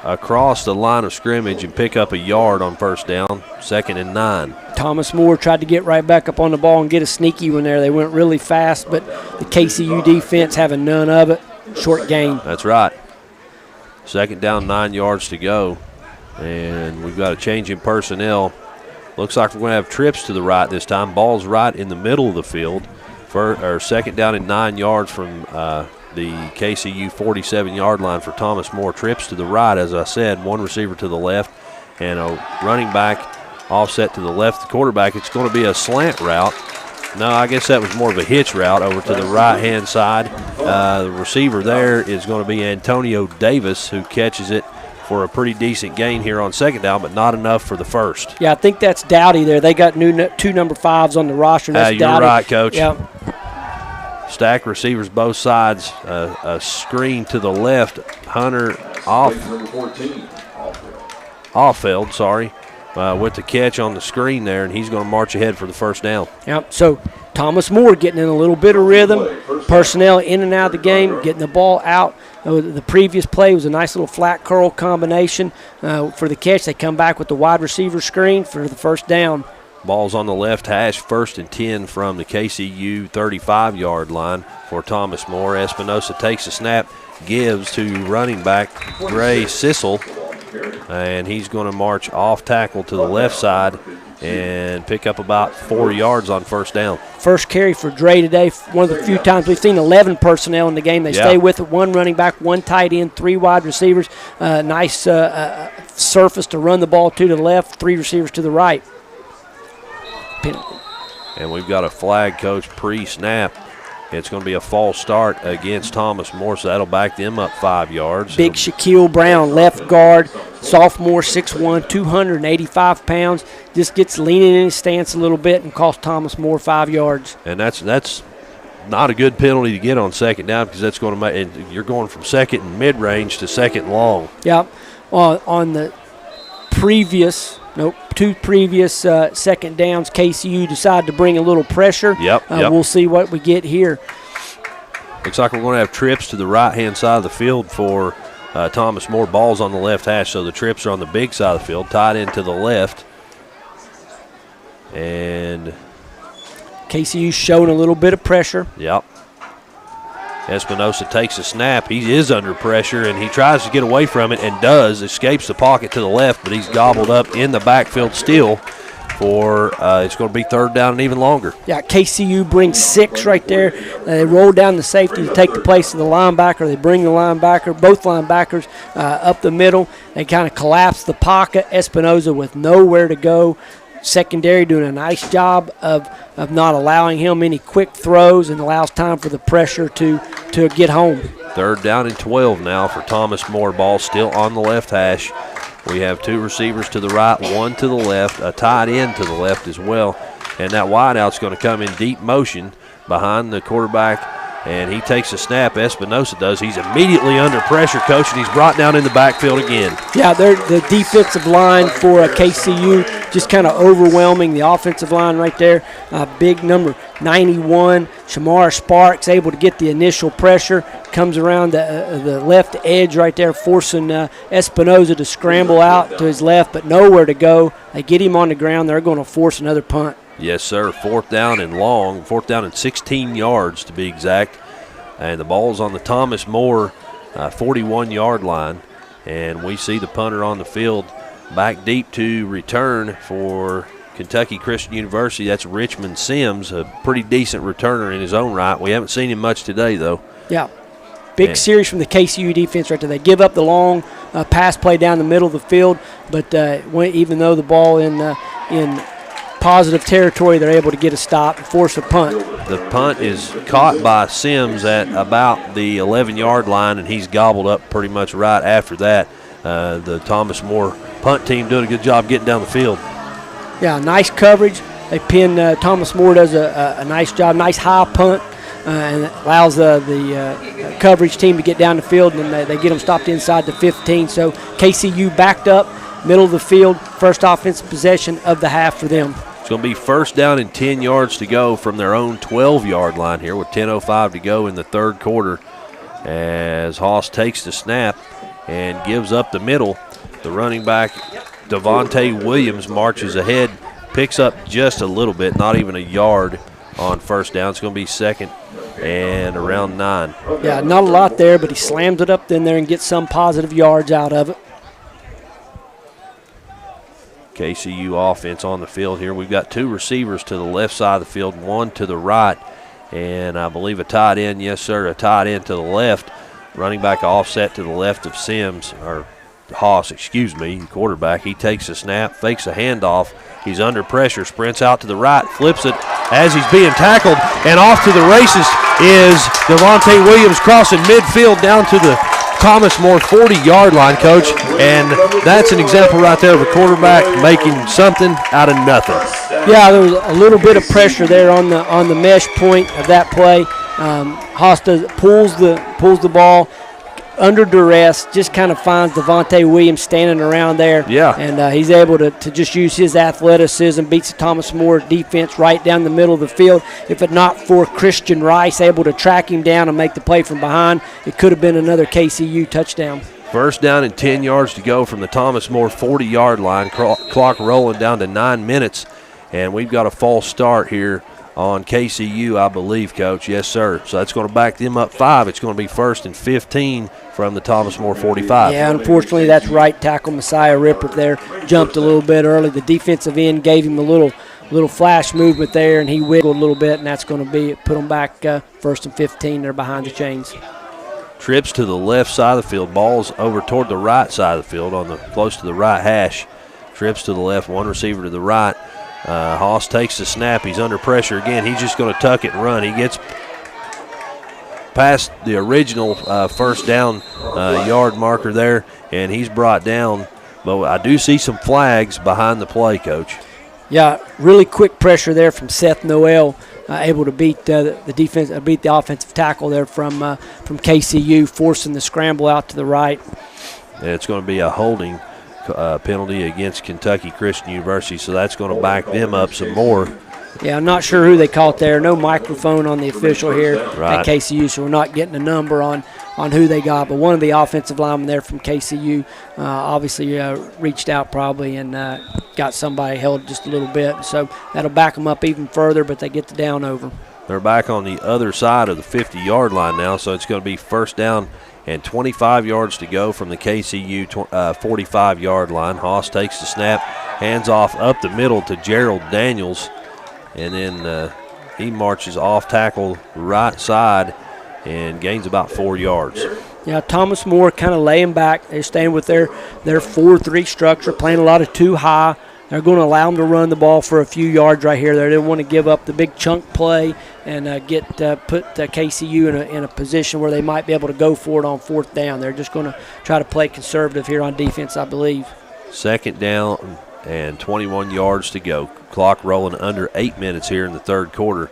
across the line of scrimmage and pick up a yard on first down, 2nd and 9. Thomas Moore tried to get right back up on the ball and get a sneaky one there. They went really fast, but the KCU defense having none of it. Short gain. That's right. 2nd down, 9 yards to go. And we've got a change in personnel. Looks like we're going to have trips to the right this time. Ball's right in the middle of the field. 2nd down and 9 yards from the KCU 47-yard line for Thomas Moore. Trips to the right, as I said, 1 receiver to the left and a running back offset to the left. The quarterback, it's going to be a slant route. No, I guess that was more of a hitch route over to the right-hand side. The receiver there is going to be Antonio Davis, who catches it for a pretty decent gain here on 2nd down, but not enough for the first. Yeah, I think that's Dowdy there. They got 2 number 5s on the roster. That's you're Dowdy. Right, Coach. Yeah. Stack receivers both sides. A screen to the left. Hunter Offeld, sorry, with the catch on the screen there, and he's going to march ahead for the first down. Yep. So Thomas Moore getting in a little bit of rhythm. Personnel in and out of the game, getting the ball out. The previous play was a nice little flat curl combination for the catch. They come back with the wide receiver screen for the first down. Ball's on the left hash, 1st and 10 from the KCU 35-yard line for Thomas Moore. Espinosa takes a snap, gives to running back Gray Sissel, and he's going to march off tackle to the left side and pick up about 4 yards on first down. First carry for Dre today. One of the few times we've seen 11 personnel in the game. They stay with it. 1 running back, 1 tight end, 3 wide receivers. Nice surface to run the ball to the left, 3 receivers to the right. Penalty. And we've got a flag, Coach, pre-snap. It's going to be a false start against Thomas Moore, so that'll back them up 5 yards. Big Shaquille Brown, left guard, sophomore, 6'1", 285 pounds. Just gets leaning in his stance a little bit and costs Thomas Moore 5 yards. And that's not a good penalty to get on 2nd down, because that's going to make you're going from 2nd and mid-range to 2nd and long. Yeah. On the two previous 2nd downs, KCU decided to bring a little pressure. Yep. We'll see what we get here. Looks like we're going to have trips to the right-hand side of the field for Thomas Moore. Ball's on the left hash, so the trips are on the big side of the field, tied into the left. And KCU showing a little bit of pressure. Yep. Espinosa takes a snap. He is under pressure, and he tries to get away from it and does. Escapes the pocket to the left, but he's gobbled up in the backfield still for it's going to be 3rd down and even longer. Yeah, KCU brings 6 right there. They roll down the safety to take the place of the linebacker. They bring the linebacker, both linebackers, up the middle. They kind of collapse the pocket. Espinosa with nowhere to go. Secondary doing a nice job of not allowing him any quick throws and allows time for the pressure to get home. 3rd down and 12 now for Thomas Moore. Ball still on the left hash. We have 2 receivers to the right, 1 to the left, a tight end to the left as well. And that wideout's going to come in deep motion behind the quarterback, and he takes a snap. Espinosa does. He's immediately under pressure, Coach, and he's brought down in the backfield again. Yeah, the defensive line for KCU just kind of overwhelming the offensive line right there. Big number 91, Shamar Sparks, able to get the initial pressure, comes around the left edge right there, forcing Espinosa to scramble out to his left, but nowhere to go. They get him on the ground. They're going to force another punt. Yes, sir. 4th down and long. 4th down and 16 yards to be exact. And the ball's on the Thomas Moore 41-yard line. And we see the punter on the field back deep to return for Kentucky Christian University. That's Richmond Sims, a pretty decent returner in his own right. We haven't seen him much today, though. Yeah. Big series from the KCU defense right there. They give up the long pass play down the middle of the field, but even though the ball in positive territory, they're able to get a stop and force a punt. The punt is caught by Sims at about the 11-yard line, and he's gobbled up pretty much right after that. The Thomas Moore punt team doing a good job getting down the field. Yeah, nice coverage. They pin Thomas More does a nice job, nice high punt, and it allows the coverage team to get down the field, and they get them stopped inside the 15. So KCU backed up, middle of the field, first offensive possession of the half for them. It's going to be first down and 10 yards to go from their own 12-yard line here with 10:05 to go in the third quarter as Haas takes the snap and gives up the middle. The running back, Devonte Williams, marches ahead, picks up just a little bit, not even a yard on first down. It's going to be second and around 9. Yeah, not a lot there, but he slams it up in there and gets some positive yards out of it. KCU offense on the field here. We've got 2 receivers to the left side of the field, 1 to the right, and I believe a tight end, yes, sir, a tight end to the left. Running back offset to the left of Sims, or Haas, excuse me, quarterback. He takes a snap, fakes a handoff. He's under pressure, sprints out to the right, flips it as he's being tackled, and off to the races is Devonte Williams crossing midfield down to the Thomas More 40-yard line, Coach, and that's an example right there of a quarterback making something out of nothing. Yeah, there was a little bit of pressure there on the mesh point of that play. Haas pulls the ball under duress, just kind of finds Devonte Williams standing around there. Yeah. And he's able to just use his athleticism, beats the Thomas More defense right down the middle of the field. If it not for Christian Rice able to track him down and make the play from behind, it could have been another KCU touchdown. First down and 10 yards to go from the Thomas More 40-yard line. Clock rolling down to 9 minutes, and we've got a false start here on KCU, I believe, Coach. Yes, sir. So that's going to back them up 5. It's going to be first and 15 from the Thomas More 45. Yeah, unfortunately, that's right tackle Messiah Ripper there. Jumped a little bit early. The defensive end gave him a little flash movement there, and he wiggled a little bit, and that's going to be put them back first and 15. They're behind the chains. Trips to the left side of the field. Ball's over toward the right side of the field, close to the right hash. Trips to the left, 1 receiver to the right. Haas takes the snap. He's under pressure again. He's just going to tuck it and run. He gets past the original first down yard marker there, and he's brought down. But I do see some flags behind the play, Coach. Yeah, really quick pressure there from Seth Noel, able to beat the defense, beat the offensive tackle there from KCU, forcing the scramble out to the right. And it's going to be a holding penalty against Kentucky Christian University, so that's going to back them up some more. Yeah, I'm not sure who they caught there. No microphone on the official here right at KCU, so we're not getting a number on who they got. But one of the offensive linemen there from KCU obviously reached out probably and got somebody held just a little bit. So that'll back them up even further, but they get the down over. They're back on the other side of the 50-yard line now, so it's going to be first down and 25 yards to go from the KCU 45-yard line. Haas takes the snap, hands off up the middle to Gerald Daniels, and then he marches off tackle right side and gains about 4 yards. Yeah, Thomas More kind of laying back. They're staying with their 4-3 structure, playing a lot of 2 high. They're going to allow them to run the ball for a few yards right here. They didn't want to give up the big chunk play and put KCU in a position where they might be able to go for it on 4th down. They're just going to try to play conservative here on defense, I believe. Second down and 21 yards to go. Clock rolling under 8 minutes here in the third quarter.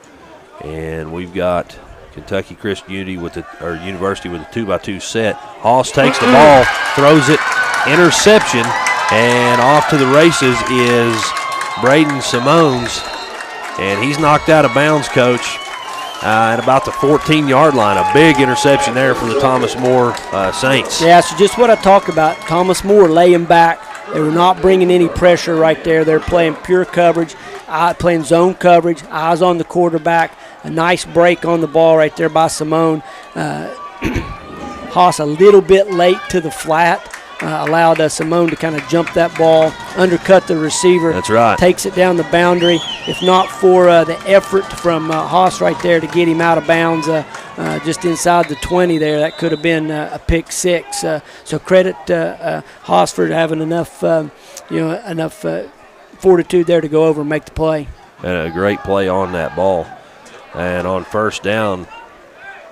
And we've got Kentucky Christian University with a 2x2 set. Haas takes the ball, throws it, interception. And off to the races is Braden Simones, and he's knocked out of bounds, Coach, at about the 14-yard line. A big interception there for the Thomas More Saints. Yeah, so just what I talked about. Thomas More laying back. They were not bringing any pressure right there. They're playing pure coverage, playing zone coverage, eyes on the quarterback. A nice break on the ball right there by Simone. Haas a little bit late to the flat. Allowed Simone to kind of jump that ball, undercut the receiver. That's right. Takes it down the boundary. If not for the effort from Haas right there to get him out of bounds just inside the 20 there, that could have been a pick 6. So credit Haas for having enough fortitude there to go over and make the play. And a great play on that ball. And on first down,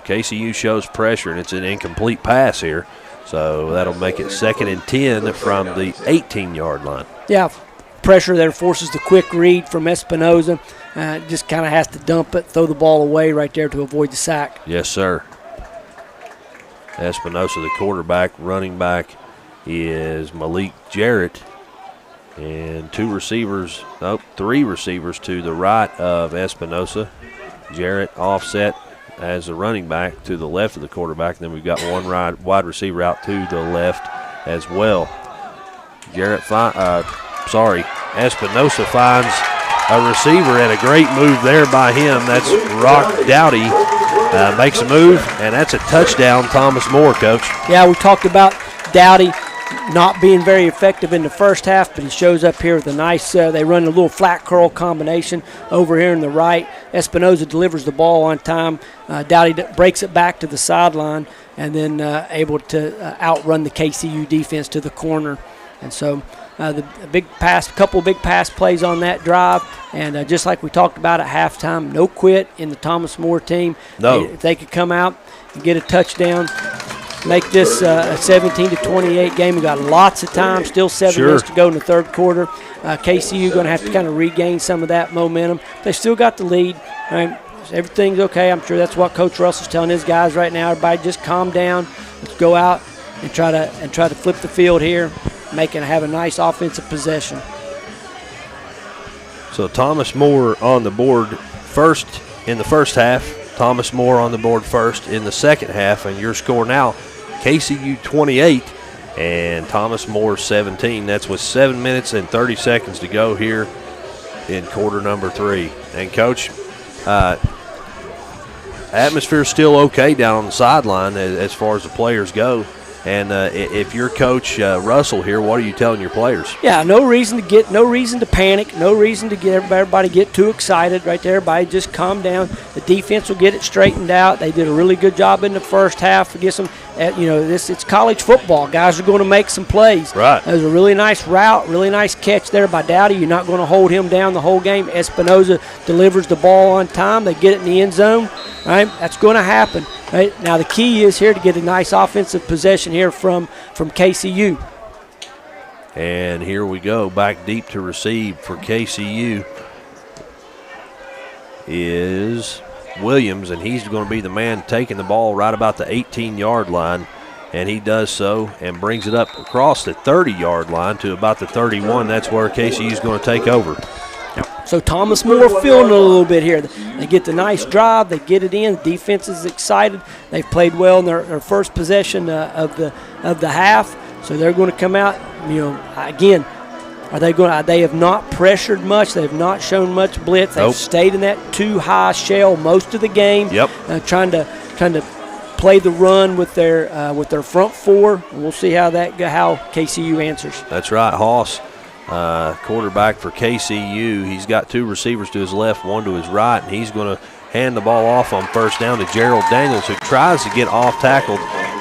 KCU shows pressure, and it's an incomplete pass here. So that'll make it 2nd and 10 from the 18-yard line. Yeah, pressure there forces the quick read from Espinoza. Just kind of has to dump it, throw the ball away right there to avoid the sack. Yes, sir. Espinoza, the quarterback. Running back is Malik Jarrett. And three receivers to the right of Espinoza. Jarrett offset as a running back to the left of the quarterback. And then we've got one wide receiver out to the left as well. Espinoza finds a receiver, and a great move there by him. That's Rock Dowdy. Makes a move, and that's a touchdown, Thomas More, Coach. Yeah, we talked about Dowdy not being very effective in the first half, but he shows up here with a nice, they run a little flat curl combination over here in the right. Espinoza delivers the ball on time. Dowdy breaks it back to the sideline, and then able to outrun the KCU defense to the corner. And so the couple of big pass plays on that drive, and just like we talked about at halftime, no quit in the Thomas More team. No. If they could come out and get a touchdown, make this a 17-28 game. We got lots of time, still 7 minutes to go in the third quarter. KCU going to have to kind of regain some of that momentum. They still got the lead. All right, everything's okay. I'm sure that's what Coach Russell's telling his guys right now. Everybody just calm down. Let's go out and try to flip the field here, have a nice offensive possession. So Thomas More on the board first in the first half. Thomas More on the board first in the second half, and your score now, KCU 28 and Thomas More 17. That's with 7 minutes and 30 seconds to go here in quarter number 3. And, Coach, atmosphere's still okay down on the sideline as far as the players go. And if you're Coach Russell here, what are you telling your players? Yeah, no reason to panic, no reason to get everybody get too excited right there. Everybody just calm down. The defense will get it straightened out. They did a really good job in the first half. It's college football. Guys are going to make some plays. Right. That was a really nice route, really nice catch there by Dowdy. You're not going to hold him down the whole game. Espinoza delivers the ball on time. They get it in the end zone. All right, that's going to happen. Right? Now the key is here to get a nice offensive possession here from KCU. And here we go. Back deep to receive for KCU is Williams, and he's going to be the man taking the ball right about the 18-yard line. And he does so and brings it up across the 30-yard line to about the 31. That's where KCU is going to take over. So Thomas More feeling it a little bit here. They get the nice drive. They get it in. The defense is excited. They've played well in their first possession of the half. So they're going to come out. Again, they have not pressured much. They have not shown much blitz. They've stayed in that too high shell most of the game. Yep. Trying to play the run with their front four. And we'll see how KCU answers. That's right, Hoss. Quarterback for KCU. He's got 2 receivers to his left, 1 to his right, and he's going to hand the ball off on first down to Gerald Daniels, who tries to get off tackled,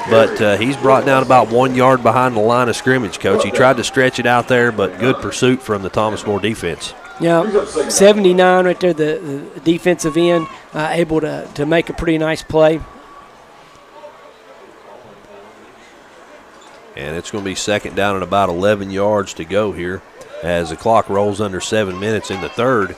but he's brought down about 1 yard behind the line of scrimmage, Coach. He tried to stretch it out there, but good pursuit from the Thomas More defense. Yeah, 79 right there, the defensive end, able to make a pretty nice play. And it's going to be second down and about 11 yards to go here as the clock rolls under 7 minutes in the third.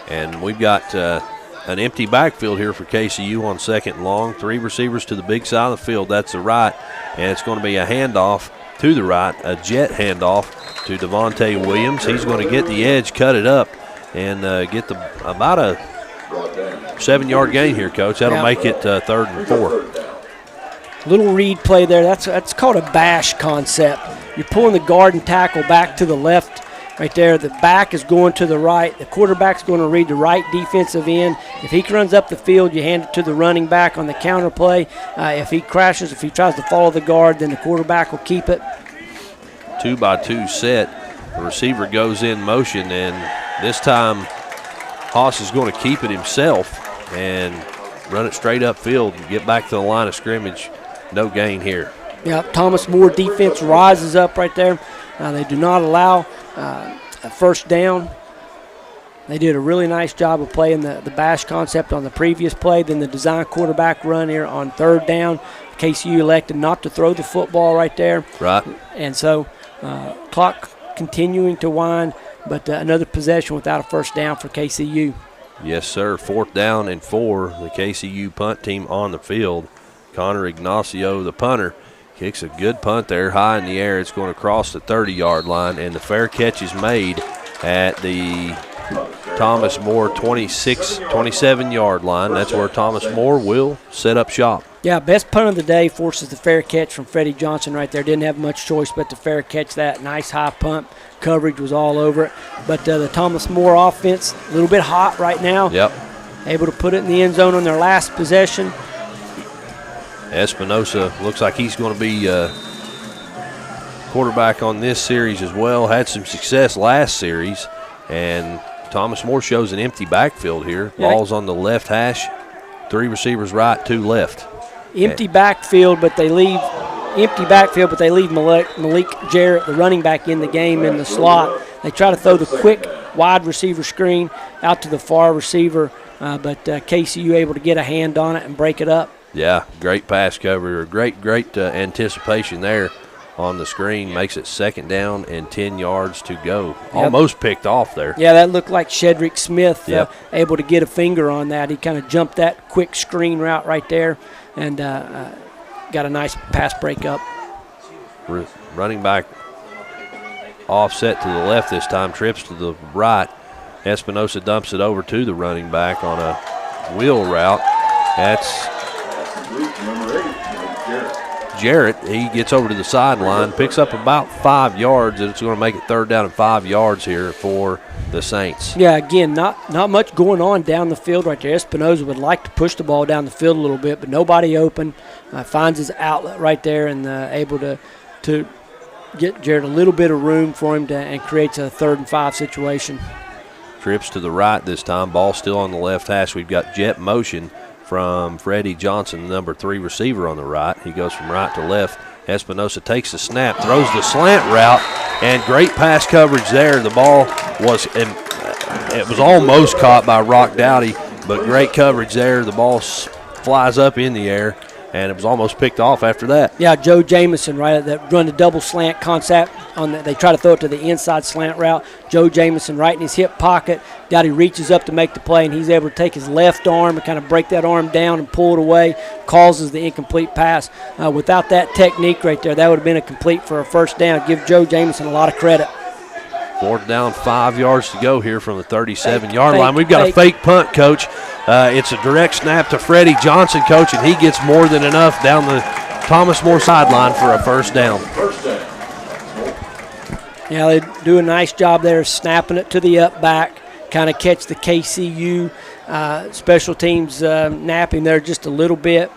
And we've got an empty backfield here for KCU on second and long. 3 receivers to the big side of the field. That's the right. And it's going to be a handoff to the right, a jet handoff to Devonte Williams. He's going to get the edge, cut it up, and get about a 7-yard gain here, Coach. That'll make it 3rd and 4. Little read play there. That's called a bash concept. You're pulling the guard and tackle back to the left right there. The back is going to the right. The quarterback's going to read the right defensive end. If he runs up the field, you hand it to the running back on the counter play. If he crashes, if he tries to follow the guard, then the quarterback will keep it. 2-by-2 set. The receiver goes in motion, and this time Haas is going to keep it himself and run it straight upfield and get back to the line of scrimmage. No gain here. Yeah, Thomas More defense rises up right there. They do not allow a first down. They did a really nice job of playing the bash concept on the previous play, then the design quarterback run here on third down. KCU elected not to throw the football right there. Right. And so clock continuing to wind, but another possession without a first down for KCU. Yes, sir. 4th down and 4. The KCU punt team on the field. Connor Ignacio, the punter, kicks a good punt there high in the air. It's going to cross the 30-yard line, and the fair catch is made at the Thomas More 27-yard line. That's where Thomas More will set up shop. Yeah, best punt of the day forces the fair catch from Freddie Johnson right there. Didn't have much choice but to fair catch that. Nice high punt. Coverage was all over it. But the Thomas More offense, a little bit hot right now. Yep. Able to put it in the end zone on their last possession. Espinosa looks like he's going to be quarterback on this series as well. Had some success last series. And Thomas More shows an empty backfield here. Yeah. Ball's on the left hash. 3 receivers right, 2 left. Empty backfield, but they leave Malik Jarrett, the running back, in the game in the slot. They try to throw the quick wide receiver screen out to the far receiver, but KCU able to get a hand on it and break it up. Yeah, great pass coverage, great anticipation there on the screen. Makes it 2nd down and 10 yards to go. Yep. Almost picked off there. Yeah, that looked like Shedrick Smith Yep. Able to get a finger on that. He kind of jumped that quick screen route right there and got a nice pass break up. Running back offset to the left this time, trips to the right. Espinosa dumps it over to the running back on a wheel route. That's Jarrett. He gets over to the sideline, picks up about 5 yards, and it's going to make it 3rd down and 5 yards here for the Saints. Yeah, again, not much going on down the field right there. Espinosa would like to push the ball down the field a little bit, but nobody open. Finds his outlet right there and able to get Jarrett a little bit of room for him and creates a 3rd and 5 situation. Trips to the right this time. Ball still on the left hash. We've got jet motion from Freddie Johnson, the number 3 receiver on the right. He goes from right to left. Espinosa takes the snap, throws the slant route, and great pass coverage there. The ball was almost caught by Rock Dowdy, but great coverage there. The ball flies up in the air, and it was almost picked off after that. Yeah, Joe Jamison, right, that run the double slant concept on that. They try to throw it to the inside slant route. Joe Jamison right in his hip pocket. Dowdy reaches up to make the play, and he's able to take his left arm and kind of break that arm down and pull it away, causes the incomplete pass. Without that technique right there, that would have been a complete for a 1st down. Give Joe Jamison a lot of credit. 4th down, 5 yards to go here from the 37-yard line. We've got a fake punt, Coach. It's a direct snap to Freddie Johnson, Coach, and he gets more than enough down the Thomas More sideline for a 1st down. Yeah, they do a nice job there snapping it to the up back, kind of catch the KCU special teams napping there just a little bit.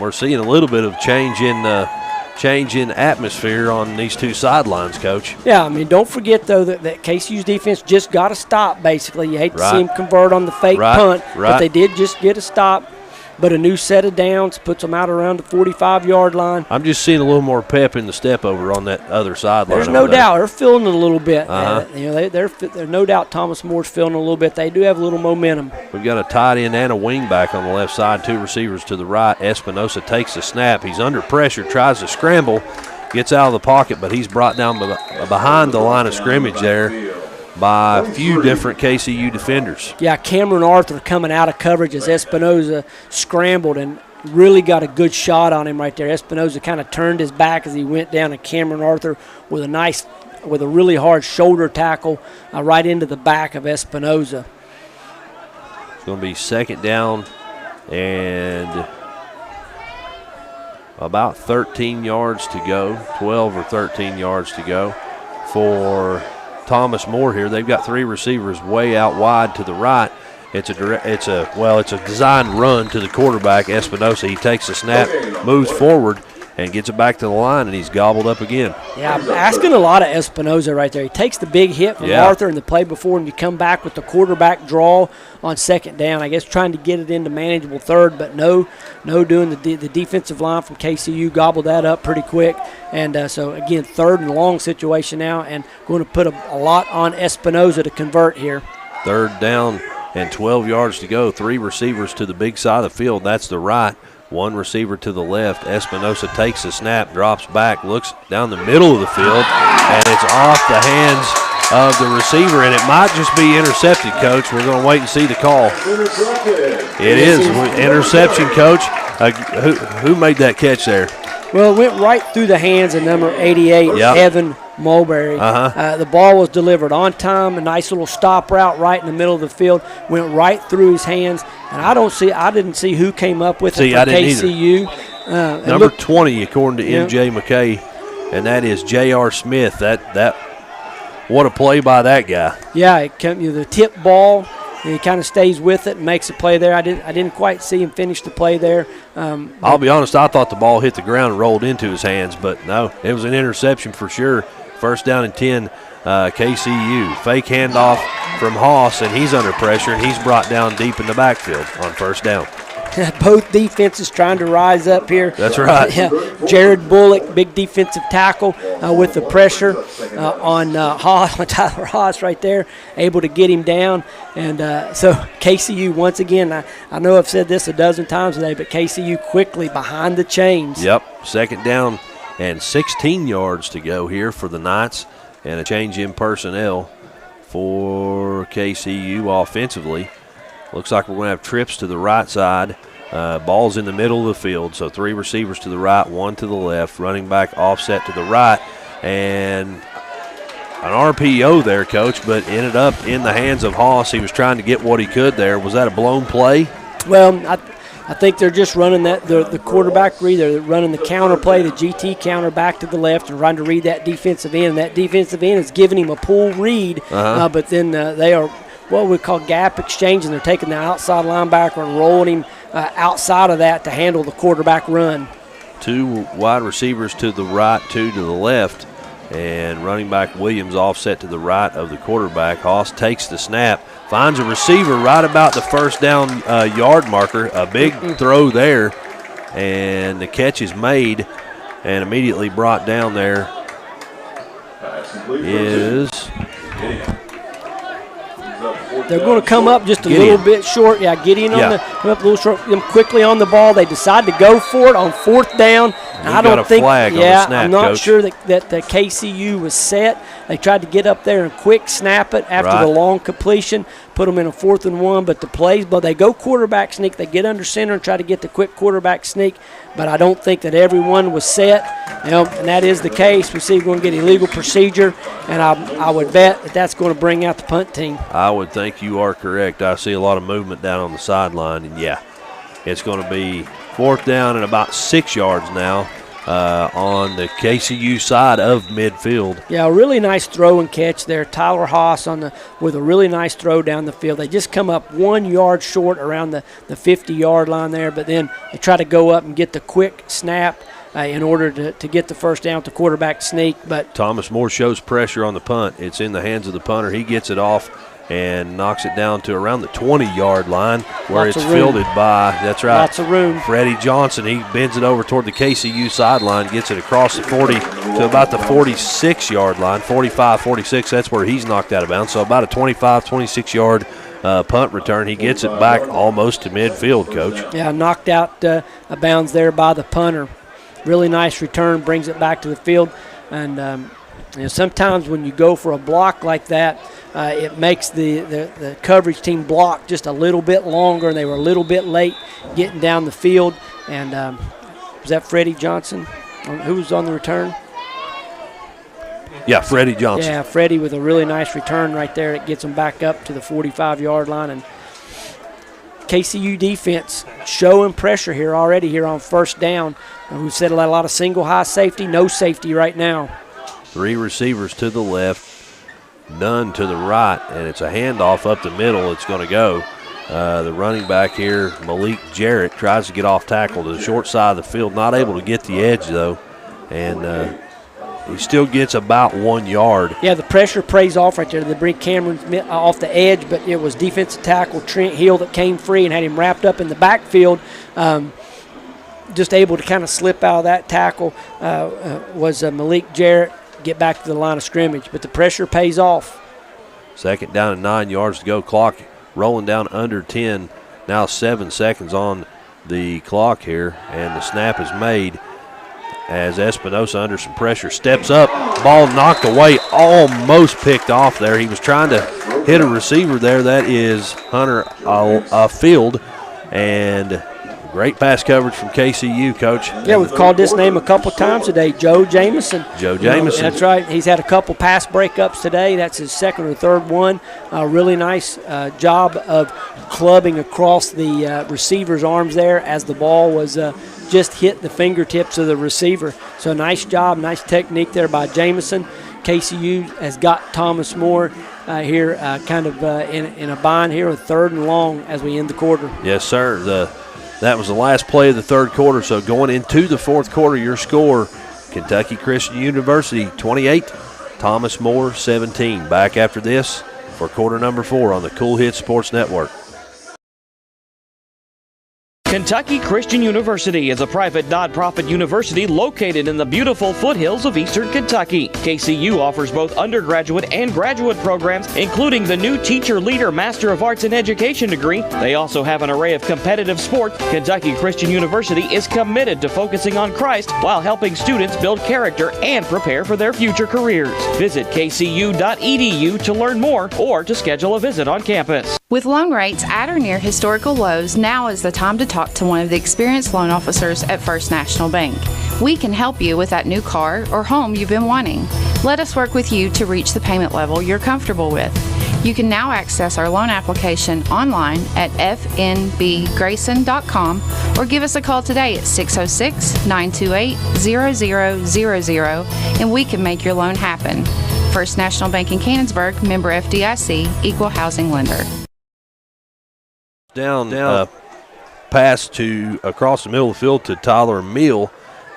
We're seeing a little bit of change in atmosphere on these 2 sidelines, Coach. Yeah, I mean, don't forget, though, that KCU's defense just got a stop, basically. You hate to see them convert on the fake punt, but they did just get a stop. But a new set of downs puts them out around the 45-yard line. I'm just seeing a little more pep in the step over on that other sideline. There's no doubt. They're feeling it a little bit. They're no doubt Thomas Moore's feeling it a little bit. They do have a little momentum. We've got a tight end and a wing back on the left side, 2 receivers to the right. Espinosa takes the snap. He's under pressure, tries to scramble, gets out of the pocket, but he's brought down behind the line of scrimmage there by a few different KCU defenders. Yeah, Cameron Arthur coming out of coverage as Espinosa scrambled and really got a good shot on him right there. Espinosa kind of turned his back as he went down, and Cameron Arthur with a really hard shoulder tackle right into the back of Espinosa. It's going to be 2nd down and about 13 yards to go, 12 or 13 yards to go for Thomas More here. They've got 3 receivers way out wide to the right. It's a designed run to the quarterback, Espinosa. He takes the snap, moves forward, and gets it back to the line, and he's gobbled up again. Yeah, asking a lot of Espinosa right there. He takes the big hit from Arthur in the play before, and you come back with the quarterback draw on 2nd down. I guess trying to get it into manageable 3rd, but no doing the defensive line from KCU gobbled that up pretty quick. And so, again, 3rd and long situation now, and going to put a lot on Espinosa to convert here. 3rd down and 12 yards to go. 3 receivers to the big side of the field. That's the right. 1 receiver to the left. Espinosa takes the snap, drops back, looks down the middle of the field, and it's off the hands of the receiver, and it might just be intercepted, Coach. We're going to wait and see the call. It is interception, Coach. Who made that catch there? Well, it went right through the hands of number 88, Evan Mulberry. The ball was delivered on time, a nice little stop route right in the middle of the field, went right through his hands, and I didn't see who came up with it for KCU. Number 20, according to MJ McKay, and that is J.R. Smith. What a play by that guy. Yeah, the tip ball, and he kind of stays with it and makes a play there. I didn't quite see him finish the play there. I'll be honest, I thought the ball hit the ground and rolled into his hands, but no, it was an interception for sure. 1st down and 10, KCU. Fake handoff from Haas, and he's under pressure, and he's brought down deep in the backfield on 1st down. Both defenses trying to rise up here. That's right. Jared Bullock, big defensive tackle with the pressure on Tyler Haas right there, able to get him down. And so KCU, once again, I know I've said this a dozen times today, but KCU quickly behind the chains. Yep, 2nd down and 16 yards to go here for the Knights, and a change in personnel for KCU offensively. Looks like we're going to have trips to the right side. Ball's in the middle of the field, so 3 receivers to the right, 1 to the left. Running back offset to the right, and an RPO there, Coach, but ended up in the hands of Haas. He was trying to get what he could there. Was that a blown play? Well, I think they're just running the quarterback read. They're running the counter play, the GT counter back to the left and trying to read that defensive end. That defensive end is giving him a pull read, but then they are what we call gap exchange, and they're taking the outside linebacker and rolling him outside of that to handle the quarterback run. 2 wide receivers to the right, 2 to the left, and running back Williams offset to the right of the quarterback. Haas takes the snap, finds a receiver right about the 1st down yard marker. A big throw there, and the catch is made and immediately brought down there is... They're going to come up just a little bit short. Yeah, Gideon come up a little short. Them quickly on the ball. They decide to go for it on 4th down. I don't think. Flag on the snap, I'm not Coach. sure that the KCU was set. They tried to get up there and quick snap it after the long completion, put them in a 4th and 1. But the plays, they go quarterback sneak. They get under center and try to get the quick quarterback sneak. But I don't think that everyone was set. And that is the case. We see we're going to get illegal procedure, and I would bet that's going to bring out the punt team. I would think you are correct. I see a lot of movement down on the sideline, and it's going to be 4th down and about 6 yards now on the KCU side of midfield. Yeah, a really nice throw and catch there. Tyler Haas with a really nice throw down the field. They just come up 1 yard short around the 50-yard line there, but then they try to go up and get the quick snap in order to get the 1st down with the quarterback sneak. But Thomas Moore shows pressure on the punt. It's in the hands of the punter. He gets it off and knocks it down to around the 20-yard line where it's fielded by, that's right, lots of room. Freddie Johnson. He bends it over toward the KCU sideline, gets it across the 40 to about the 46-yard line, 45, 46. That's where he's knocked out of bounds. So about a 25, 26-yard punt return. He gets it back almost to midfield, Coach. Yeah, knocked out of bounds there by the punter. Really nice return, brings it back to the field. And sometimes when you go for a block like that, it makes the coverage team block just a little bit longer, and they were a little bit late getting down the field. And was that Freddie Johnson? Who was on the return? Yeah, Freddie Johnson. Yeah, Freddie with a really nice return right there. It gets them back up to the 45-yard line. And KCU defense showing pressure here already here on 1st down. We've said a lot of single high safety, no safety right now. 3 receivers to the left, none to the right, and it's a handoff up the middle. It's going to go. The running back here, Malik Jarrett, tries to get off tackle to the short side of the field. Not able to get the edge, though, and he still gets about 1 yard. Yeah, the pressure pays off right there. They bring Cameron off the edge, but it was defensive tackle Trent Hill that came free and had him wrapped up in the backfield. Just able to kind of slip out of that tackle was Malik Jarrett, get back to the line of scrimmage. But the pressure pays off. Second down and 9 yards to go. Clock rolling down under 10. Now 7 seconds on the clock here, and the snap is made as Espinosa, under some pressure, steps up. Ball knocked away, almost picked off there. He was trying to hit a receiver there. That is Hunter Field, and great pass coverage from KCU, Coach. Yeah, we've called this name a couple times today, Joe Jamison. Joe Jamison. That's right. He's had a couple pass breakups today. That's his second or third one. Really nice job of clubbing across the receiver's arms there as the ball was just hit the fingertips of the receiver. So nice job, nice technique there by Jamison. KCU has got Thomas Moore here kind of in a bind here with 3rd and long as we end the quarter. Yes, sir. That was the last play of the 3rd quarter. So going into the 4th quarter, your score, Kentucky Christian University 28, Thomas More 17. Back after this for quarter number 4 on the Cool Hits Sports Network. Kentucky Christian University is a private nonprofit university located in the beautiful foothills of eastern Kentucky. KCU offers both undergraduate and graduate programs, including the new Teacher Leader Master of Arts in Education degree. They also have an array of competitive sports. Kentucky Christian University is committed to focusing on Christ while helping students build character and prepare for their future careers. Visit kcu.edu to learn more or to schedule a visit on campus. With loan rates at or near historical lows, now is the time to talk to one of the experienced loan officers at First National Bank. We can help you with that new car or home you've been wanting. Let us work with you to reach the payment level you're comfortable with. You can now access our loan application online at fnbgrayson.com or give us a call today at 606-928-0000 and we can make your loan happen. First National Bank in Canonsburg, member FDIC, equal housing lender. Down. Pass to across the middle of the field to Tyler Meal,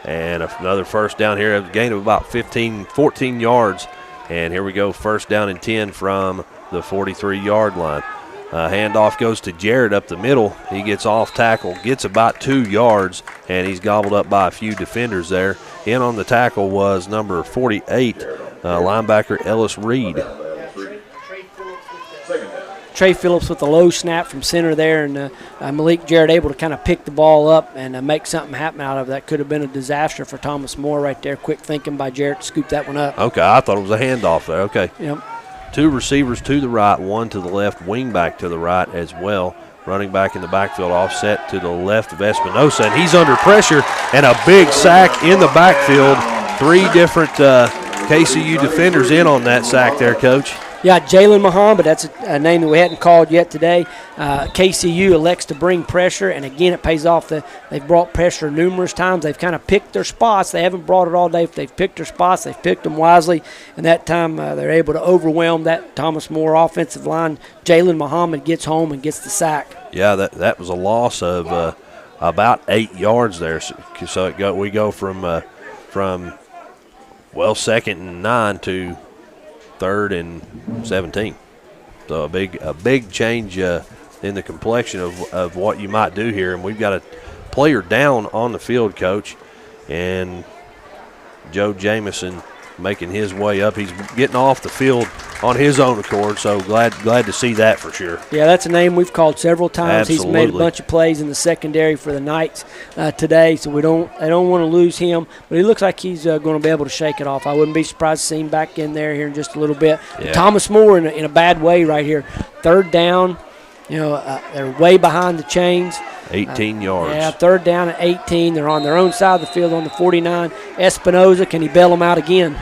and another first down here, a gain of about 14 yards. And here we go, first down and 10 from the 43-yard line. Handoff goes to Jared up the middle. He gets off tackle, gets about 2 yards, and he's gobbled up by a few defenders there. In on the tackle was number 48, linebacker Ellis Reed. Trey Phillips with a low snap from center there, and Malik Jarrett able to kind of pick the ball up and make something happen out of it. That could have been a disaster for Thomas Moore right there. Quick thinking by Jarrett to scoop that one up. Okay, I thought it was a handoff there. Okay. Yep. 2 receivers to the right, 1 to the left, wing back to the right as well. Running back in the backfield, offset to the left of Espinosa, and he's under pressure, and a big sack in the backfield. 3 different KCU defenders in on that sack there, Coach. Yeah, Jalen Muhammad, that's a name that we hadn't called yet today. KCU elects to bring pressure, and again, it pays off. They've brought pressure numerous times. They've kind of picked their spots. They haven't brought it all day. They've picked their spots. They've picked them wisely, and that time they're able to overwhelm that Thomas Moore offensive line. Jalen Muhammad gets home and gets the sack. Yeah, that was a loss of about 8 yards there. So we go from 2nd and 9 to 3rd and 17. So a big change in the complexion of what you might do here. And we've got a player down on the field, Coach, and Joe Jamison making his way up. He's getting off the field on his own accord, so glad to see that for sure. Yeah, that's a name we've called several times. Absolutely. He's made a bunch of plays in the secondary for the Knights today, so I don't want to lose him, but he looks like he's going to be able to shake it off. I wouldn't be surprised to see him back in there here in just a little bit. Yeah. Thomas Moore in a bad way right here. 3rd down, they're way behind the chains. 18 yards. Yeah, 3rd down at 18. They're on their own side of the field on the 49. Espinosa, can he bail them out again?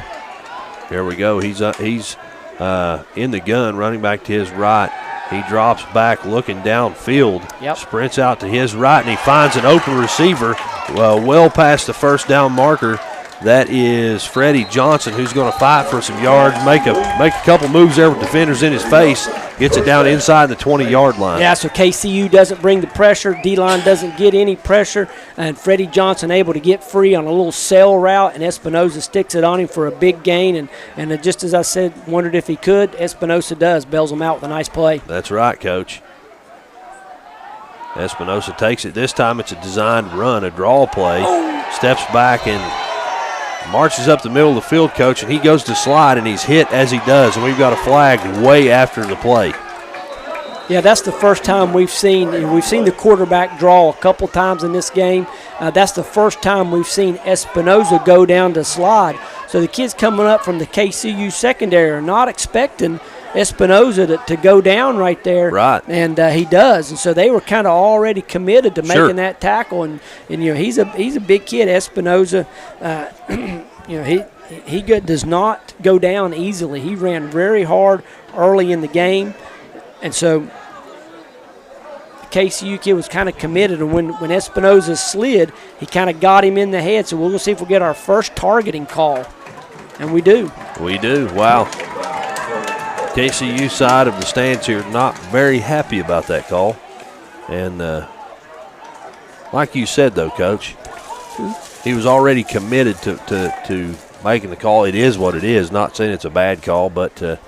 Here we go. He's in the gun, running back to his right. He drops back, looking downfield. Yep. Sprints out to his right, and he finds an open receiver well past the first down marker. That is Freddie Johnson, who's going to fight for some yards, make a couple moves there with defenders in his face, gets it down inside the 20-yard line. Yeah, so KCU doesn't bring the pressure. D-line doesn't get any pressure, and Freddie Johnson able to get free on a little sail route, and Espinosa sticks it on him for a big gain. And just as I said, wondered if he could. Espinosa does, bails him out with a nice play. That's right, Coach. Espinosa takes it. This time it's a designed run, a draw play. Steps back and marches up the middle of the field, Coach, and he goes to slide, and he's hit as he does, and we've got a flag way after the play. Yeah, that's the first time we've seen the quarterback draw a couple times in this game. That's the first time we've seen Espinoza go down to slide. So the kids coming up from the KCU secondary are not expecting Espinoza to go down right there. Right. And he does. And so they were kind of already committed to making that tackle. And he's a big kid, Espinoza. He does not go down easily. He ran very hard early in the game. And so the KCU kid was kind of committed, and when Espinoza slid, he kind of got him in the head. So we'll see if we'll get our first targeting call. And we do. We do. Wow. KCU side of the stands here not very happy about that call. And like you said, though, Coach, he was already committed to making the call. It is what it is. Not saying it's a bad call, but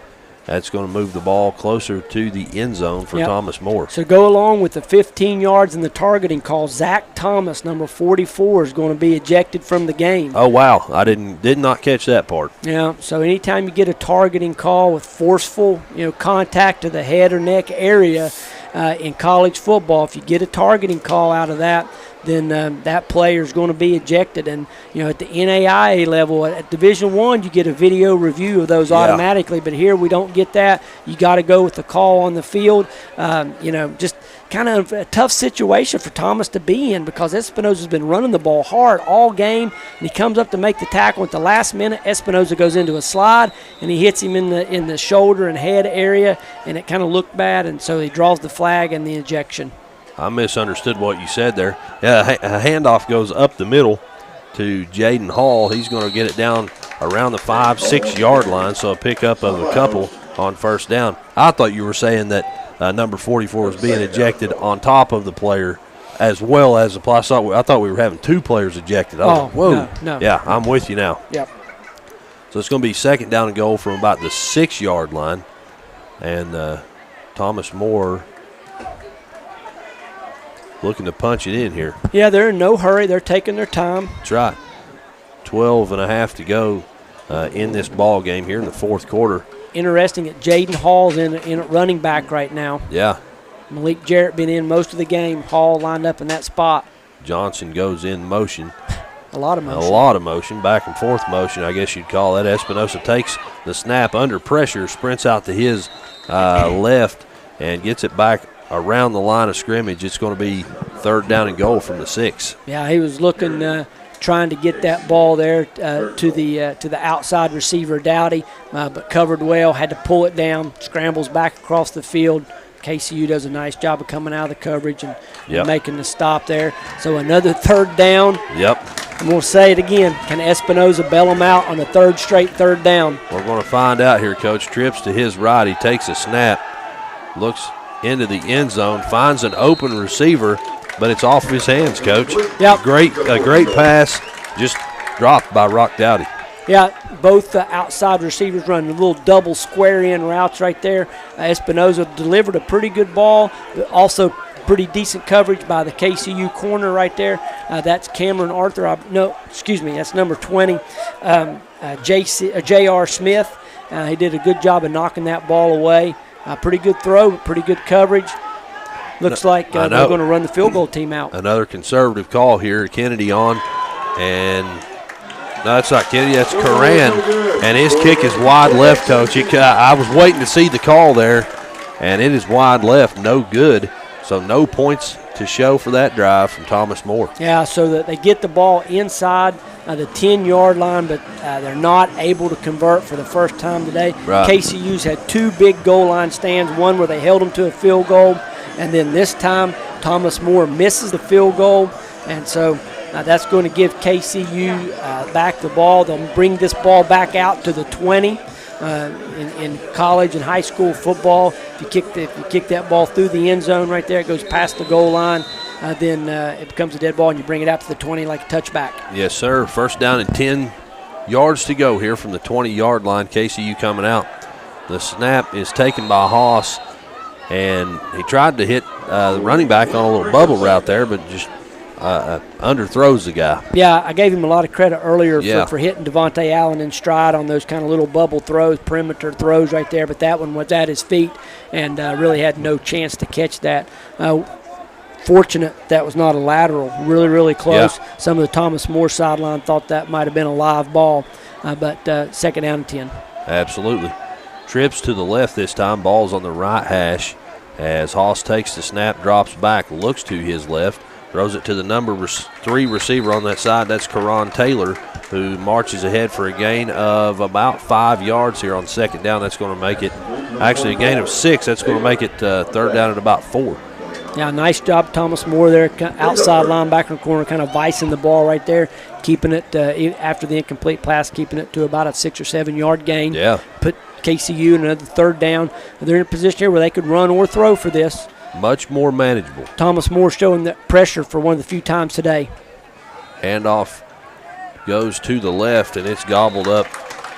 that's going to move the ball closer to the end zone for Thomas Moore. So go along with the 15 yards in the targeting call. Zach Thomas, number 44, is going to be ejected from the game. Oh, wow. I did not catch that part. Yeah, so anytime you get a targeting call with forceful, contact to the head or neck area in college football, if you get a targeting call out of that, then that player is going to be ejected. And, at the NAIA level, at Division I, you get a video review of those automatically. But here we don't get that. You got to go with the call on the field. Just kind of a tough situation for Thomas to be in because Espinoza's been running the ball hard all game. And he comes up to make the tackle at the last minute. Espinoza goes into a slide, and he hits him in the shoulder and head area, and it kind of looked bad. And so he draws the flag and the ejection. I misunderstood what you said there. Yeah, a handoff goes up the middle to Jaden Hall. He's going to get it down around the 5-6 yard line, so a pickup of a couple on first down. I thought you were saying that number 44 was being ejected on top of the player as well as the play. I thought we were having two players ejected. I was like, whoa. No. Yeah, I'm with you now. Yep. So it's going to be second down and goal from about the 6 yard line. And Thomas Moore looking to punch it in here. Yeah, they're in no hurry. They're taking their time. That's right. 12 and a half to go in this ball game here in the fourth quarter. Interesting that Jaden Hall's in at running back right now. Yeah. Malik Jarrett been in most of the game. Hall lined up in that spot. Johnson goes in motion. A lot of motion. A lot of motion, back and forth motion, I guess you'd call that. Espinoza takes the snap under pressure, sprints out to his left, and gets it back around the line of scrimmage. It's going to be third down and goal from the 6. Yeah, he was looking, trying to get that ball there to the outside receiver, Dowdy, but covered well, had to pull it down, scrambles back across the field. KCU does a nice job of coming out of the coverage and making the stop there. So another third down. Yep. And we'll say it again. Can Espinoza bail him out on a third straight third down? We're going to find out here, Coach. Trips to his right. He takes a snap, looks into the end zone, finds an open receiver, but it's off his hands, Coach. Yep. A great pass, just dropped by Rock Dowdy. Yeah, both outside receivers running little double square in routes right there. Espinoza delivered a pretty good ball, but also pretty decent coverage by the KCU corner right there. That's Cameron Arthur. That's number 20, J.R. Smith. He did a good job of knocking that ball away. Pretty good throw, pretty good coverage. Looks like they're going to run the field goal team out. Another conservative call here. Kennedy on, and no, that's not Kennedy. That's Coran, and his kick is wide left, Coach. I was waiting to see the call there, and it is wide left, no good. So no points to show for that drive from Thomas Moore. Yeah, so that they get the ball inside the 10-yard line, but they're not able to convert for the first time today. Right. KCU's had two big goal line stands, one where they held them to a field goal, and then this time Thomas Moore misses the field goal, and so that's going to give KCU back the ball. They'll bring this ball back out to the 20. In college and high school football, if you kick that ball through the end zone right there, it goes past the goal line, then it becomes a dead ball, and you bring it out to the 20 like a touchback. Yes, sir. First down and 10 yards to go here from the 20-yard line. KCU coming out. The snap is taken by Haas, and he tried to hit the running back on a little bubble route there, but just underthrows the guy. Yeah, I gave him a lot of credit earlier for hitting Devonte Allen in stride on those kind of little bubble throws, perimeter throws right there, but that one was at his feet and really had no chance to catch that. Fortunate that was not a lateral. Really, really close. Yeah. Some of the Thomas More sideline thought that might have been a live ball, but second down and 10. Absolutely. Trips to the left this time. Ball's on the right hash as Haas takes the snap, drops back, looks to his left, throws it to the number 3 receiver on that side. That's Karan Taylor, who marches ahead for a gain of about 5 yards here on second down. That's going to make it actually a gain of 6. That's going to make it third down at about 4. Yeah, nice job, Thomas More there, outside linebacker corner, kind of vicing the ball right there, keeping it after the incomplete pass, keeping it to about a 6 or 7 yard gain. Yeah. Put KCU in another third down. They're in a position here where they could run or throw for this. Much more manageable. Thomas More showing that pressure for one of the few times today. Handoff goes to the left, and it's gobbled up.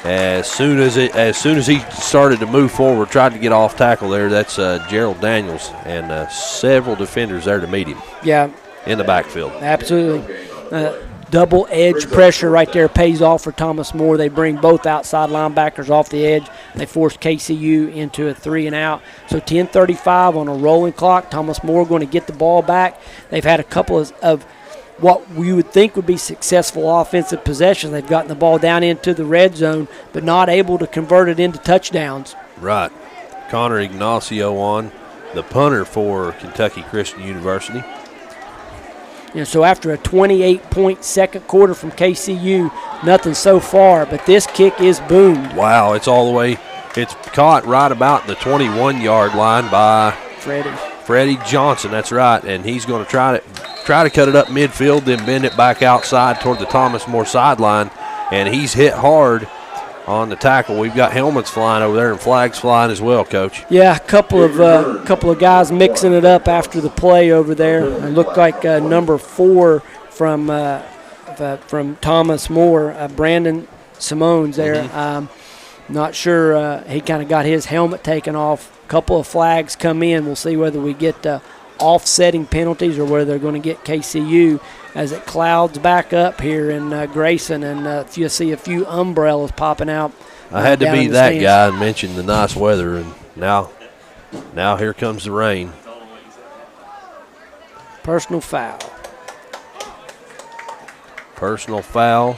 As soon as he started to move forward, tried to get off tackle there, that's Gerald Daniels, and several defenders there to meet him. Yeah. In the backfield. Absolutely. Double edge pressure right there pays off for Thomas More. They bring both outside linebackers off the edge. They force KCU into a 3 and out. So 10:35 on a rolling clock. Thomas More going to get the ball back. They've had a couple of what we would think would be successful offensive possessions. They've gotten the ball down into the red zone, but not able to convert it into touchdowns. Right. Connor Ignacio on, the punter for Kentucky Christian University. So after a 28-point second quarter from KCU, nothing so far, but this kick is boomed. Wow, it's all the way. It's caught right about the 21-yard line by Freddie Johnson. That's right, and he's going to try to cut it up midfield, then bend it back outside toward the Thomas More sideline, and he's hit hard on the tackle. We've got helmets flying over there and flags flying as well, Coach. Yeah, a couple of guys mixing it up after the play over there. It looked like number 4 from Thomas More, Brandon Simone's there. Mm-hmm. Not sure. He kind of got his helmet taken off. A couple of flags come in. We'll see whether we get offsetting penalties or whether they're going to get KCU as it clouds back up here in Grayson, and you see a few umbrellas popping out. I had to be that guy and mention the nice weather, and now here comes the rain. Personal foul. Personal foul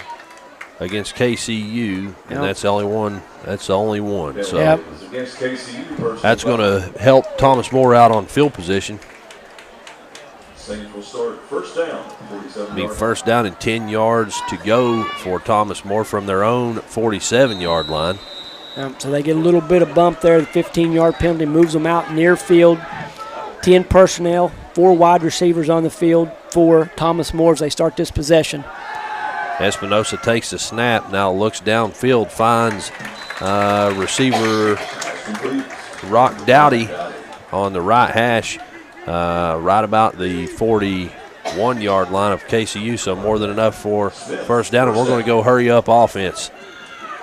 against KCU, and that's the only one. That's the only one. So that's going to help Thomas More out on field position. Will start first down. Be first down and 10 yards to go for Thomas More from their own 47-yard line. So they get a little bit of bump there. The 15-yard penalty moves them out near field. 10 personnel, 4 wide receivers on the field for Thomas More as they start this possession. Espinosa takes the snap, now looks downfield, finds receiver Rock Dowdy on the right hash. Right about the 41-yard line of KCU, so more than enough for first down, and we're going to go hurry up offense.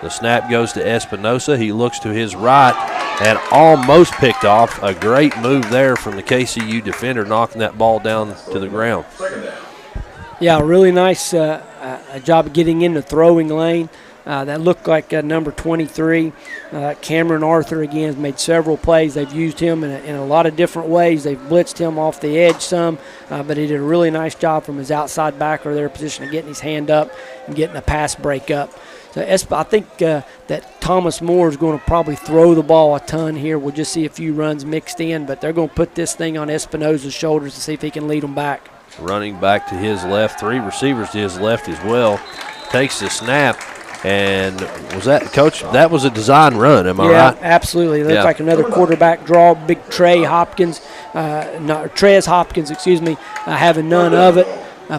The snap goes to Espinosa. He looks to his right and almost picked off. A great move there from the KCU defender, knocking that ball down to the ground. Yeah, really nice job of getting in the throwing lane. That looked like number 23. Cameron Arthur, again, has made several plays. They've used him in a lot of different ways. They've blitzed him off the edge some, but he did a really nice job from his outside backer there position of getting his hand up and getting a pass break up. So I think that Thomas More is going to probably throw the ball a ton here. We'll just see a few runs mixed in, but they're going to put this thing on Espinosa's shoulders to see if he can lead them back. Running back to his left, 3 receivers to his left as well. Takes the snap. And was that, Coach, that was a design run, am I right? Yeah, absolutely. It looked like another quarterback draw. Big Trez Hopkins, having none of it.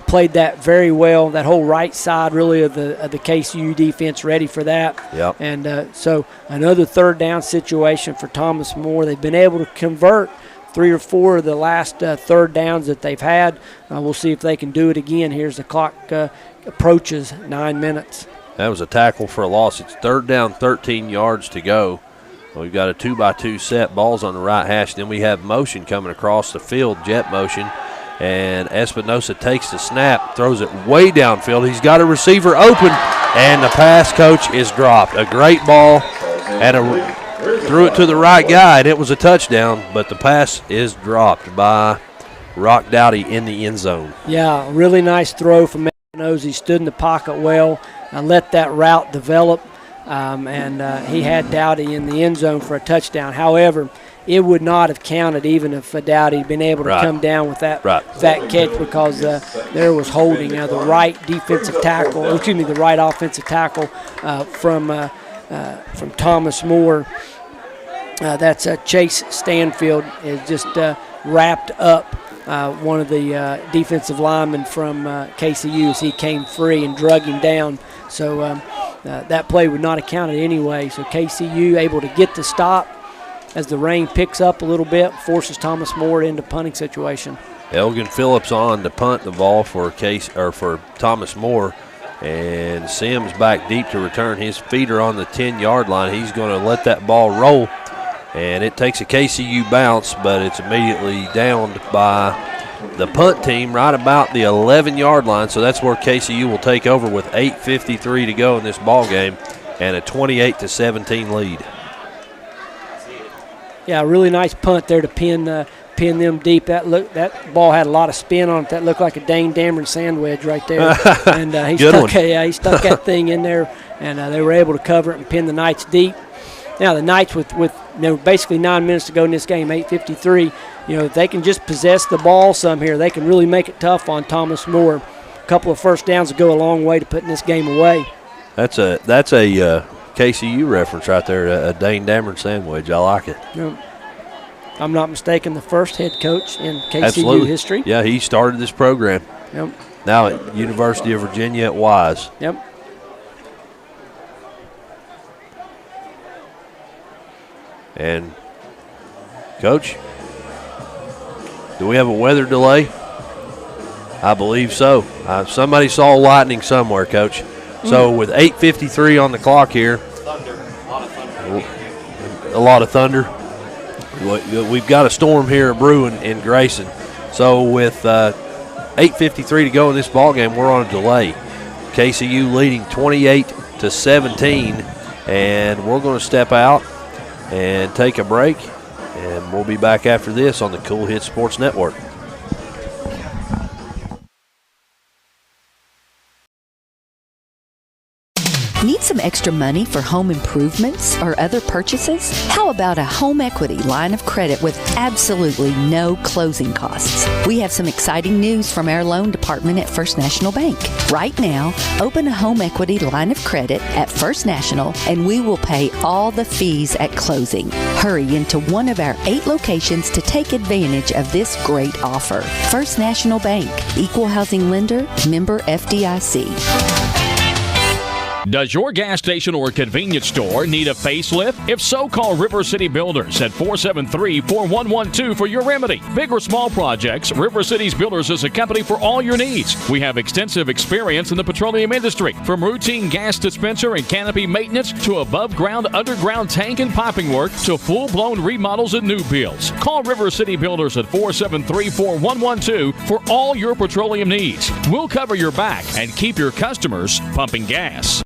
Played that very well. That whole right side, really, of the KCU defense ready for that. Yep. And so another third down situation for Thomas More. They've been able to convert 3 or 4 of the last third downs that they've had. We'll see if they can do it again. Here's the clock approaches 9 minutes. That was a tackle for a loss. It's third down, 13 yards to go. We've got a 2-by-2 set. Ball's on the right hash. Then we have motion coming across the field, jet motion. And Espinosa takes the snap, throws it way downfield. He's got a receiver open, and the pass, coach, is dropped. A great ball, and threw it to the right guy, and it was a touchdown, but the pass is dropped by Rock Dowdy in the end zone. Yeah, really nice throw from Espinosa. He stood in the pocket well, let that route develop, and he had Dowdy in the end zone for a touchdown. However, it would not have counted even if Dowdy had been able to come down with that catch, because there was holding. The right defensive tackle, the right offensive tackle from Thomas More. That's Chase Stanfield is just wrapped up one of the defensive linemen from KCU as he came free and drug him down. So that play would not have counted anyway. So KCU able to get the stop as the rain picks up a little bit, forces Thomas More into punting situation. Elgin Phillips on to punt the ball for Thomas More, and Sims back deep to return. His feet are on the 10-yard line. He's going to let that ball roll, and it takes a KCU bounce, but it's immediately downed by the punt team right about the 11-yard line. So that's where KCU will take over with 8:53 to go in this ball game, and a 28-17 lead. Yeah, really nice punt there to pin them deep. That ball had a lot of spin on it. That looked like a Dane Dameron sandwich right there. And he stuck that thing in there, and they were able to cover it and pin the Knights deep. Now the Knights with basically 9 minutes to go in this game, 8:53. If they can just possess the ball some here, they can really make it tough on Thomas More. A couple of first downs will go a long way to putting this game away. That's a KCU reference right there, a Dane Dameron sandwich. I like it. I'm not mistaken, the first head coach in KCU history. Yeah, he started this program. Yep. Now at University of Virginia at Wise. Yep. And, Coach, do we have a weather delay? I believe so. Somebody saw lightning somewhere, Coach. So with 8:53 on the clock here, a lot of thunder. We've got a storm here brewing in Grayson. So with 8:53 to go in this ball game, we're on a delay. KCU leading 28-17, and we're going to step out and take a break, and we'll be back after this on the Cool Hits Sports Network. Need some extra money for home improvements or other purchases? How about a home equity line of credit with absolutely no closing costs? We have some exciting news from our loan department at First National Bank. Right now, open a home equity line of credit at First National and we will pay all the fees at closing. Hurry into one of our 8 locations to take advantage of this great offer. First National Bank, Equal Housing Lender, member FDIC. Does your gas station or convenience store need a facelift? If so, call River City Builders at 473-4112 for your remedy. Big or small projects, River City's Builders is a company for all your needs. We have extensive experience in the petroleum industry, from routine gas dispenser and canopy maintenance to above-ground, underground tank and piping work to full-blown remodels and new builds. Call River City Builders at 473-4112 for all your petroleum needs. We'll cover your back and keep your customers pumping gas.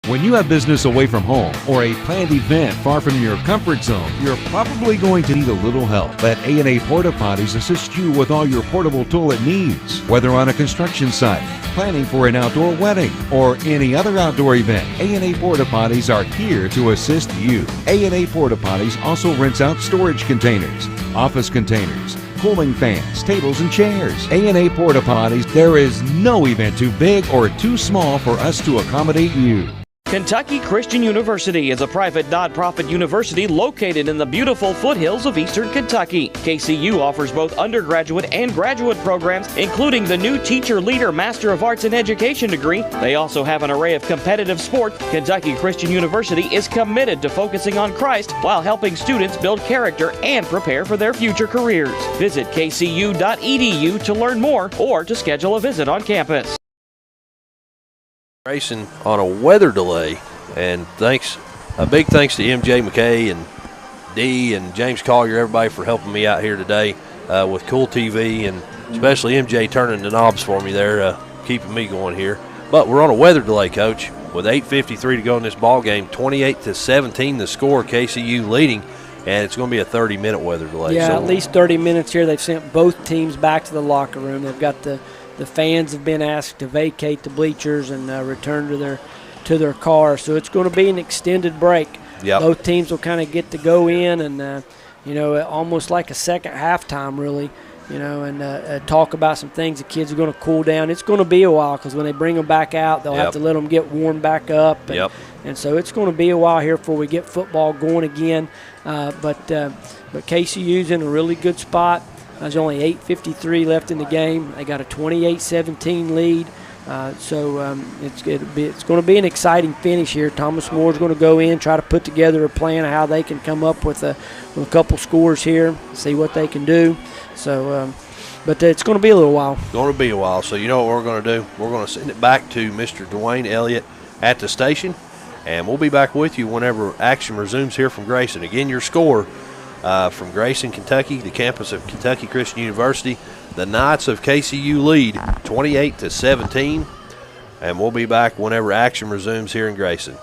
When you have business away from home or a planned event far from your comfort zone, you're probably going to need a little help. Let A&A Porta Potties assist you with all your portable toilet needs. Whether on a construction site, planning for an outdoor wedding, or any other outdoor event, A&A Porta Potties are here to assist you. A&A Porta Potties also rents out storage containers, office containers, cooling fans, tables, and chairs. A&A Porta Potties, there is no event too big or too small for us to accommodate you. Kentucky Christian University is a private nonprofit university located in the beautiful foothills of eastern Kentucky. KCU offers both undergraduate and graduate programs, including the new Teacher Leader Master of Arts in Education degree. They also have an array of competitive sports. Kentucky Christian University is committed to focusing on Christ while helping students build character and prepare for their future careers. Visit kcu.edu to learn more or to schedule a visit on campus. Racing on a weather delay, and a big thanks to MJ McKay and Dee and James Collier, everybody, for helping me out here today with Cool TV and especially MJ turning the knobs for me there, keeping me going here. But we're on a weather delay, Coach, with 8:53 to go in this ball game. 28-17 the score, KCU leading, and it's going to be a 30-minute weather delay. Yeah, at least 30 minutes here. They've sent both teams back to the locker room. They've got the fans have been asked to vacate the bleachers and return to their cars. So it's going to be an extended break. Yep. Both teams will kind of get to go in and, almost like a second halftime, really, and talk about some things. The kids are going to cool down. It's going to be a while because when they bring them back out, they'll have to let them get warmed back up. And so it's going to be a while here before we get football going again. But KCU's in a really good spot. There's only 8:53 left in the game. They got a 28-17 lead. So it's going to be an exciting finish here. Thomas Moore's going to go in, try to put together a plan of how they can come up with a couple scores here, see what they can do. So, but it's going to be a little while. Going to be a while. So you know what we're going to do? We're going to send it back to Mr. Dwayne Elliott at the station, and we'll be back with you whenever action resumes here from Grayson. Again, your score from Grayson, Kentucky, the campus of Kentucky Christian University. The Knights of KCU lead 28-17, and we'll be back whenever action resumes here in Grayson.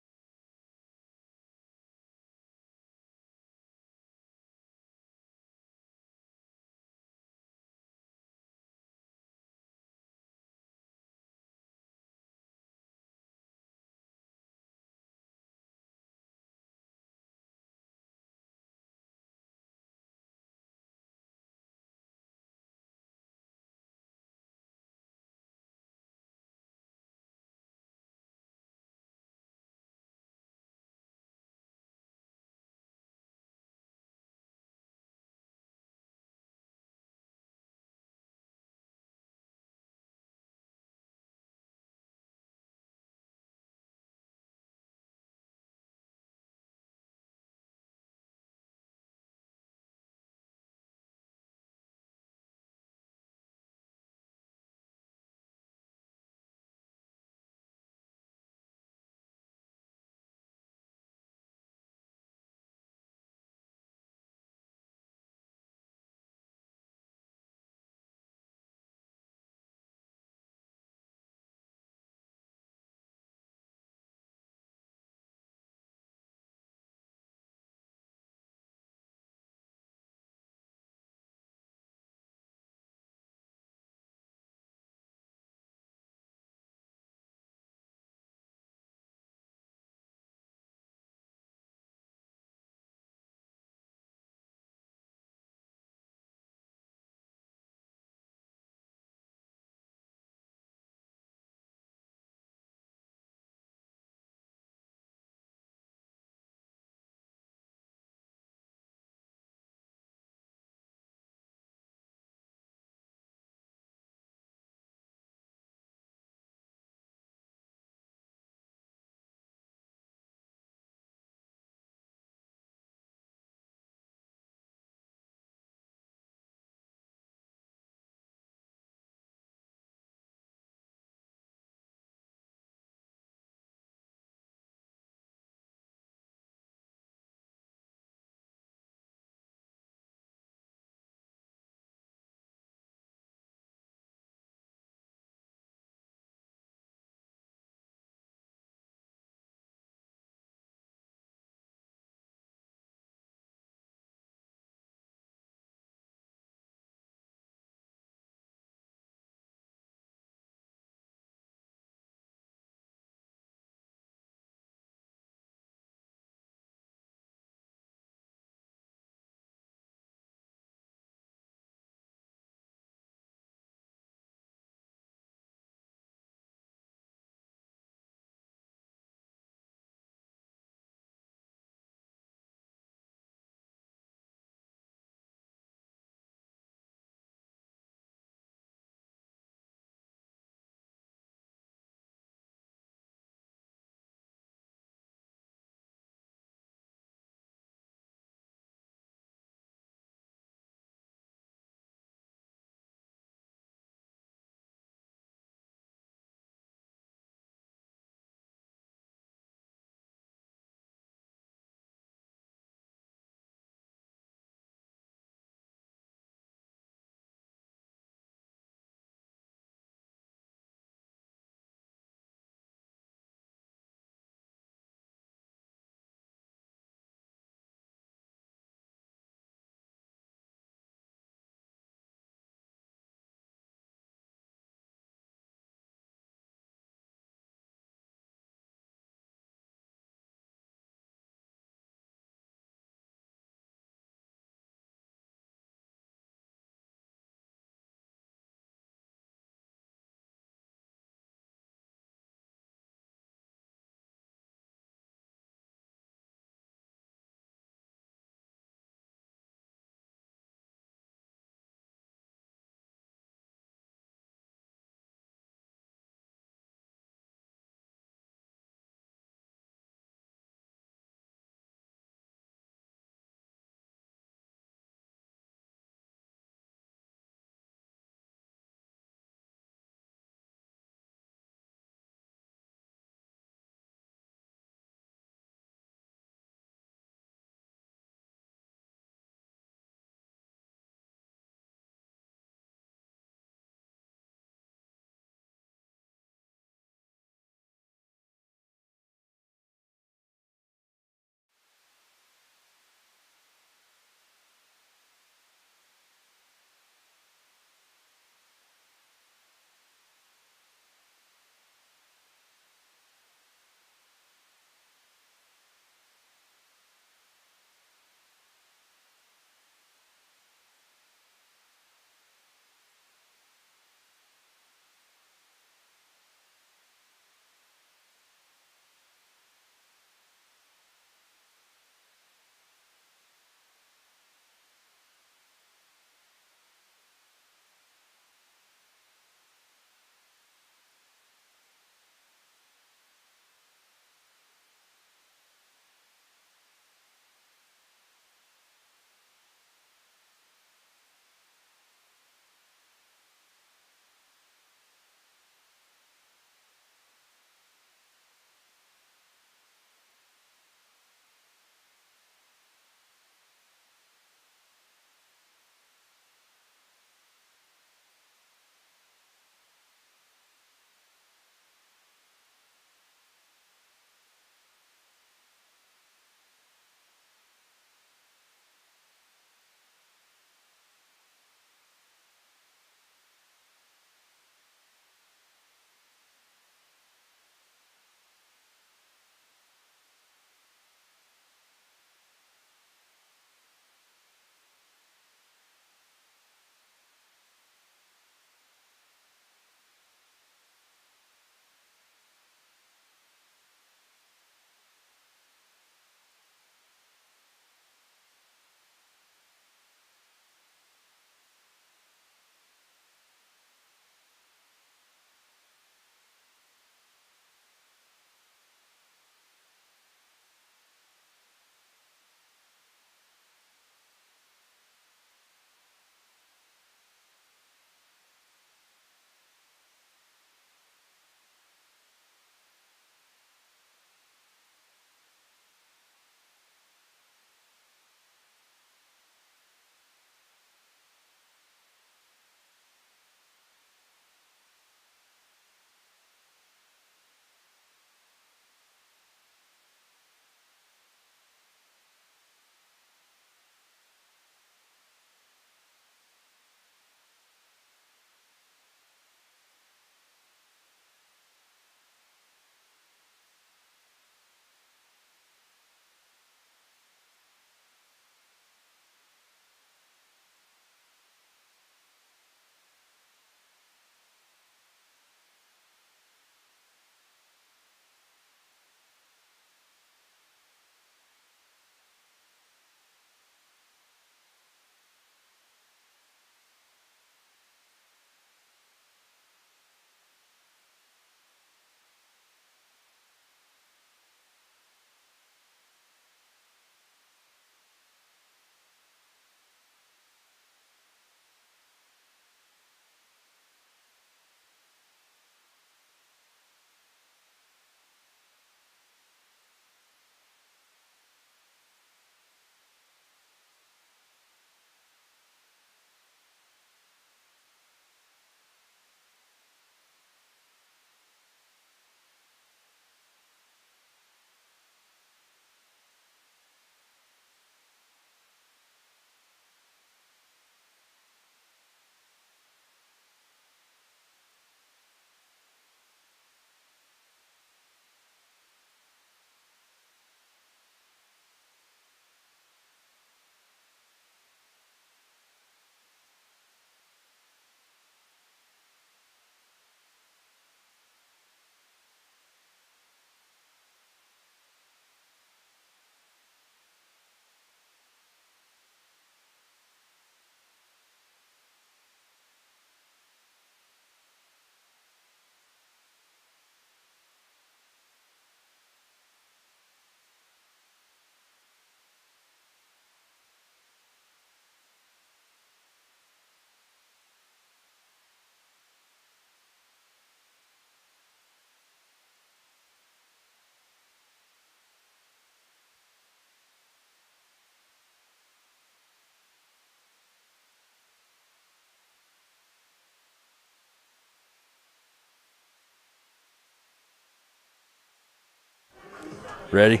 Ready?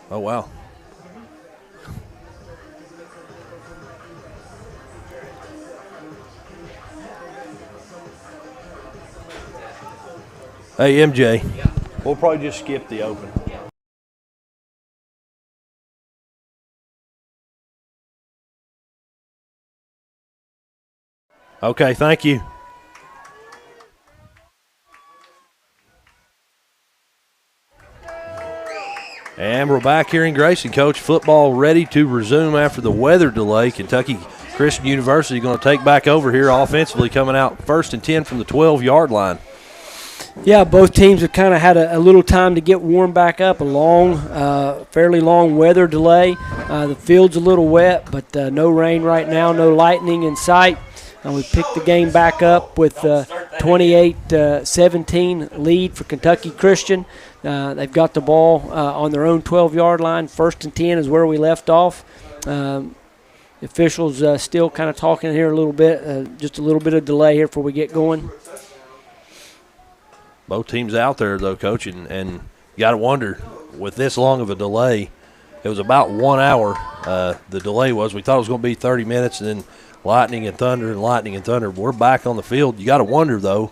Oh, wow. Hey, MJ, we'll probably just skip the open. Okay, thank you. And we're back here in Grayson, Coach. Football ready to resume after the weather delay. Kentucky Christian University going to take back over here offensively, coming out 1st and 10 from the 12-yard line. Yeah, both teams have kind of had a little time to get warmed back up. Fairly long weather delay. The field's a little wet, but no rain right now, no lightning in sight. We picked the game back up with 28-17 lead for Kentucky Christian. They've got the ball on their own 12-yard line. 1st and 10 is where we left off. The officials still kind of talking here a little bit. Just a little bit of delay here before we get going. Both teams out there, though, Coach, and you got to wonder, with this long of a delay, it was about 1 hour the delay was. We thought it was going to be 30 minutes, and then lightning and thunder. We're back on the field. You got to wonder, though,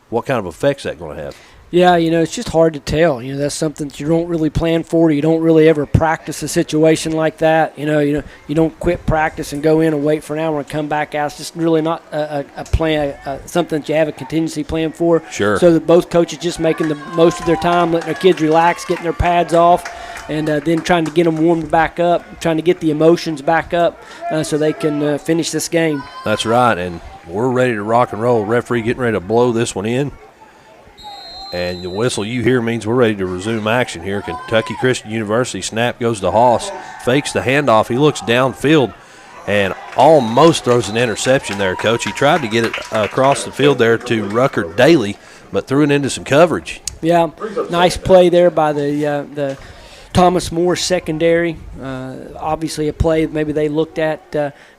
what kind of effects that's going to have. Yeah, it's just hard to tell. That's something that you don't really plan for. You don't really ever practice a situation like that. You don't quit practice and go in and wait for an hour and come back out. It's just really not a plan, something that you have a contingency plan for. Sure. So that both coaches just making the most of their time, letting their kids relax, getting their pads off, and then trying to get them warmed back up, trying to get the emotions back up so they can finish this game. That's right, and we're ready to rock and roll. Referee getting ready to blow this one in. And the whistle you hear means we're ready to resume action here. Kentucky Christian University, snap goes to Haas, fakes the handoff. He looks downfield and almost throws an interception there, Coach. He tried to get it across the field there to Rucker Daly, but threw it into some coverage. Yeah, nice play there by the Thomas More secondary. Obviously a play maybe they looked at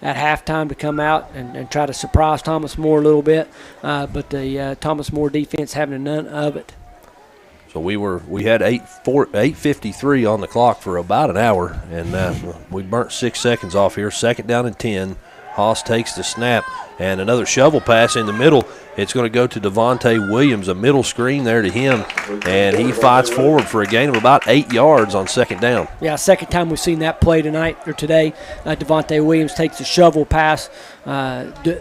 halftime to come out and try to surprise Thomas More a little bit, but the Thomas More defense having none of it. So we had 8:53 on the clock for about an hour, and we burnt 6 seconds off here. 2nd down and 10. Haas takes the snap, and another shovel pass in the middle. It's going to go to Devonte Williams, a middle screen there to him, and he fights forward for a gain of about 8 yards on 2nd down. Yeah, second time we've seen that play tonight or today. Devonte Williams takes a shovel pass. The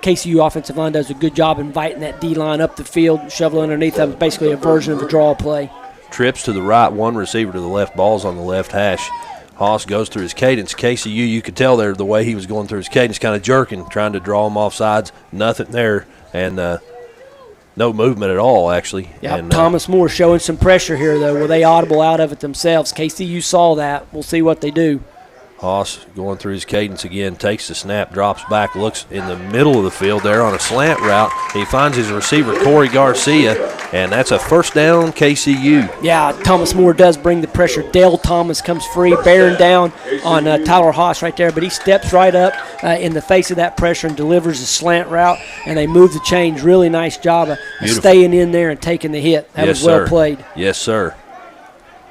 KCU offensive line does a good job inviting that D-line up the field, shovel underneath. That was basically a version of a draw play. Trips to the right, one receiver to the left, ball's on the left hash. Haas goes through his cadence. KCU, you could tell there the way he was going through his cadence, kind of jerking, trying to draw him off sides. Nothing there, and no movement at all, actually. Yeah, and, Thomas More showing some pressure here, though. Were they audible out of it themselves? KCU saw that. We'll see what they do. Haas going through his cadence again, takes the snap, drops back, looks in the middle of the field there on a slant route. He finds his receiver, Corey Garcia, and that's a 1st down KCU. Yeah, Thomas More does bring the pressure. Dale Thomas comes free, bearing down on Tyler Haas right there, but he steps right up in the face of that pressure and delivers a slant route, and they move the chains. Really nice job of staying in there and taking the hit. That was well played. Yes, sir.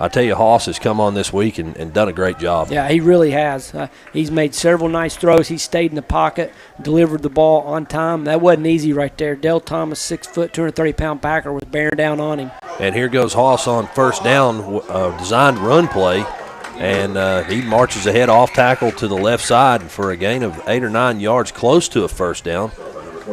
I tell you, Haas has come on this week and done a great job. Yeah, he really has. He's made several nice throws. He stayed in the pocket, delivered the ball on time. That wasn't easy right there. Dale Thomas, 6 foot, 230-pound backer, was bearing down on him. And here goes Haas on 1st down, designed run play, and he marches ahead off tackle to the left side for a gain of 8 or 9 yards, close to a 1st down.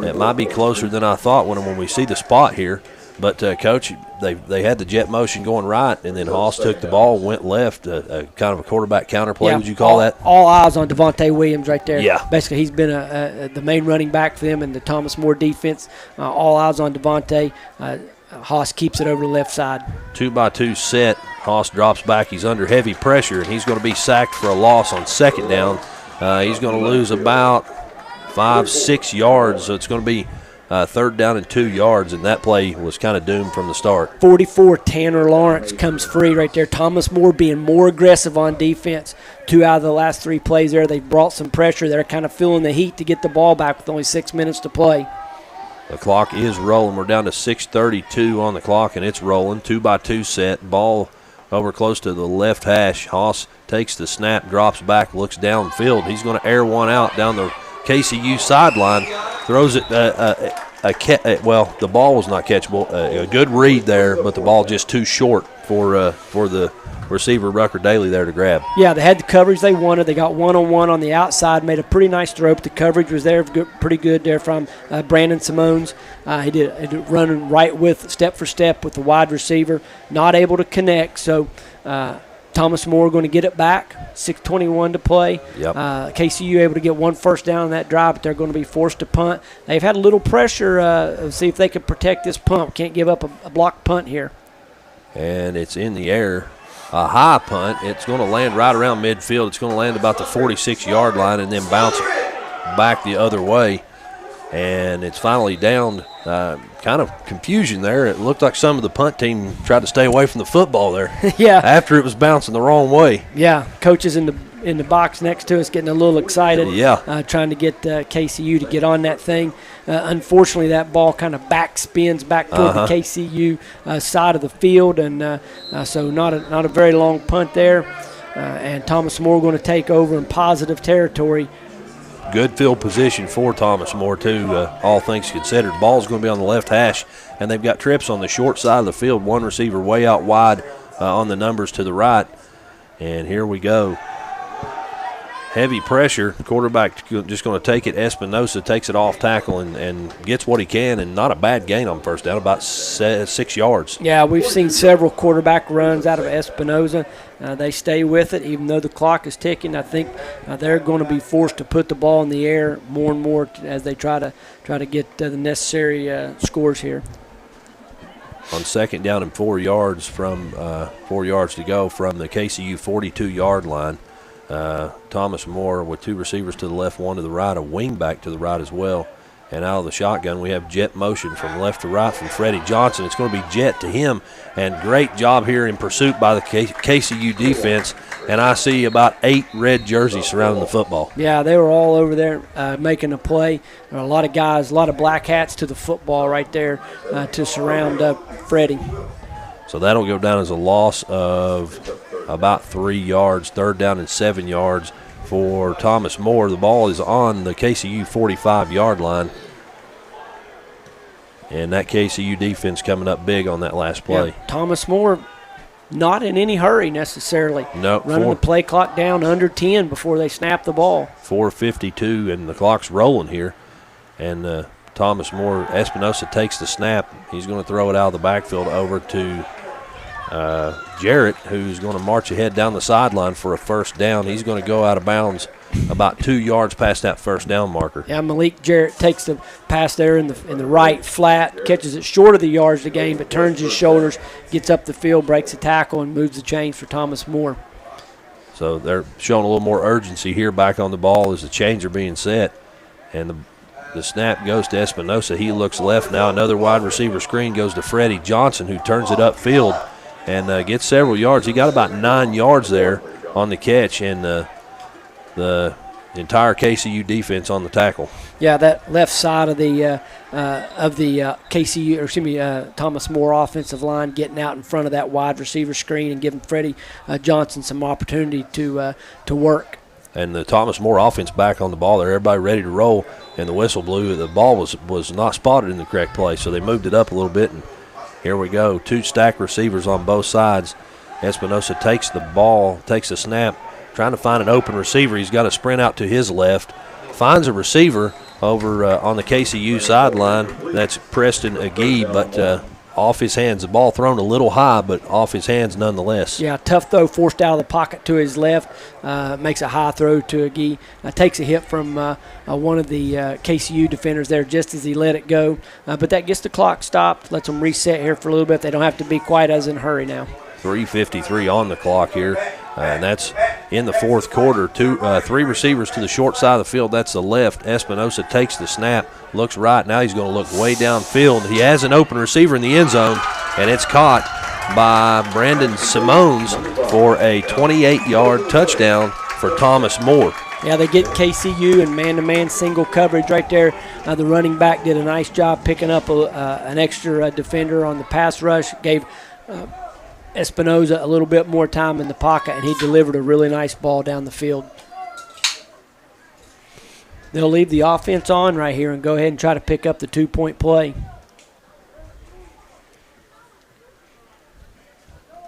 It might be closer than I thought when we see the spot here. But, Coach, they had the jet motion going right, and then Haas took the ball, went left, kind of a quarterback counter play, would you call that? All eyes on Devonte Williams right there. Yeah. Basically, he's been the main running back for them in the Thomas More defense. All eyes on Devonte. Haas keeps it over the left side. 2-by-2 set. Haas drops back. He's under heavy pressure, and he's going to be sacked for a loss on 2nd down. He's going to lose about 5-6 yards, so it's going to be 3rd down and 2 yards, and that play was kind of doomed from the start. 44, Tanner Lawrence comes free right there. Thomas Moore being more aggressive on defense. 2 out of the last 3 plays there. They brought some pressure. They're kind of feeling the heat to get the ball back with only 6 minutes to play. The clock is rolling. We're down to 6:32 on the clock, and it's rolling. 2-by-2 set. Ball over close to the left hash. Haas takes the snap, drops back, looks downfield. He's going to air one out down the KCU sideline. Throws it. Well, the ball was not catchable. A good read there, but the ball just too short for the receiver Rucker Daly there to grab. Yeah, they had the coverage they wanted. They got one-on-one on the outside, made a pretty nice throw. But the coverage was there, pretty good there from Brandon Simones. He did running right with step for step with the wide receiver, not able to connect. So Thomas Moore going to get it back. 6:21 to play. Yep. KCU able to get 1 first down on that drive, but they're going to be forced to punt. They've had a little pressure. See if they can protect this punt. Can't give up a blocked punt here. And it's in the air. A high punt. It's going to land right around midfield. It's going to land about the 46-yard line and then bounce back the other way. And it's finally down. Kind of confusion there. It looked like some of the punt team tried to stay away from the football there. Yeah. After it was bouncing the wrong way. Yeah. Coaches in the box next to us getting a little excited. Yeah. Trying to get KCU to get on that thing. Unfortunately, that ball kind of spins back toward the KCU side of the field, and so not a very long punt there. And Thomas Moore going to take over in positive territory. Good field position for Thomas Moore, too, all things considered. Ball's going to be on the left hash, and they've got trips on the short side of the field. One receiver way out wide on the numbers to the right. And here we go. Heavy pressure. The quarterback just going to take it. Espinosa takes it off tackle and gets what he can, and not a bad gain on first down, about 6 yards. Yeah, we've seen several quarterback runs out of Espinosa. They stay with it, even though the clock is ticking. I think they're going to be forced to put the ball in the air more and more as they try to get the necessary scores here. On 2nd down and 4 yards from 4 yards to go from the KCU 42-yard line. Thomas Moore with 2 receivers to the left, 1 to the right, a wing back to the right as well. And out of the shotgun, we have jet motion from left to right from Freddie Johnson. It's going to be jet to him, and great job here in pursuit by the KCU defense. And I see about 8 red jerseys surrounding the football. Yeah, they were all over there making a play. There are a lot of guys, a lot of black hats to the football right there to surround Freddie. So that'll go down as a loss of about 3 yards, 3rd down and 7 yards for Thomas Moore. The ball is on the KCU 45-yard line. And that KCU defense coming up big on that last play. Yeah, Thomas Moore not in any hurry necessarily. No, running the play clock down under 10 before they snap the ball. 4:52, and the clock's rolling here. And Thomas Moore, Espinosa takes the snap. He's going to throw it out of the backfield over to Jarrett, who's going to march ahead down the sideline for a first down. He's going to go out of bounds about 2 yards past that first down marker. Yeah, Malik Jarrett takes the pass there in the right flat, catches it short of the yards to gain, but turns his shoulders, gets up the field, breaks a tackle, and moves the chains for Thomas Moore. So they're showing a little more urgency here back on the ball as the chains are being set. And the snap goes to Espinosa. He looks left now. Another wide receiver screen goes to Freddie Johnson, who turns it upfield and gets several yards. He got about 9 yards there on the catch, and the entire KCU defense on the tackle. Yeah, that left side of the KCU, or excuse me, Thomas Moore offensive line getting out in front of that wide receiver screen and giving Freddie Johnson some opportunity to work. And the Thomas Moore offense back on the ball there. Everybody ready to roll, and the whistle blew. The ball was not spotted in the correct place, so they moved it up a little bit, and here we go. 2 stacked receivers on both sides. Espinosa takes the ball, takes a snap, trying to find an open receiver. He's got to sprint out to his left. Finds a receiver over on the KCU sideline. That's Preston Agee, but off his hands. The ball thrown a little high, but off his hands nonetheless. Yeah, tough throw forced out of the pocket to his left. Makes a high throw to Agee. Takes a hit from one of the KCU defenders there just as he let it go. But that gets the clock stopped, lets them reset here for a little bit. They don't have to be quite as in a hurry now. 3:53 on the clock here. And that's in the fourth quarter. Three receivers to the short side of the field. That's the left. Espinosa takes the snap, looks right. Now he's going to look way downfield. He has an open receiver in the end zone, and it's caught by Brandon Simones for a 28-yard touchdown for Thomas Moore. Yeah, they get KCU in man-to-man single coverage right there. The running back did a nice job picking up an extra defender on the pass rush, gave Espinosa a little bit more time in the pocket, and he delivered a really nice ball down the field. They'll leave the offense on right here and go ahead and try to pick up the 2-point play.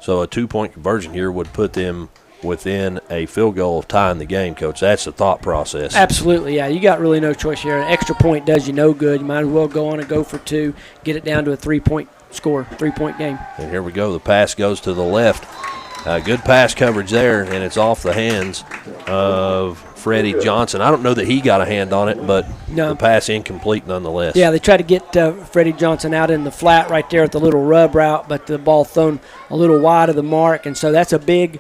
So a 2-point conversion here would put them within a field goal of tying the game, Coach. That's the thought process. Absolutely, yeah. You got really no choice here. An extra point does you no good. You might as well go on and go for 2, get it down to a 3-point score, 3-point game. And here we go. The pass goes to the left. Good pass coverage there, and it's off the hands of Freddie Johnson. I don't know that he got a hand on it, but the pass incomplete nonetheless. Yeah, they tried to get Freddie Johnson out in the flat right there at the little rub route, but the ball thrown a little wide of the mark, and so that's a big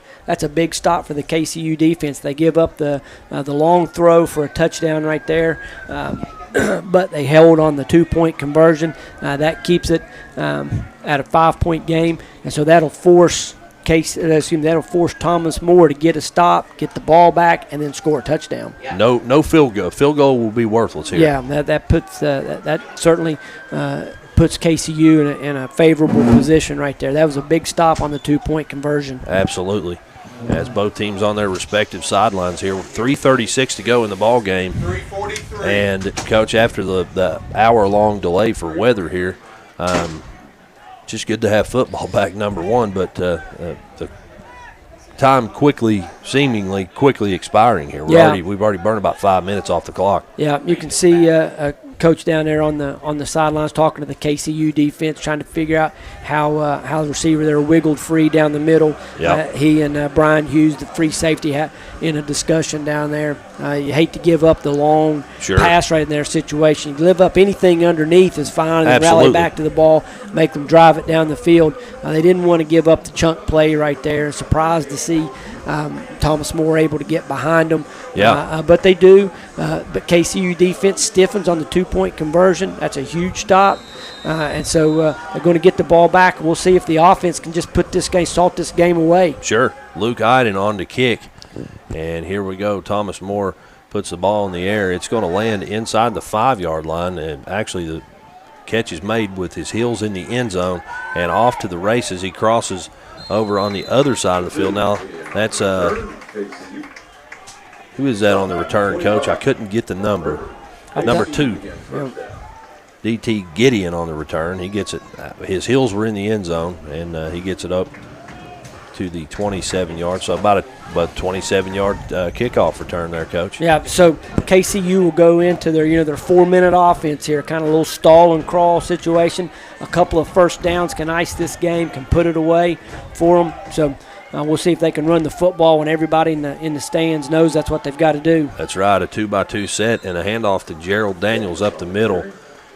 stop for the KCU defense. They give up the long throw for a touchdown right there, but they held on the 2-point conversion. That keeps it at a 5-point game, and so that'll force Thomas Moore to get a stop, get the ball back, and then score a touchdown. No field goal. Field goal will be worthless here. Yeah, that puts that certainly puts KCU in a favorable position right there. That was a big stop on the 2-point conversion. Absolutely. As both teams on their respective sidelines here. 3:36 to go in the ball game. And, Coach, after the hour-long delay for weather here, just good to have football back, number one, but the time seemingly quickly expiring here. We've already burned about 5 minutes off the clock. Yeah, you can see Coach down there on the sidelines talking to the KCU defense, trying to figure out how the receiver there wiggled free down the middle. Yep. He and Brian Hughes, the free safety, in a discussion down there. You hate to give up the long pass right in their situation. You give up anything underneath is fine, and rally back to the ball, make them drive it down the field. They didn't want to give up the chunk play right there. Surprised to see Thomas Moore able to get behind them. Yeah. But they do. But KCU defense stiffens on the 2-point conversion. That's a huge stop. And so they're going to get the ball back. We'll see if the offense can just salt this game away. Sure. Luke Iden on to kick. And here we go. Thomas Moore puts the ball in the air. It's going to land inside the 5-yard line. And actually the catch is made with his heels in the end zone. And off to the races. He crosses over on the other side of the field. Now, that's who is that on the return, Coach? I couldn't get the number. Number 2. D.T. Gideon on the return. He gets it. His heels were in the end zone, and he gets it up to the 27-yard. So about a 27-yard kickoff return there, Coach. Yeah, so KCU will go into their 4-minute offense here, kind of a little stall and crawl situation. A couple of first downs can ice this game, can put it away for them. So we'll see if they can run the football when everybody in the stands knows that's what they've got to do. That's right, a 2-by-2 set and a handoff to Gerald Daniels up the middle.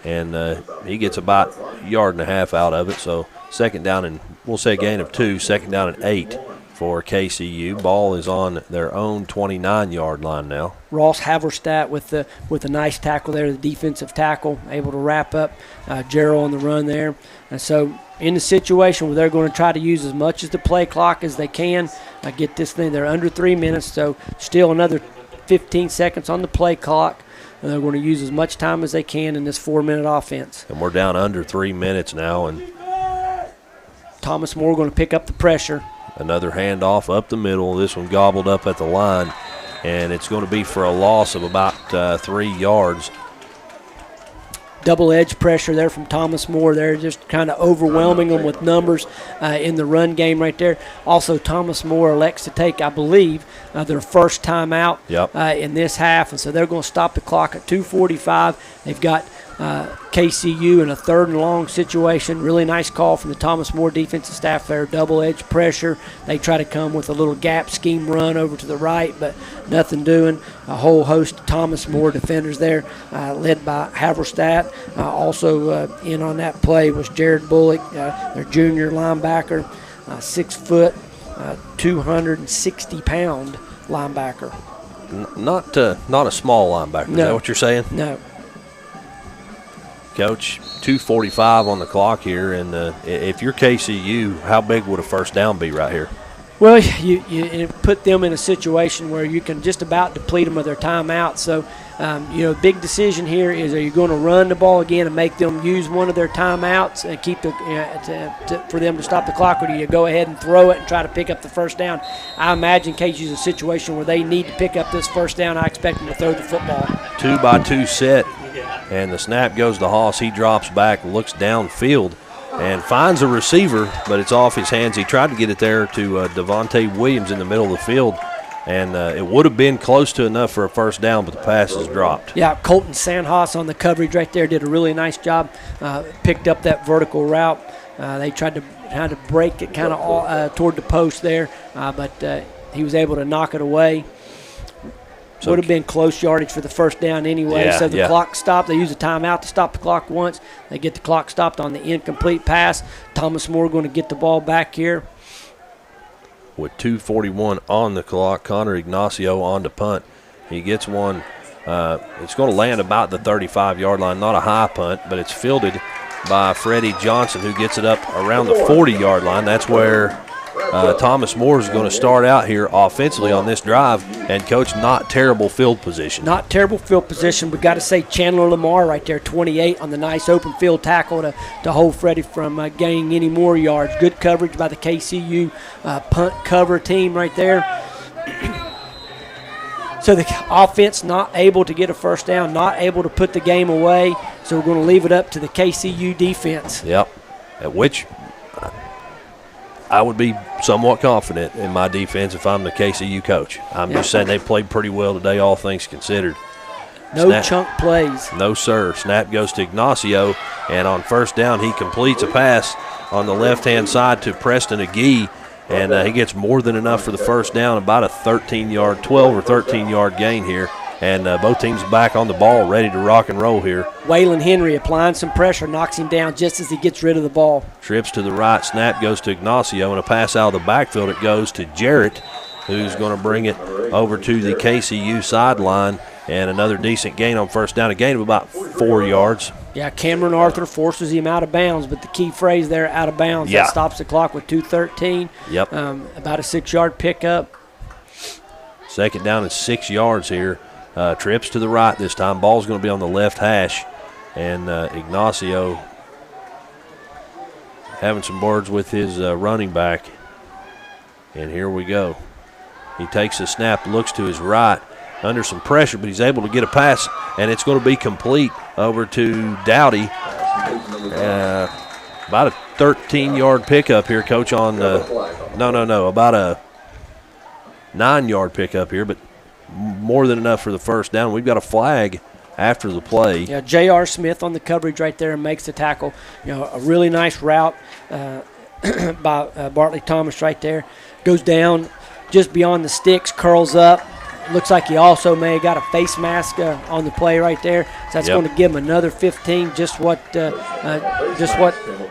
And he gets about a yard and a half out of it. So second down and we'll say a gain of 2, second down and 8 for KCU. Ball is on their own 29-yard line now. Ross Haverstadt with a nice tackle there, the defensive tackle, able to wrap up Gerald on the run there. And so in the situation where they're going to try to use as much as the play clock as they can, get this thing. They're under 3 minutes, so still another 15 seconds on the play clock. And they're going to use as much time as they can in this 4-minute offense. And we're down under 3 minutes now. And Thomas Moore going to pick up the pressure. Another handoff up the middle. This one gobbled up at the line. And it's going to be for a loss of about 3 yards. Double edge pressure there from Thomas Moore. They're just kind of overwhelming them with numbers in the run game right there. Also, Thomas Moore elects to take, I believe, their first time out in this half. And so they're going to stop the clock at 2:45. They've got KCU in a 3rd and long situation. Really nice call from the Thomas Moore defensive staff there. Double edge pressure. They try to come with a little gap scheme run over to the right, but nothing doing. A whole host of Thomas Moore defenders there, led by Haverstadt. Also in on that play was Jared Bullock, their junior linebacker, 6 foot. 260-pound linebacker. Not a small linebacker. No. Is that what you're saying? No. Coach, 2:45 on the clock here, and if you're KCU, how big would a first down be right here? Well, you put them in a situation where you can just about deplete them of their timeout. So, big decision here is: are you going to run the ball again and make them use one of their timeouts and keep for them to stop the clock, or do you go ahead and throw it and try to pick up the first down? I imagine KCU's a situation where they need to pick up this first down. I expect them to throw the football. 2-by-2 set, and the snap goes to Hoss. He drops back, looks downfield, and finds a receiver, but it's off his hands. He tried to get it there to Devonte Williams in the middle of the field, and it would have been close to enough for a first down, but the pass is dropped. Yeah, Colton Sandhaus on the coverage right there did a really nice job. Picked up that vertical route. They tried to break it kind of toward the post there, but he was able to knock it away. So would have been close yardage for the first down anyway. Yeah, so the clock stopped. They use a timeout to stop the clock once. They get the clock stopped on the incomplete pass. Thomas Moore going to get the ball back here. With 2:41 on the clock, Connor Ignacio on to punt. He gets one. It's going to land about the 35-yard line. Not a high punt, but it's fielded by Freddie Johnson, who gets it up around the 40-yard line. That's where Thomas Moore is going to start out here offensively on this drive. And, Coach, not terrible field position. Not terrible field position. We've got to say Chandler Lamar right there, 28 on the nice open field tackle to hold Freddie from gaining any more yards. Good coverage by the KCU punt cover team right there. So the offense not able to get a first down, not able to put the game away. So we're going to leave it up to the KCU defense. Yep, at which I would be somewhat confident in my defense if I'm the KCU coach. I'm just saying they played pretty well today, all things considered. No chunk plays. No, sir. Snap goes to Ignacio, and on first down he completes a pass on the left-hand side to Preston Agee, and he gets more than enough for the first down, about a 12 or 13-yard gain here. And both teams back on the ball, ready to rock and roll here. Waylon Henry applying some pressure, knocks him down just as he gets rid of the ball. Trips to the right, snap goes to Ignacio, and a pass out of the backfield. It goes to Jarrett, who's going to bring it over to the KCU sideline. And another decent gain on first down, a gain of about 4 yards. Yeah, Cameron Arthur forces him out of bounds, but the key phrase there, out of bounds, that stops the clock with 2:13. Yep. About a 6-yard pickup. Second down and 6 yards here. Trips to the right this time. Ball's going to be on the left hash. And Ignacio having some words with his running back. And here we go. He takes a snap, looks to his right, under some pressure, but he's able to get a pass, and it's going to be complete over to Dowdy. About a 13-yard pickup here, Coach, on about a 9-yard pickup here, but more than enough for the first down. We've got a flag after the play. Yeah, J.R. Smith on the coverage right there and makes the tackle. A really nice route by Bartley Thomas right there. Goes down just beyond the sticks, curls up. Looks like he also may have got a face mask on the play right there. So that's going to give him another 15, just what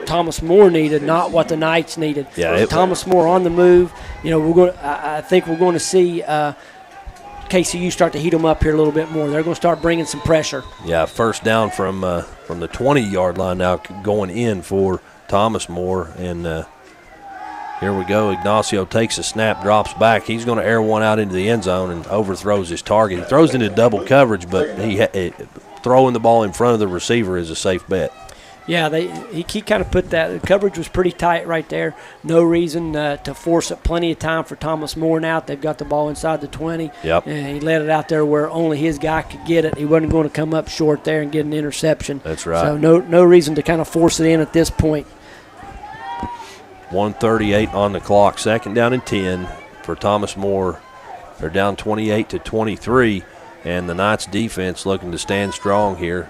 Thomas Moore needed, not what the Knights needed. Yeah, Thomas Moore on the move. I think we're going to see KCU start to heat them up here a little bit more. They're going to start bringing some pressure. Yeah, first down from the 20-yard line now going in for Thomas Moore. And here we go. Ignacio takes a snap, drops back. He's going to air one out into the end zone and overthrows his target. He throws into double coverage, but throwing the ball in front of the receiver is a safe bet. Yeah, he kind of put that. The coverage was pretty tight right there. No reason to force it. Plenty of time for Thomas Moore now. They've got the ball inside the 20. Yep. And he let it out there where only his guy could get it. He wasn't going to come up short there and get an interception. That's right. So no reason to kind of force it in at this point. 1:38 on the clock. Second down and 10 for Thomas Moore. They're down 28-23, and the Knights defense looking to stand strong here.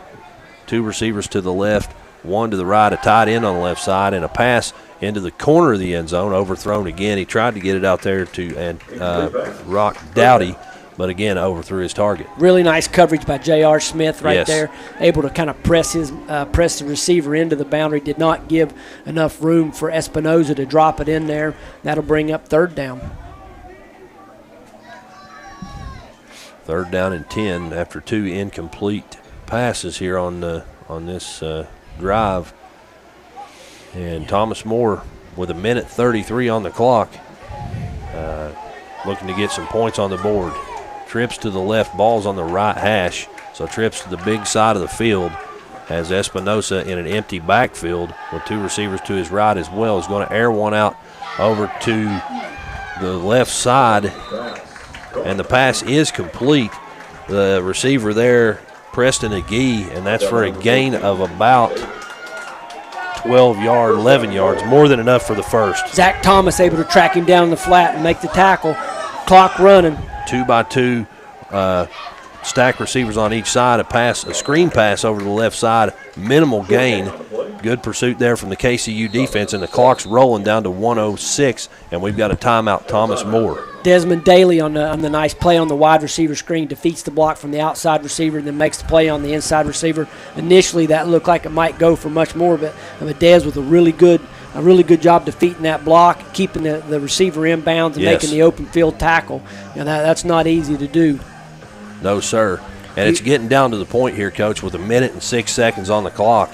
Two receivers to the left, one to the right, a tight end on the left side, and a pass into the corner of the end zone, overthrown again. He tried to get it out there to Rock Dowdy, but again, overthrew his target. Really nice coverage by J.R. Smith right Yes. there, able to kind of press the receiver into the boundary. Did not give enough room for Espinoza to drop it in there. That'll bring up 3rd down. 3rd down and 10 after 2 incomplete passes here on this drive. And Thomas More with 1:33 on the clock, looking to get some points on the board. Trips to the left, ball's on the right hash, so trips to the big side of the field as Espinoza in an empty backfield with 2 receivers to his right as well is going to air one out over to the left side, and the pass is complete. The receiver there, Preston Agee, and that's for a gain of about 11 yards, more than enough for the first. Zach Thomas able to track him down the flat and make the tackle. Clock running. 2-by-2 stack receivers on each side, a screen pass over to the left side, minimal gain. Good pursuit there from the KCU defense, and the clock's rolling down to 1:06, and we've got a timeout, Thomas More. Desmond Daly on the nice play on the wide receiver screen, defeats the block from the outside receiver and then makes the play on the inside receiver. Initially that looked like it might go for much more, but Dez with a really good job defeating that block, keeping the receiver inbounds and making the open field tackle. That's not easy to do. No, sir. And it's getting down to the point here, Coach, with 1:06 on the clock.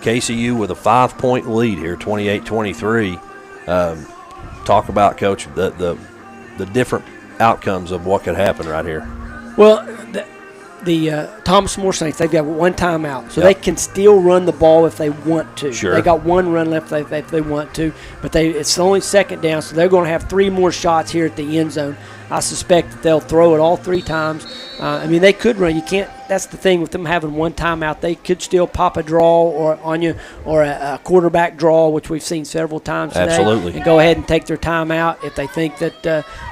KCU with a 5-point lead here, 28-23. Talk about, Coach, the different outcomes of what could happen right here. Well, the Thomas More Saints, they've got 1 timeout, so they can still run the ball if they want to. Sure. They got 1 run left if they want to, but it's only 2nd down, so they're going to have 3 more shots here at the end zone. I suspect that they'll throw it all 3 times. They could run. You can't. That's the thing with them having 1 timeout. They could still pop a draw on you or a quarterback draw, which we've seen several times today. Absolutely. And go ahead and take their timeout if they think that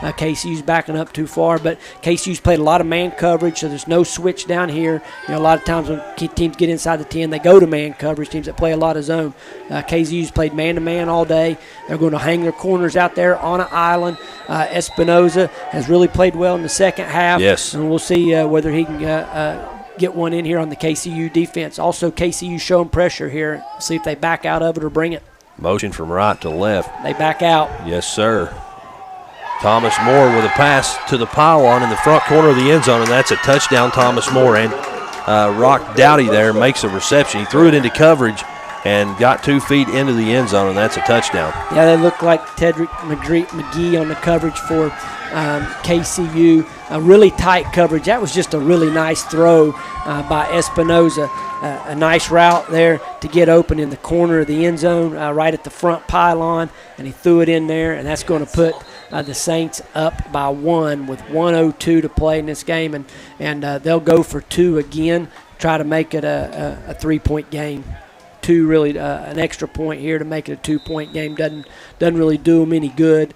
KCU's backing up too far. But KCU's played a lot of man coverage, so there's no switch down here. A lot of times when teams get inside the 10, they go to man coverage, teams that play a lot of zone. KCU's played man-to-man all day. They're going to hang their corners out there on an island. Espinoza has really played well in the second half. Yes. And we'll see whether he can get one in here on the KCU defense. Also, KCU showing pressure here. See if they back out of it or bring it. Motion from right to left. They back out. Yes, sir. Thomas More with a pass to the pylon in the front corner of the end zone, and that's a touchdown, Thomas More. And Rock Dowdy there makes a reception. He threw it into coverage and got 2 feet into the end zone, and that's a touchdown. Yeah, they look like Tedrick McGee on the coverage for KCU. A really tight coverage. That was just a really nice throw by Espinoza. A nice route there to get open in the corner of the end zone, right at the front pylon, and he threw it in there, and that's going to put the Saints up by 1 with 1:02 to play in this game, and they'll go for 2 again, try to make it a 3-point game. 2 really an extra point here to make it a 2-point game doesn't really do them any good.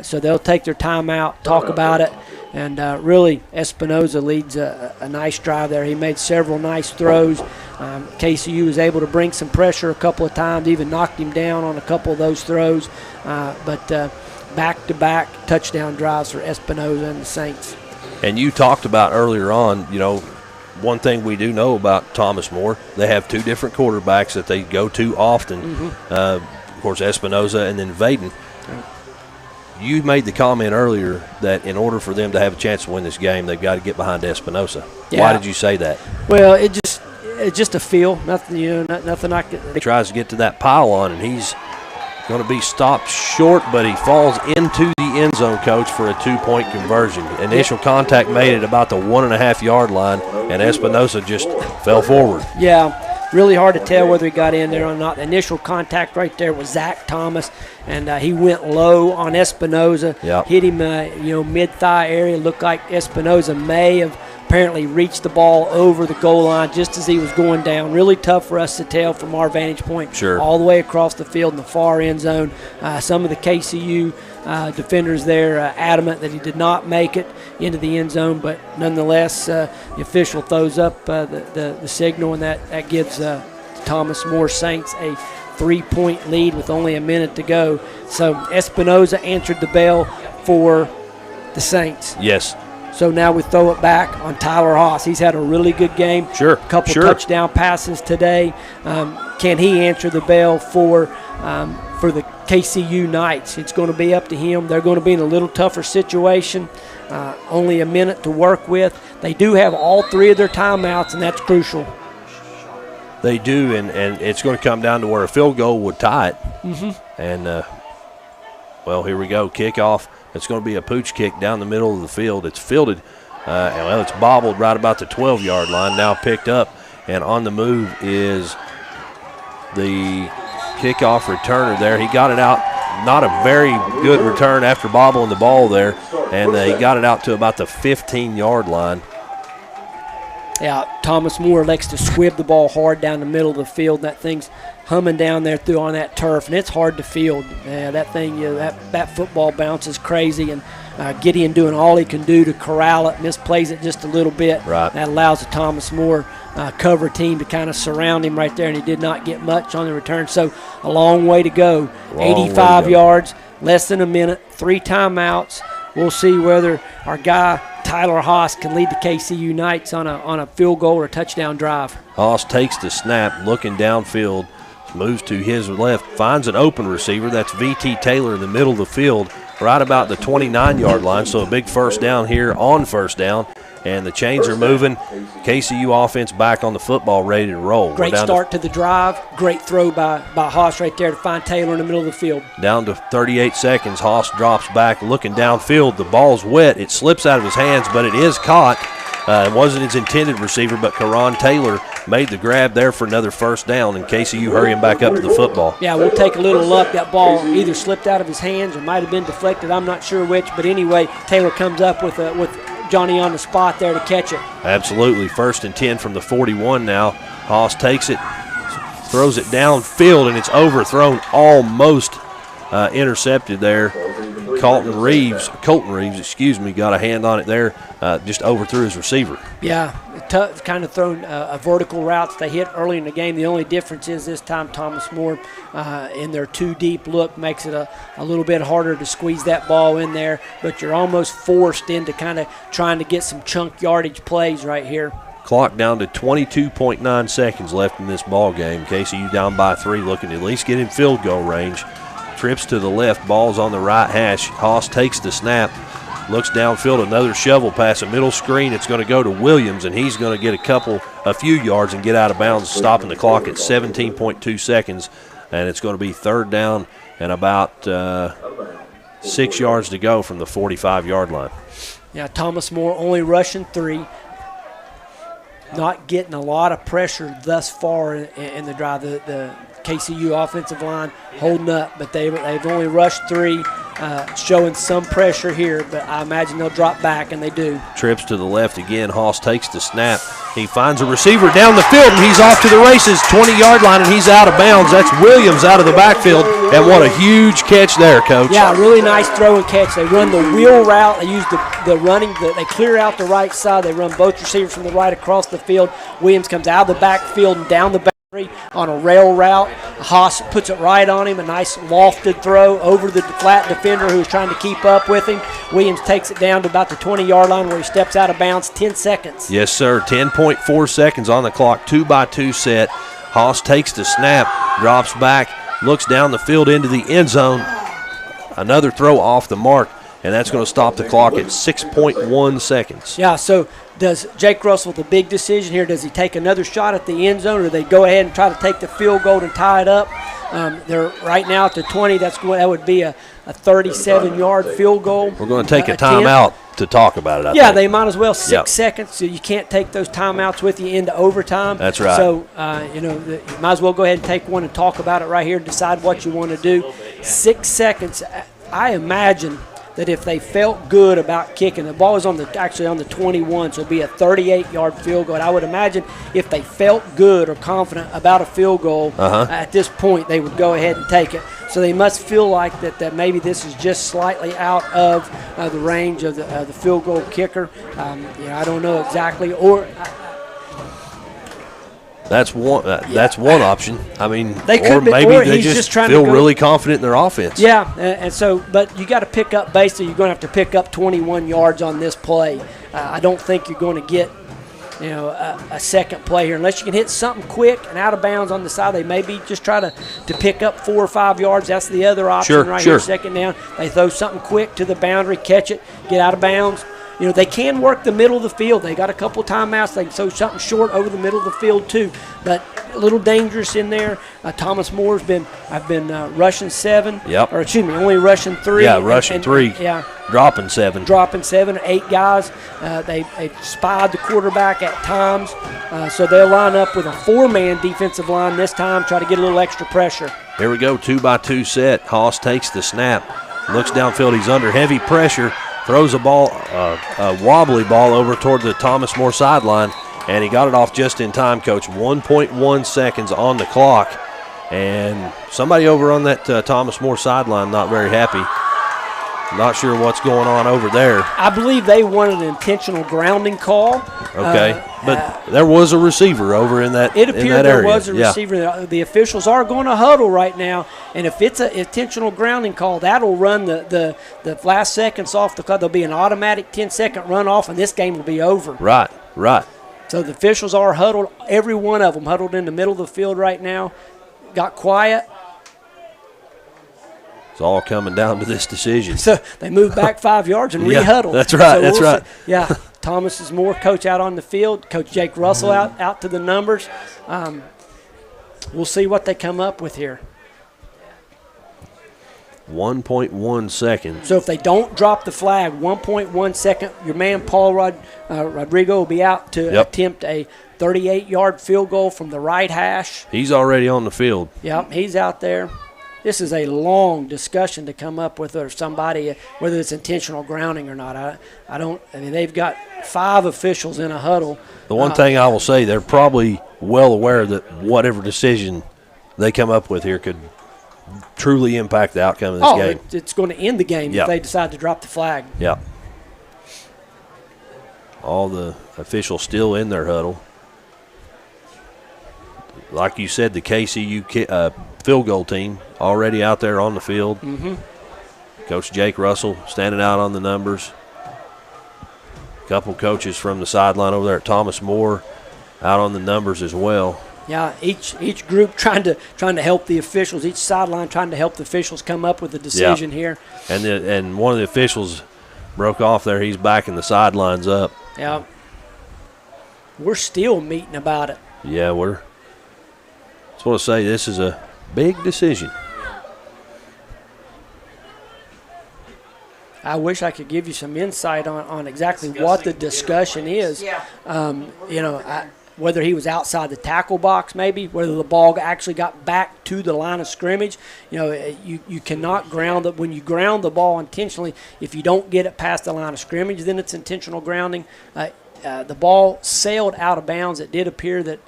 So they'll take their timeout, talk about it, and really Espinoza leads a nice drive there. He made several nice throws. KCU was able to bring some pressure a couple of times, even knocked him down on a couple of those throws. But back-to-back touchdown drives for Espinoza and the Saints. And you talked about earlier on, one thing we do know about Thomas More, they have 2 different quarterbacks that they go to often. Mm-hmm. Of course, Espinoza and then Baden. You made the comment earlier that in order for them to have a chance to win this game, they've got to get behind Espinoza. Yeah. Why did you say that? Well, it's just a feel. Nothing, nothing I could. He tries to get to that pylon, and he's going to be stopped short, but he falls into the end zone, Coach, for a 2-point conversion. Initial contact made it about the 1.5-yard line, and Espinoza just fell forward. Yeah, really hard to tell whether he got in there or not. The initial contact right there was Zach Thomas, and he went low on Espinoza. Yep. Hit him, mid-thigh area. Looked like Espinoza may have apparently reached the ball over the goal line just as he was going down. Really tough for us to tell from our vantage point. Sure. All the way across the field in the far end zone. Some of the KCU defenders there adamant that he did not make it into the end zone, but nonetheless the official throws up the signal, and that gives Thomas More Saints a 3-point lead with only a minute to go. So Espinoza answered the bell for the Saints. Yes. So now we throw it back on Tyler Haas. He's had a really good game. Sure. A couple touchdown passes today. Can he answer the bell for the KCU Knights? It's going to be up to him. They're going to be in a little tougher situation. Only a minute to work with. They do have all 3 of their timeouts, and that's crucial. They do, and it's going to come down to where a field goal would tie it. Mm-hmm. And, well, here we go. Kickoff. It's going to be a pooch kick down the middle of the field. It's fielded. It's bobbled right about the 12-yard line. Now picked up, and on the move is the kickoff returner there. He got it out. Not a very good return after bobbling the ball there, and he got it out to about the 15-yard line. Yeah, Thomas Moore likes to squib the ball hard down the middle of the field. That thing's humming down there through on that turf, and it's hard to field. That thing, that football bounces crazy, and Gideon doing all he can do to corral it, misplays it just a little bit. Right. That allows the Thomas Moore cover team to kind of surround him right there, and he did not get much on the return. So a long way to go. 85 yards, less than a minute, 3 timeouts. We'll see whether our guy Tyler Haas can lead the KCU Knights on a field goal or a touchdown drive. Haas takes the snap, looking downfield, moves to his left, finds an open receiver. That's V.T. Taylor in the middle of the field, right about the 29-yard line. So a big first down here on first down. And the chains are moving. KCU offense back on the football, ready to roll. Great start to the drive. Great throw by Haas right there to find Taylor in the middle of the field. Down to 38 seconds. Haas drops back, looking downfield. The ball's wet. It slips out of his hands, but it is caught. It wasn't his intended receiver, but Karan Taylor made the grab there for another first down, and KCU hurrying back up to the football. Yeah, we'll take a little luck. That ball either slipped out of his hands or might have been deflected. I'm not sure which, but anyway, Taylor comes up with Johnny on the spot there to catch it. Absolutely. 1st and 10 from the 41 now. Haas takes it, throws it downfield, and it's overthrown, almost intercepted there. Colton Reeves, got a hand on it there, just overthrew his receiver. Yeah, tough, kind of thrown a vertical routes they hit early in the game. The only difference is this time Thomas Moore in their 2-deep look makes it a little bit harder to squeeze that ball in there, but you're almost forced into kind of trying to get some chunk yardage plays right here. Clock down to 22.9 seconds left in this ball game. KCU down by 3, looking to at least get in field goal range. Trips to the left, ball's on the right hash. Haas takes the snap, looks downfield, another shovel pass, a middle screen. It's going to go to Williams, and he's going to get a few yards and get out of bounds, stopping the clock at 17.2 seconds. And it's going to be 3rd down and about 6 yards to go from the 45-yard line. Yeah, Thomas Moore only rushing 3. Not getting a lot of pressure thus far in the drive. The KCU offensive line holding up, but they've only rushed 3, showing some pressure here, but I imagine they'll drop back, and they do. Trips to the left again. Haas takes the snap. He finds a receiver down the field, and he's off to the races, 20-yard line, and he's out of bounds. That's Williams out of the backfield, and what a huge catch there, Coach. Yeah, really nice throw and catch. They run the wheel route. They use they clear out the right side. They run both receivers from the right across the field. Williams comes out of the backfield and down the back on a rail route. Haas puts it right on him, a nice lofted throw over the flat defender who was trying to keep up with him. Williams takes it down to about the 20-yard line where he steps out of bounds. 10 seconds. Yes, sir. 10.4 seconds on the clock. 2-by-2 set. Haas takes the snap, drops back, looks down the field into the end zone. Another throw off the mark, and that's going to stop the clock at 6.1 seconds. Yeah, so does Jake Russell, the big decision here, does he take another shot at the end zone, or do they go ahead and try to take the field goal and tie it up? They're right now at the 20. That would be a 37-yard field goal. We're going to take a timeout to talk about it, I think. They might as well. 6 seconds, so you can't take those timeouts with you into overtime. That's right. So, you might as well go ahead and take one and talk about it right here and decide what you want to do. 6 seconds. I imagine that if they felt good about kicking, the ball is actually on the 21, so it'll be a 38-yard field goal. And I would imagine if they felt good or confident about a field goal at this point, they would go ahead and take it. So they must feel like that maybe this is just slightly out of the range of the field goal kicker. I don't know exactly. That's one. That's one option. I mean, they just feel really confident in their offense. Yeah, and so, but you got to pick up. Basically, you're going to have to pick up 21 yards on this play. I don't think you're going to get a second play here unless you can hit something quick and out of bounds on the side. They maybe just try to pick up 4 or 5 yards. That's the other option here, second down. They throw something quick to the boundary, catch it, get out of bounds. They can work the middle of the field. They got a couple of timeouts. They can throw something short over the middle of the field too, but a little dangerous in there. Thomas Moore's been rushing 7. Yep. Or excuse me, only rushing 3. Yeah, rushing 3. Yeah. Dropping 7. Dropping 7 or 8 guys. They spied the quarterback at times, so they'll line up with a 4-man defensive line this time, try to get a little extra pressure. Here we go, 2-by-2 set. Haas takes the snap, looks downfield. He's under heavy pressure. Throws a ball, a wobbly ball over toward the Thomas More sideline, and he got it off just in time, Coach. 1.1 seconds on the clock, and somebody over on that Thomas More sideline not very happy. Not sure what's going on over there. I believe they wanted an intentional grounding call. Okay, but there was a receiver over in that area. It appeared there was a receiver. The officials are going to huddle right now, and if it's an intentional grounding call, that'll run the last seconds off the clock. There'll be an automatic 10-second runoff, and this game will be over. Right. So the officials are huddled, every one of them huddled in the middle of the field right now. Got quiet. It's all coming down to this decision. So they move back 5 yards and re-huddle. That's right. So right. Yeah, Thomas is more coach out on the field. Coach Jake Russell out to the numbers. We'll see what they come up with here. 1.1 seconds. So if they don't drop the flag, 1.1 second, your man Paul Rodrigo will be out to attempt a 38-yard field goal from the right hash. He's already on the field. Yep, he's out there. This is a long discussion to come up with, or somebody, whether it's intentional grounding or not. I mean, they've got 5 officials in a huddle. The one thing I will say, they're probably well aware that whatever decision they come up with here could truly impact the outcome of this game. It's going to end the game if they decide to drop the flag. Yeah. All the officials still in their huddle. Like you said, the KCU field goal team already out there on the field. Mm-hmm. Coach Jake Russell standing out on the numbers. A couple coaches from the sideline over there at Thomas More out on the numbers as well. Yeah, each group trying to help the officials. Each sideline trying to help the officials come up with a decision here. And one of the officials broke off there. He's backing the sidelines up. Yeah. We're still meeting about it. Yeah, I just want to say this is a big decision. I wish I could give you some insight on exactly what the discussion is. Yeah. Whether he was outside the tackle box maybe, whether the ball actually got back to the line of scrimmage. You cannot ground it. When you ground the ball intentionally, if you don't get it past the line of scrimmage, then it's intentional grounding. The ball sailed out of bounds. It did appear that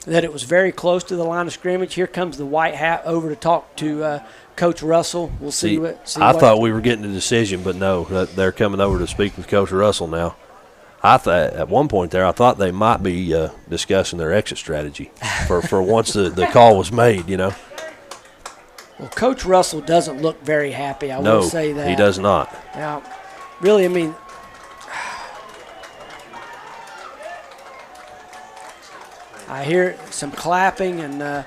it was very close to the line of scrimmage. Here comes the white hat over to talk to Coach Russell. We'll see I thought we were getting a decision, but no, they're coming over to speak with Coach Russell now. I thought at one point there, I thought they might be discussing their exit strategy for once the call was made, Well, Coach Russell doesn't look very happy, I will say that. No, he does not. Now, really, I mean, I hear some clapping and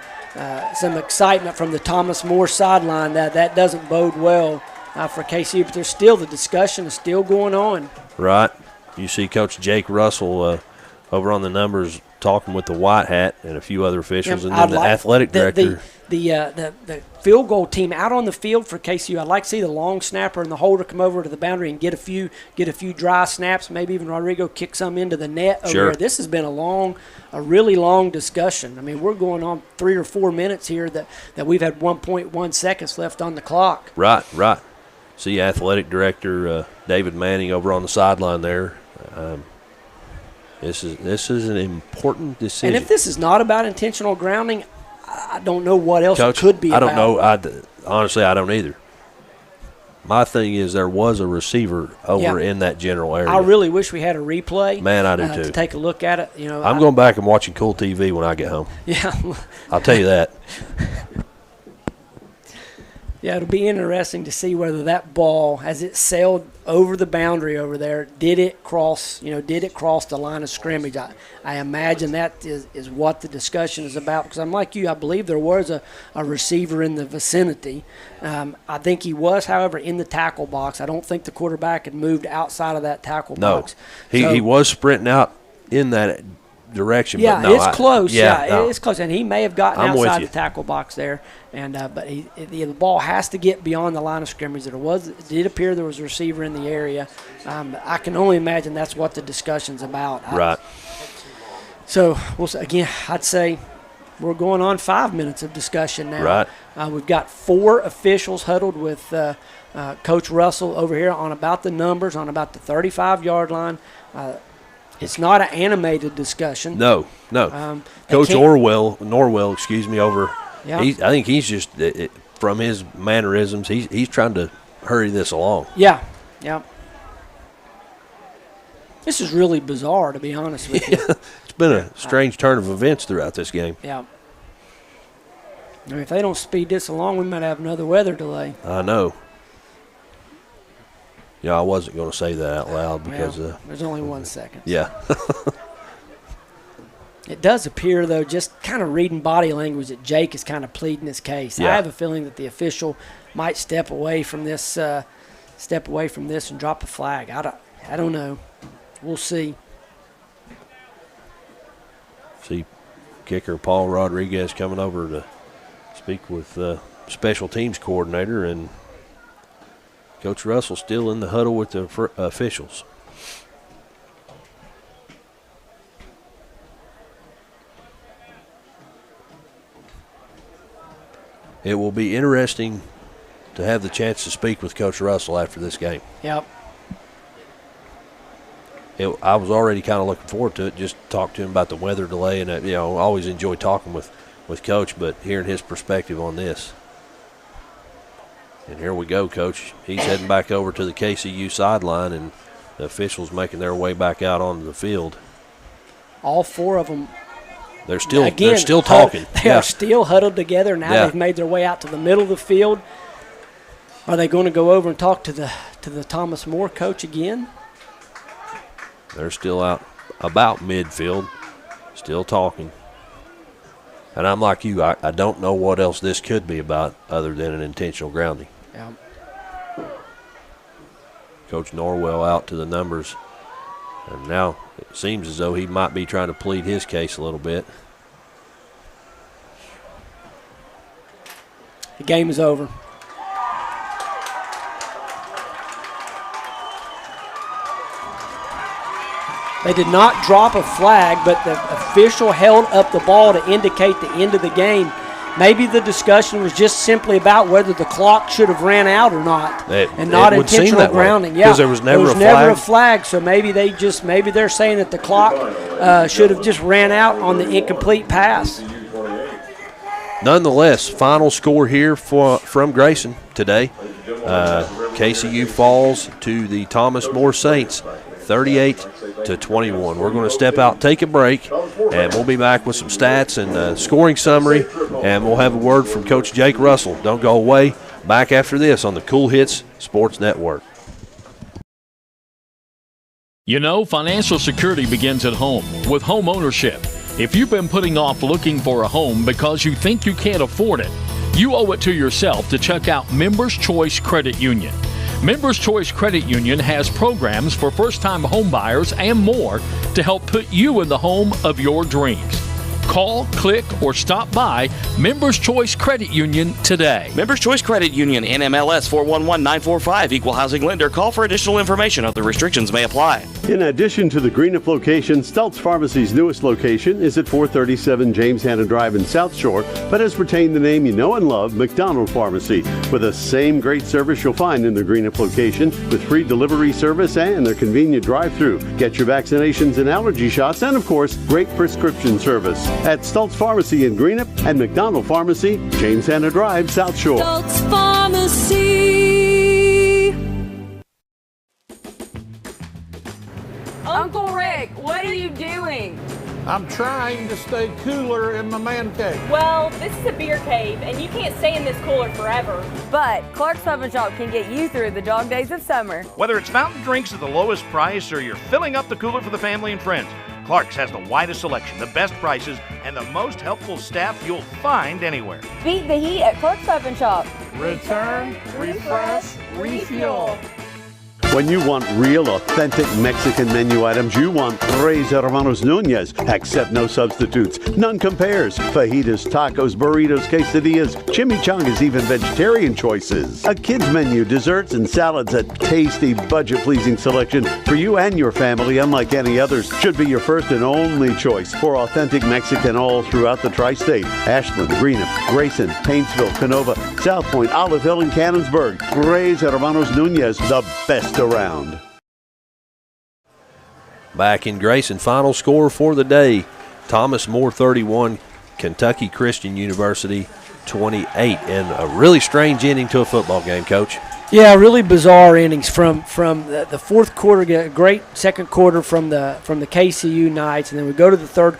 some excitement from the Thomas More sideline. That doesn't bode well for KCU, but there's still the discussion is still going on. Right. You see Coach Jake Russell over on the numbers talking with the white hat and a few other officials, and then the athletic director. The field goal team out on the field for KCU. I'd like to see the long snapper and the holder come over to the boundary and get a few dry snaps. Maybe even Rodrigo kick some into the net over there. This has been a really long discussion. I mean, we're going on 3 or 4 minutes here that we've had 1.1 seconds left on the clock. Right. See athletic director David Manning over on the sideline there. This is an important decision. And if this is not about intentional grounding, I don't know what else Coach, it could be I about. don't know. Honestly, I don't either. My thing is there was a receiver over in that general area. I really wish we had a replay. Man, I do too. To take a look at it. I'm going back and watching Cool TV when I get home. Yeah. I'll tell you that. Yeah, it'll be interesting to see whether that ball, as it sailed over the boundary over there, did it cross the line of scrimmage? I imagine that is what the discussion is about, because I'm like you, I believe there was a receiver in the vicinity. I think he was, however, in the tackle box. I don't think the quarterback had moved outside of that tackle box. No, he was sprinting out in that direction. Yeah, but no, it's close. No. It's close, and he may have gotten outside the tackle box there. And but the ball has to get beyond the line of scrimmage. It did appear there was a receiver in the area. I can only imagine that's what the discussion's about. Right. So again, I'd say we're going on 5 minutes of discussion now. Right. We've got 4 officials huddled with Coach Russell over here on about the numbers, on about the 35-yard line. It's not an animated discussion. No. Coach Norwell, over. Yeah. I think he's just from his mannerisms, he's trying to hurry this along. Yeah. This is really bizarre, to be honest with you. It's been a strange turn of events throughout this game. Yeah. I mean, if they don't speed this along, we might have another weather delay. I know. I wasn't going to say that out loud because there's only 1 second. Yeah. It does appear, though, just kind of reading body language, that Jake is kind of pleading his case. Yeah. I have a feeling that the official might step away from this and drop the flag. I don't know. We'll see. See kicker Paul Rodriguez coming over to speak with special teams coordinator, and Coach Russell still in the huddle with the officials. It will be interesting to have the chance to speak with Coach Russell after this game. Yep. I was already kind of looking forward to it, just talk to him about the weather delay, and I always enjoy talking with Coach, but hearing his perspective on this. And here we go, Coach. He's heading back over to the KCU sideline, and the officials making their way back out onto the field. All 4 of them. They're still talking. They are still huddled together. Now they've made their way out to the middle of the field. Are they going to go over and talk to the Thomas More coach again? They're still out about midfield, still talking. And I'm like you, I don't know what else this could be about other than an intentional grounding. Yeah. Coach Norwell out to the numbers. And now it seems as though he might be trying to plead his case a little bit. The game is over. They did not drop a flag, but the official held up the ball to indicate the end of the game. Maybe the discussion was just simply about whether the clock should have ran out or not, and not intentional grounding. Yeah, because there was never a flag. So maybe they're saying that the clock should have just ran out on the incomplete pass. Nonetheless, final score here from Grayson today. KCU falls to the Thomas More Saints, 38-21. We're going to step out, take a break, and we'll be back with some stats and a scoring summary, and we'll have a word from Coach Jake Russell. Don't go away. Back after this on the Cool Hits Sports Network. Financial security begins at home with home ownership. If you've been putting off looking for a home because you think you can't afford it, you owe it to yourself to check out Members Choice Credit Union. Members Choice Credit Union has programs for first-time home buyers and more to help put you in the home of your dreams. Call, click, or stop by Members Choice Credit Union today. Members Choice Credit Union, NMLS 411945, Equal Housing Lender. Call for additional information. Other restrictions may apply. In addition to the Greenup location, Stultz Pharmacy's newest location is at 437 James Hanna Drive in South Shore, but has retained the name you know and love, McDonald Pharmacy, with the same great service you'll find in the Greenup location, with free delivery service and their convenient drive-thru. Get your vaccinations and allergy shots, and of course, great prescription service at Stultz Pharmacy in Greenup and McDonald Pharmacy, James Hanna Drive, South Shore. Stultz Pharmacy. Uncle Rick, what are you doing? I'm trying to stay cooler in my man cave. Well, this is a beer cave, and you can't stay in this cooler forever. But Clark's Pub and Shop can get you through the dog days of summer. Whether it's fountain drinks at the lowest price or you're filling up the cooler for the family and friends, Clark's has the widest selection, the best prices, and the most helpful staff you'll find anywhere. Beat the heat at Clark's Pub and Shop. Return, refresh, refuel. When you want real, authentic Mexican menu items, you want Tres Hermanos Núñez. Accept no substitutes. None compares. Fajitas, tacos, burritos, quesadillas, chimichangas, even vegetarian choices. A kids menu, desserts, and salads. A tasty, budget-pleasing selection for you and your family, unlike any others. Should be your first and only choice for authentic Mexican all throughout the tri-state. Ashland, Greenup, Grayson, Paintsville, Canova, South Point, Olive Hill, and Cannonsburg. Tres Hermanos Núñez, the best around. Back in Grayson, final score for the day. Thomas More 31, Kentucky Christian University 28. And a really strange ending to a football game, Coach. Yeah, really bizarre innings from the fourth quarter. Get a great second quarter from the KCU Knights, and then we go to the third.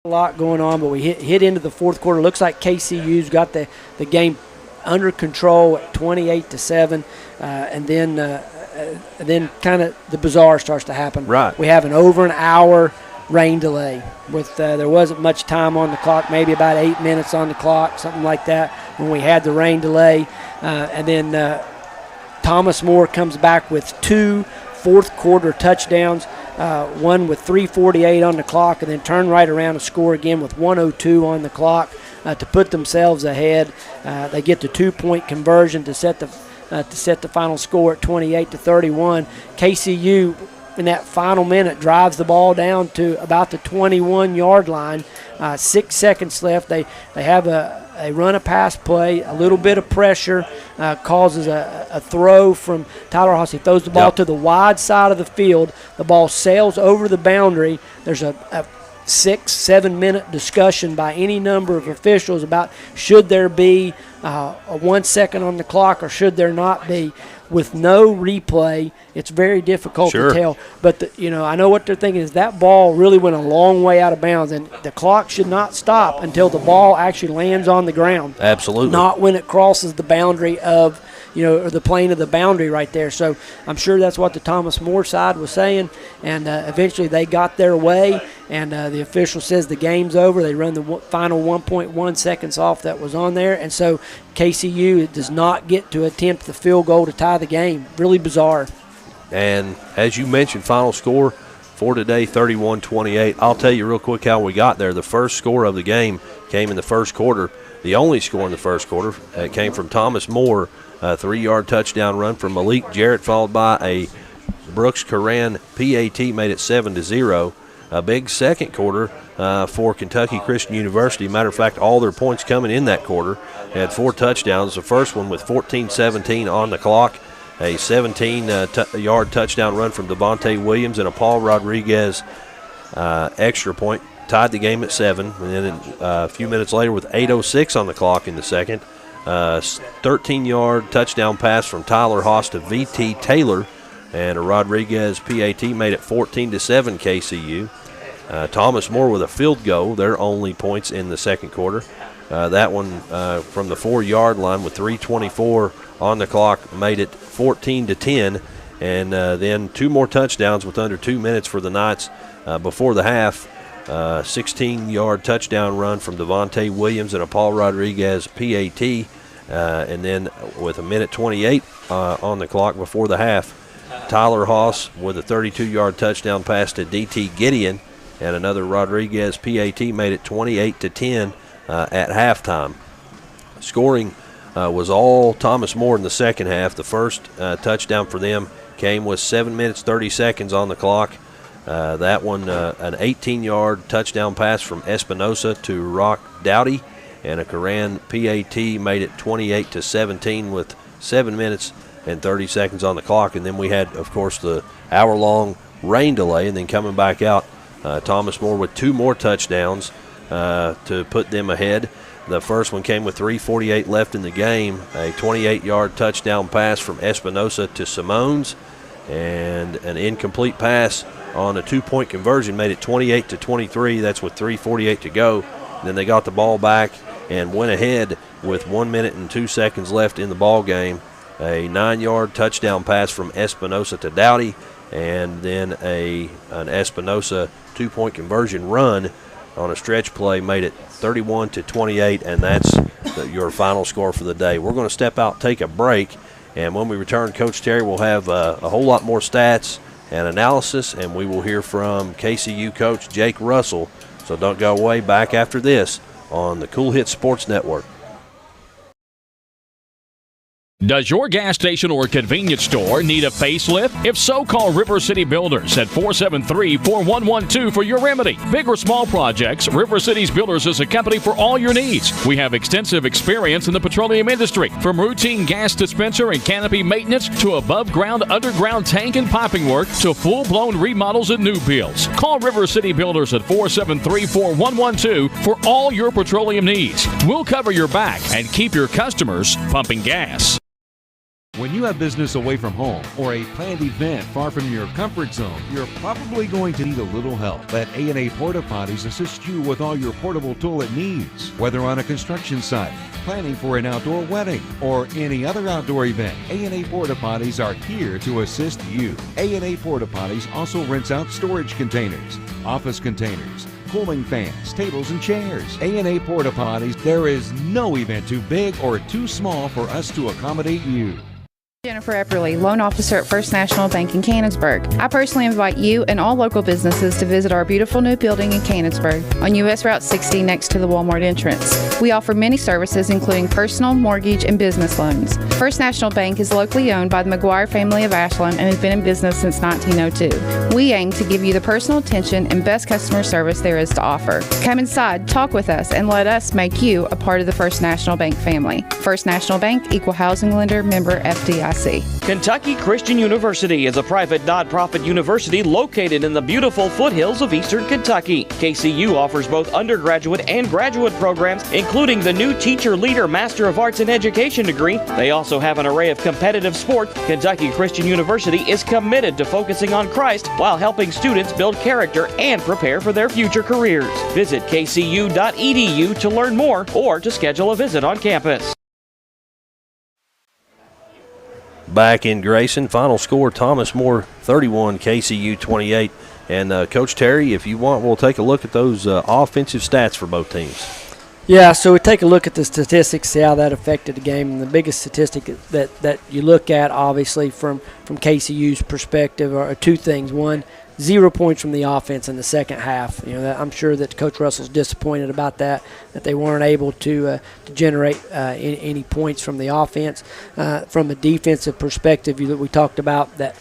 A lot going on, but we hit into the fourth quarter. Looks like KCU's got the game under control at 28-7, and then kind of the bizarre starts to happen. Right. We have an over an hour rain delay. With there wasn't much time on the clock, maybe about 8 minutes on the clock, something like that, when we had the rain delay. And then Thomas More comes back with 2 fourth-quarter touchdowns, one with 3:48 on the clock, and then turn right around and score again with 1:02 on the clock to put themselves ahead. They get the 2-point conversion to set the final score at 28-31. KCU, in that final minute, drives the ball down to about the 21-yard line. 6 seconds left. They have a run-a-pass play, a little bit of pressure, causes a throw from Tyler Haas. He throws the ball to the wide side of the field. The ball sails over the boundary. There's a 6-7 minute discussion by any number of officials about should there be a 1 second on the clock or should there not be. With no replay, it's very difficult to tell. But I know what they're thinking is that ball really went a long way out of bounds, and the clock should not stop until the ball actually lands on the ground. Absolutely. Not when it crosses the boundary of, or the plane of the boundary right there. So I'm sure that's what the Thomas More side was saying, and eventually they got their way, and the official says the game's over. They run the final 1.1 seconds off that was on there, and so KCU does not get to attempt the field goal to tie the game. Really bizarre. And as you mentioned, final score for today, 31-28. I'll tell you real quick how we got there. The first score of the game came in the first quarter. The only score in the first quarter came from Thomas More, a 3-yard touchdown run from Malik Jarrett, followed by a Brooks Coran PAT, made it 7-0. A big second quarter for Kentucky Christian University. Matter of fact, all their points coming in that quarter. They had 4 touchdowns. The first one with 14-17 on the clock. A 17-yard touchdown run from Devonte Williams and a Paul Rodriguez extra point. Tied the game at 7. And then a few minutes later with 8:06 on the clock in the second, 13-yard touchdown pass from Tyler Haas to V.T. Taylor. And a Rodriguez PAT made it 14-7 KCU. Thomas More with a field goal, their only points in the second quarter. That one from the 4-yard line with 3:24 on the clock made it 14-10. And then 2 more touchdowns with under 2 minutes for the Knights before the half. 16-yard touchdown run from Devonte Williams and a Paul Rodriguez PAT. And then with 1:28 on the clock before the half, Tyler Haas with a 32-yard touchdown pass to D.T. Gideon, and another Rodriguez PAT made it 28-10 at halftime. Scoring was all Thomas More in the second half. The first touchdown for them came with 7 minutes 30 seconds on the clock. That one, an 18-yard touchdown pass from Espinosa to Rock Dowdy, and a Coran PAT made it 28-17 with 7 minutes and 30 seconds on the clock. And then we had, of course, the hour-long rain delay, and then coming back out, Thomas More with 2 more touchdowns to put them ahead. The first one came with 3:48 left in the game, a 28-yard touchdown pass from Espinosa to Simones, and an incomplete pass on a 2-point conversion made it 28-23. That's with 3:48 to go. Then they got the ball back and went ahead with 1 minute and 2 seconds left in the ball game. A 9-yard touchdown pass from Espinosa to Dowdy, and then an Espinosa 2-point conversion run on a stretch play made it 31-28, and that's your final score for the day. We're going to step out, take a break, and when we return, Coach Terry will have a whole lot more stats and analysis, and we will hear from KCU coach Jake Russell. So don't go away. Back after this on the Cool Hits Sports Network. Does your gas station or convenience store need a facelift? If so, call River City Builders at 473-4112 for your remedy. Big or small projects, River City's Builders is a company for all your needs. We have extensive experience in the petroleum industry, from routine gas dispenser and canopy maintenance to above-ground, underground tank and piping work to full-blown remodels and new builds. Call River City Builders at 473-4112 for all your petroleum needs. We'll cover your back and keep your customers pumping gas. When you have business away from home or a planned event far from your comfort zone, you're probably going to need a little help. Let A&A Porta Potties assist you with all your portable toilet needs. Whether on a construction site, planning for an outdoor wedding, or any other outdoor event, A&A Porta Potties are here to assist you. A&A Porta Potties also rents out storage containers, office containers, cooling fans, tables, and chairs. A&A Porta Potties, there is no event too big or too small for us to accommodate you. Jennifer Epperly, loan officer at First National Bank in Canonsburg. I personally invite you and all local businesses to visit our beautiful new building in Canonsburg on U.S. Route 60 next to the Walmart entrance. We offer many services including personal, mortgage, and business loans. First National Bank is locally owned by the McGuire family of Ashland and has been in business since 1902. We aim to give you the personal attention and best customer service there is to offer. Come inside, talk with us, and let us make you a part of the First National Bank family. First National Bank, Equal Housing Lender, member FDIC. Kentucky Christian University is a private nonprofit university located in the beautiful foothills of eastern Kentucky. KCU offers both undergraduate and graduate programs, including the new Teacher Leader Master of Arts in Education degree. They also have an array of competitive sports. Kentucky Christian University is committed to focusing on Christ while helping students build character and prepare for their future careers. Visit kcu.edu to learn more or to schedule a visit on campus. Back in Grayson, final score, Thomas More 31, KCU 28. And Coach Terry, if you want, we'll take a look at those offensive stats for both teams. Yeah, so we take a look at the statistics, see how that affected the game. And the biggest statistic that you look at, obviously, from KCU's perspective are two things. One, 0 points from the offense in the second half. You know, I'm sure that Coach Russell's disappointed about that they weren't able to generate any points from the offense. From a defensive perspective, we talked about that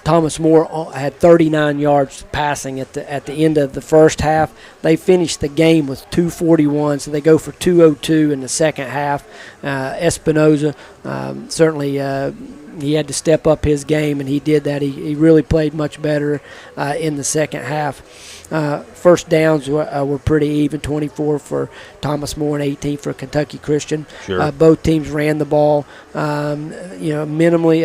Thomas More had 39 yards passing at the end of the first half. They finished the game with 241, so they go for 202 in the second half. Espinosa certainly he had to step up his game, and he did that. He really played much better in the second half. First downs were pretty even, 24 for Thomas More and 18 for Kentucky Christian. Sure. Both teams ran the ball. Minimally,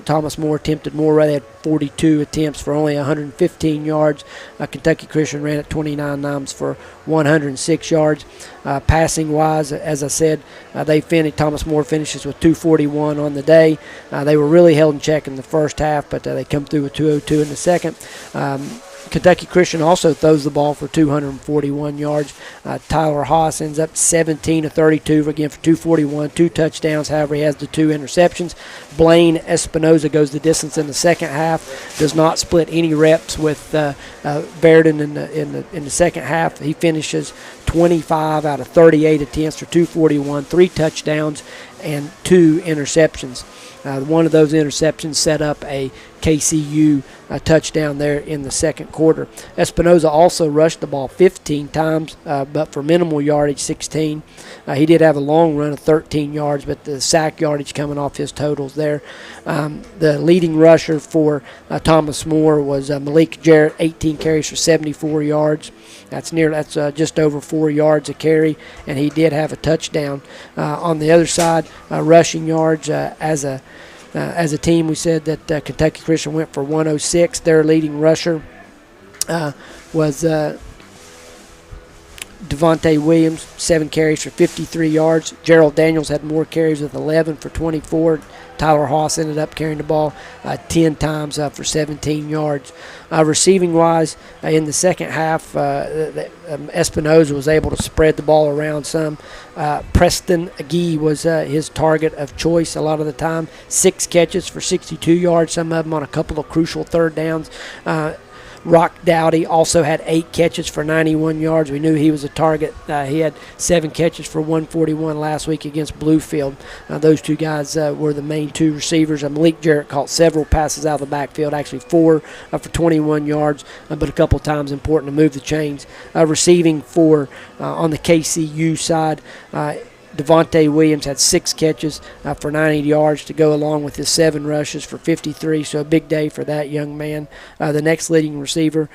Thomas More attempted more. They had 42 attempts for only 115 yards. Kentucky Christian ran it 29 times for 106 yards. Passing-wise, as I said, Thomas More finishes with 241 on the day. They were really held in check in the first half, but they come through with 202 in the second. Kentucky Christian also throws the ball for 241 yards. Tyler Haas ends up 17 of 32 again for 241, 2 touchdowns. However, he has the 2 interceptions. Blaine Espinosa goes the distance in the second half. Does not split any reps with Baden in the second half. He finishes 25 out of 38 attempts for 241, 3 touchdowns, and 2 interceptions. One of those interceptions set up a KCU touchdown there in the second quarter. Espinosa also rushed the ball 15 times, but for minimal yardage, 16. He did have a long run of 13 yards, but the sack yardage coming off his totals there. The leading rusher for Thomas More was Malik Jarrett, 18 carries for 74 yards. That's just over 4 yards a carry, and he did have a touchdown. On the other side, rushing yards as a as a team, we said that Kentucky Christian went for 106. Their leading rusher was Devonte Williams, 7 carries for 53 yards. Gerald Daniels had more carries with 11 for 24. Tyler Haas ended up carrying the ball 10 times for 17 yards. Receiving-wise, in the second half, Espinoza was able to spread the ball around some. Preston Agee was his target of choice a lot of the time. 6 catches for 62 yards, some of them on a couple of crucial third downs. Rock Dowdy also had 8 catches for 91 yards. We knew he was a target. He had 7 catches for 141 last week against Bluefield. Those 2 guys were the main 2 receivers. Malik Jarrett caught several passes out of the backfield, actually 4 for 21 yards, but a couple times important to move the chains. Receiving for on the KCU side, Devonte Williams had 6 catches for 90 yards to go along with his 7 rushes for 53, so a big day for that young man. The next leading receiver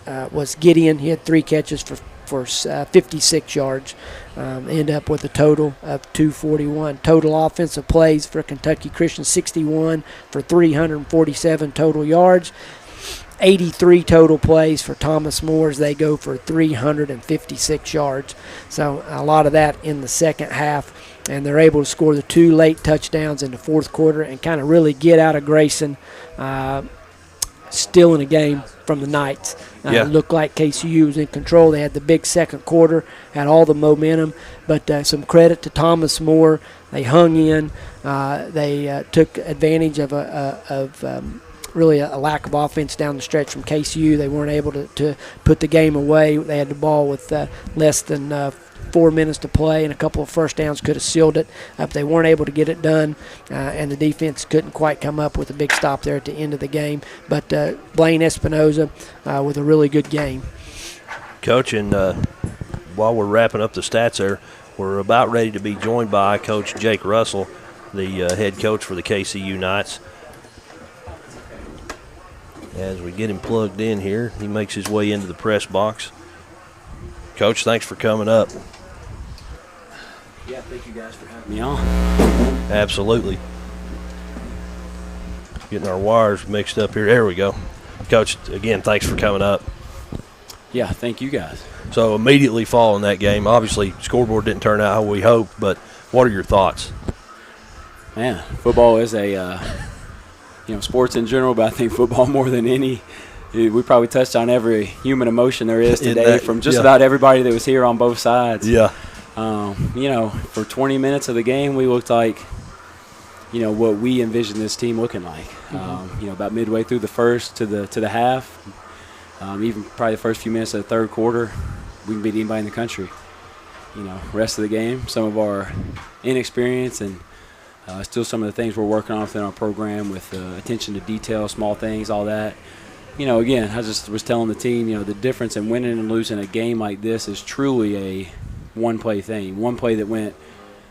was Gideon. He had 3 catches for 56 yards. End up with a total of 241. Total offensive plays for Kentucky Christian, 61 for 347 total yards. 83 total plays for Thomas Moore as they go for 356 yards. So a lot of that in the second half, and they're able to score the 2 late touchdowns in the fourth quarter and kind of really get out of Grayson still in a game from the Knights. It looked like KCU was in control. They had the big second quarter, had all the momentum, but some credit to Thomas Moore. They hung in. They took advantage of really a lack of offense down the stretch from KCU. They weren't able to put the game away. They had the ball with less than 4 minutes to play, and a couple of first downs could have sealed it. But they weren't able to get it done, and the defense couldn't quite come up with a big stop there at the end of the game. But Blaine Espinoza with a really good game. Coach, and while we're wrapping up the stats there, we're about ready to be joined by Coach Jake Russell, the head coach for the KCU Knights. As we get him plugged in here, he makes his way into the press box. Coach, thanks for coming up. Yeah, thank you guys for having me on. Absolutely. Getting our wires mixed up here. There we go. Coach, again, thanks for coming up. Yeah, thank you guys. So immediately following that game, obviously scoreboard didn't turn out how we hoped, but what are your thoughts? Man, football is a sports in general, but I think football more than any. We probably touched on every human emotion there is today from just about everybody that was here on both sides. Yeah. For 20 minutes of the game, we looked like, what we envisioned this team looking like. About midway through the first to the half, even probably the first few minutes of the third quarter, we can beat anybody in the country. Rest of the game, some of our inexperience and still some of the things we're working on within our program with attention to detail, small things, all that. Again, I just was telling the team, the difference in winning and losing a game like this is truly a one-play thing. One play that went,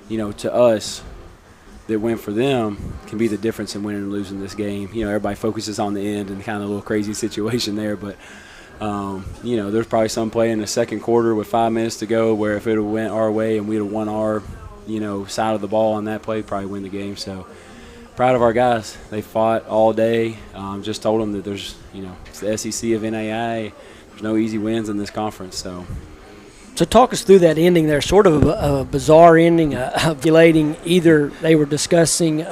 to us, that went for them can be the difference in winning and losing this game. Everybody focuses on the end and kind of a little crazy situation there, but, there's probably some play in the second quarter with 5 minutes to go where if it would have went our way and we'd have won our side of the ball on that play, probably win the game. So proud of our guys. They fought all day. Just told them that there's, it's the SEC of NAIA. There's no easy wins in this conference. So talk us through that ending there, sort of a bizarre ending, either they were discussing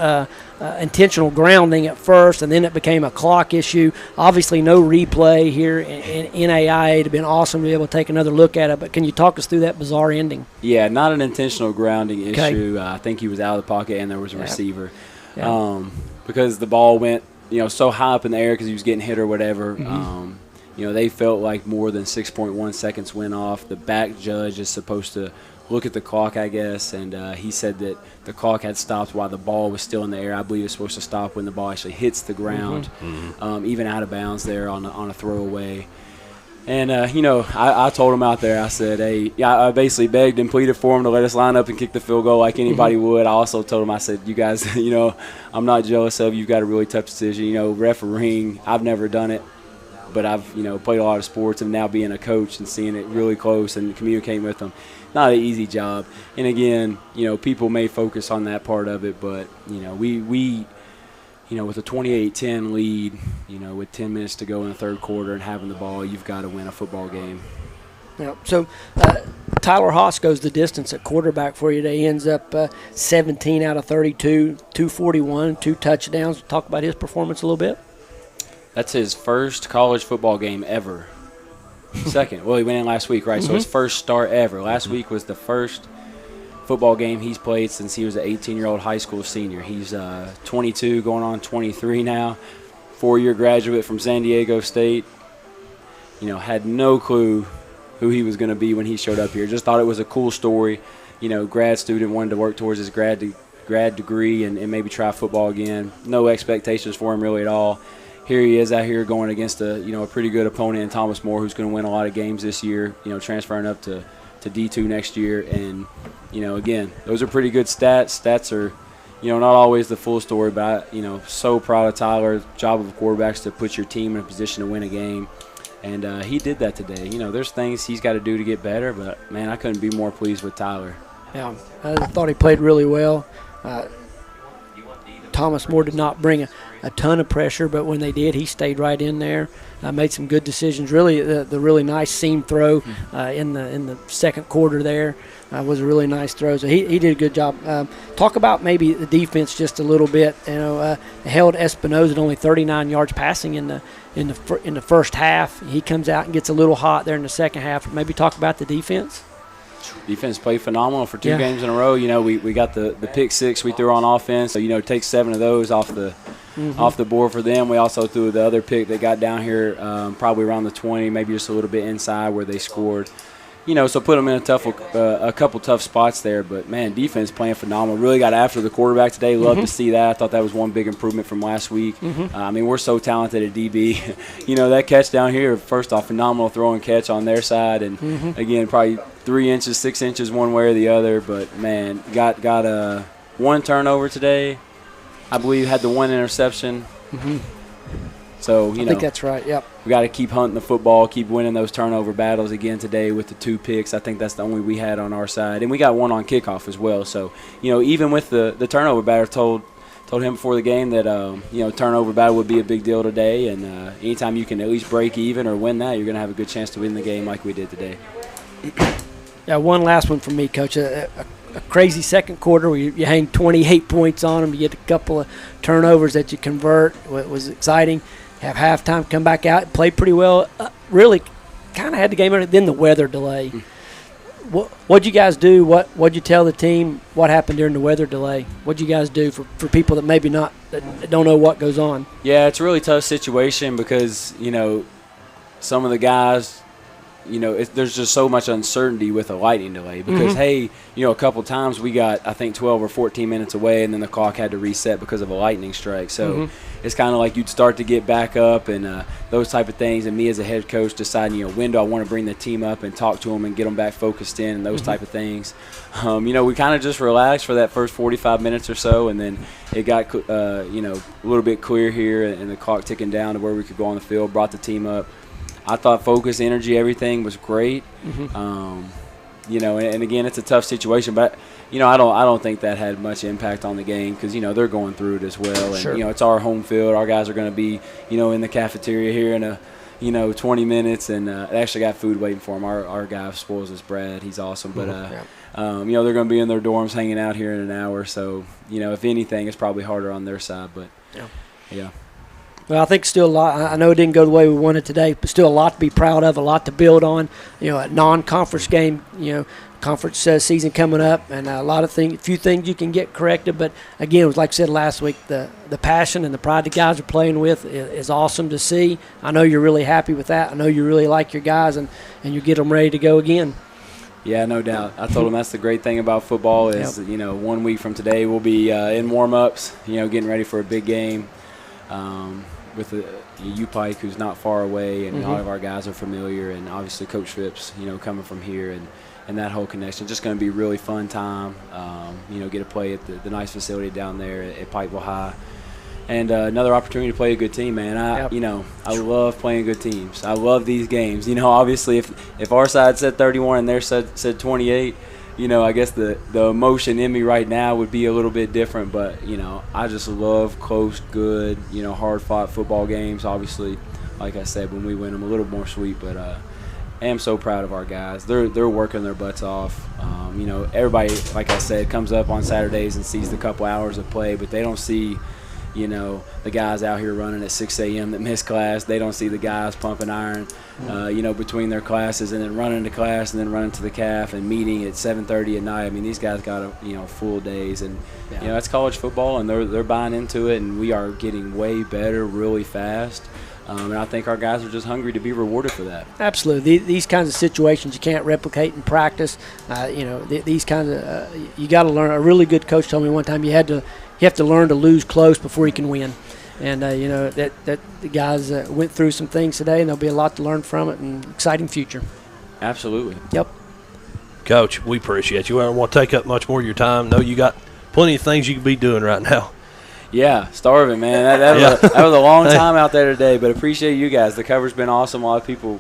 intentional grounding at first, and then it became a clock issue. Obviously no replay here in NAIA. It would have been awesome to be able to take another look at it, but can you talk us through that bizarre ending? Yeah, not an intentional grounding issue. I think he was out of the pocket and there was a receiver. Yeah. Because the ball went, so high up in the air because he was getting hit or whatever. Mm-hmm. They felt like more than 6.1 seconds went off. The back judge is supposed to look at the clock, I guess, and he said that the clock had stopped while the ball was still in the air. I believe it's supposed to stop when the ball actually hits the ground, even out of bounds there on a throwaway. And, I told him out there, I said, hey, I basically begged and pleaded for him to let us line up and kick the field goal like anybody would. I also told him, I said, you guys, I'm not jealous of you. You've got a really tough decision. Refereeing, I've never done it. but I've, played a lot of sports, and now being a coach and seeing it really close and communicating with them, not an easy job. And again, people may focus on that part of it, but, we with a 28-10 lead, with 10 minutes to go in the third quarter and having the ball, you've got to win a football game. Yeah. So Tyler Haas goes the distance at quarterback for you today. He ends up 17 out of 32, 241, 2 touchdowns. Talk about his performance a little bit. That's his first college football game ever. Second. Well, he went in last week, right? So his first start ever. Last week was the first football game he's played since he was an 18-year-old high school senior. He's 22, going on 23 now, 4-year graduate from San Diego State. Had no clue who he was going to be when he showed up here. Just thought it was a cool story. Grad student, wanted to work towards his grad degree and maybe try football again. No expectations for him really at all. Here he is out here going against a pretty good opponent in Thomas More, who's going to win a lot of games this year, transferring up to D2 next year. And, again, those are pretty good stats. Stats are, not always the full story, but, so proud of Tyler. Job of quarterbacks to put your team in a position to win a game. And he did that today. There's things he's got to do to get better, but, man, I couldn't be more pleased with Tyler. Yeah, I thought he played really well. Thomas More did not bring a ton of pressure, but when they did, he stayed right in there, made some good decisions. Really, the really nice seam throw in the second quarter there was a really nice throw. So he did a good job. Talk about maybe the defense just a little bit. Held Espinoza at only 39 yards passing in the first half. He comes out and gets a little hot there in the second half. Maybe talk about the defense. Defense played phenomenal for 2 games in a row. We got the pick 6 we threw on offense. So, take 7 of those off the board for them. We also threw the other pick that got down here probably around the 20, maybe just a little bit inside where they scored. So put them in a couple tough spots there. But, man, defense playing phenomenal. Really got after the quarterback today. Love to see that. I thought that was one big improvement from last week. We're so talented at DB. That catch down here, first off, phenomenal throw and catch on their side. And, again, probably 3 inches, 6 inches one way or the other. But, man, got one turnover today. I believe had the 1 interception. So, I think that's right, yep. We got to keep hunting the football, keep winning those turnover battles again today with the 2 picks. I think that's the only we had on our side. And we got 1 on kickoff as well. So, even with the turnover battle, told him before the game that, turnover battle would be a big deal today. And anytime you can at least break even or win that, you're going to have a good chance to win the game like we did today. Yeah, one last one from me, Coach. A crazy second quarter where you hang 28 points on them. You get a couple of turnovers that you convert. It was exciting. Have halftime, come back out, and play pretty well. Really kind of had the game under. Then the weather delay. What'd you guys do? What'd you tell the team? What happened during the weather delay? What'd you guys do for people that maybe that don't know what goes on? Yeah, it's a really tough situation because, some of the guys – there's just so much uncertainty with a lightning delay because, a couple times we got, I think, 12 or 14 minutes away, and then the clock had to reset because of a lightning strike. So it's kind of like you'd start to get back up and those type of things. And me as a head coach deciding, when do I want to bring the team up and talk to them and get them back focused in and those type of things. We kind of just relaxed for that first 45 minutes or so, and then it got, a little bit clear here and the clock ticking down to where we could go on the field, brought the team up. I thought focus, energy, everything was great. And again, it's a tough situation, but I don't think that had much impact on the game because they're going through it as well. And sure. It's our home field. Our guys are going to be in the cafeteria here in 20 minutes, and they actually got food waiting for them. Our guy spoils us bread. He's awesome, but they're going to be in their dorms hanging out here in an hour. So if anything, it's probably harder on their side, but yeah. Well, I think still a lot. I know it didn't go the way we wanted today, but still a lot to be proud of, a lot to build on. A non-conference game, conference season coming up, and a few things you can get corrected. But again, it was like I said last week, the passion and the pride the guys are playing with is awesome to see. I know you're really happy with that. I know you really like your guys, and you get them ready to go again. Yeah, no doubt. I told them that's the great thing about football is, 1 week from today we'll be in warm-ups, getting ready for a big game. With the U-Pike, who's not far away, and a lot of our guys are familiar, and obviously Coach Phipps, coming from here, and that whole connection. Just going to be a really fun time, get to play at the nice facility down there at Pikeville High. and another opportunity to play a good team, man. I love playing good teams. I love these games. Obviously, if our side said 31 and their side said 28, I guess the emotion in me right now would be a little bit different. But I just love close, good, hard-fought football games. Obviously, like I said, when we win them, a little more sweet. But I am so proud of our guys. They're working their butts off. Everybody, like I said, comes up on Saturdays and sees the couple hours of play, but they don't see the guys out here running at 6 a.m. that miss class. They don't see the guys pumping iron, between their classes and then running to class and then running to the calf and meeting at 7:30 at night. I mean, these guys got full days, and that's college football, and they're buying into it, and we are getting way better really fast. And I think our guys are just hungry to be rewarded for that. Absolutely. These kinds of situations you can't replicate in practice. These kinds of you got to learn. A really good coach told me one time you have to learn to lose close before you can win. And that the guys went through some things today, and there'll be a lot to learn from it, and exciting future. Absolutely. Yep. Coach, we appreciate you. I don't want to take up much more of your time. I know you got plenty of things you could be doing right now. Yeah, starving, man. That was a long time out there today, but appreciate you guys. The cover's been awesome. A lot of people,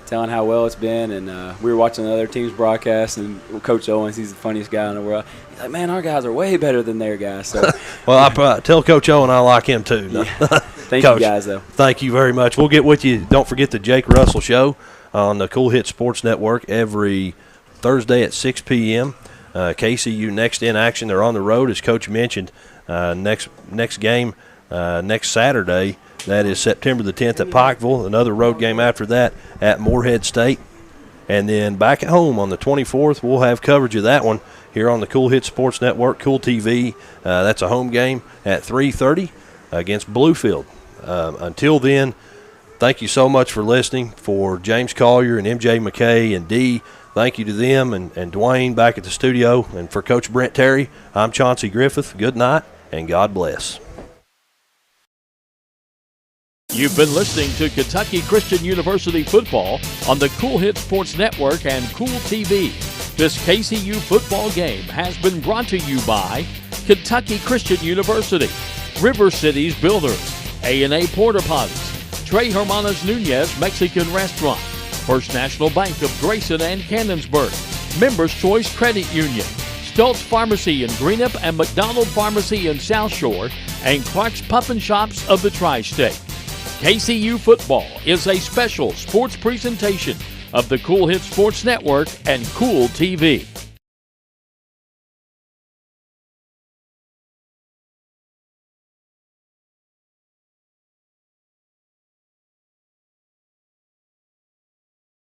telling how well it's been, and we were watching the other team's broadcast, and Coach Owens, he's the funniest guy in the world. He's like, man, our guys are way better than their guys. So, well, I tell Coach Owen I like him too. Yeah. Thank Coach, you guys, though. Thank you very much. We'll get with you. Don't forget the Jake Russell Show on the Cool Hit Sports Network every Thursday at 6 p.m. KCU next in action. They're on the road, as Coach mentioned. Next game next Saturday. That is September the 10th at Pikeville. Another road game after that at Morehead State. And then back at home on the 24th, we'll have coverage of that one here on the Cool Hit Sports Network, Cool TV. That's a home game at 3:30 against Bluefield. Until then, thank you so much for listening. For James Collier and MJ McKay and Dee, thank you to them, and Dwayne back at the studio. And for Coach Brent Terry, I'm Chauncey Griffith. Good night, and God bless. You've been listening to Kentucky Christian University football on the Cool Hit Sports Network and Cool TV. This KCU football game has been brought to you by Kentucky Christian University, River Cities Builders, A&A Porta Potties, Trey Hermanos Nunez Mexican Restaurant, First National Bank of Grayson and Cannonsburg, Members Choice Credit Union, Stultz Pharmacy in Greenup and McDonald Pharmacy in South Shore, and Clark's Puffin Shops of the Tri-State. KCU football is a special sports presentation of the Cool Hit Sports Network and Cool TV.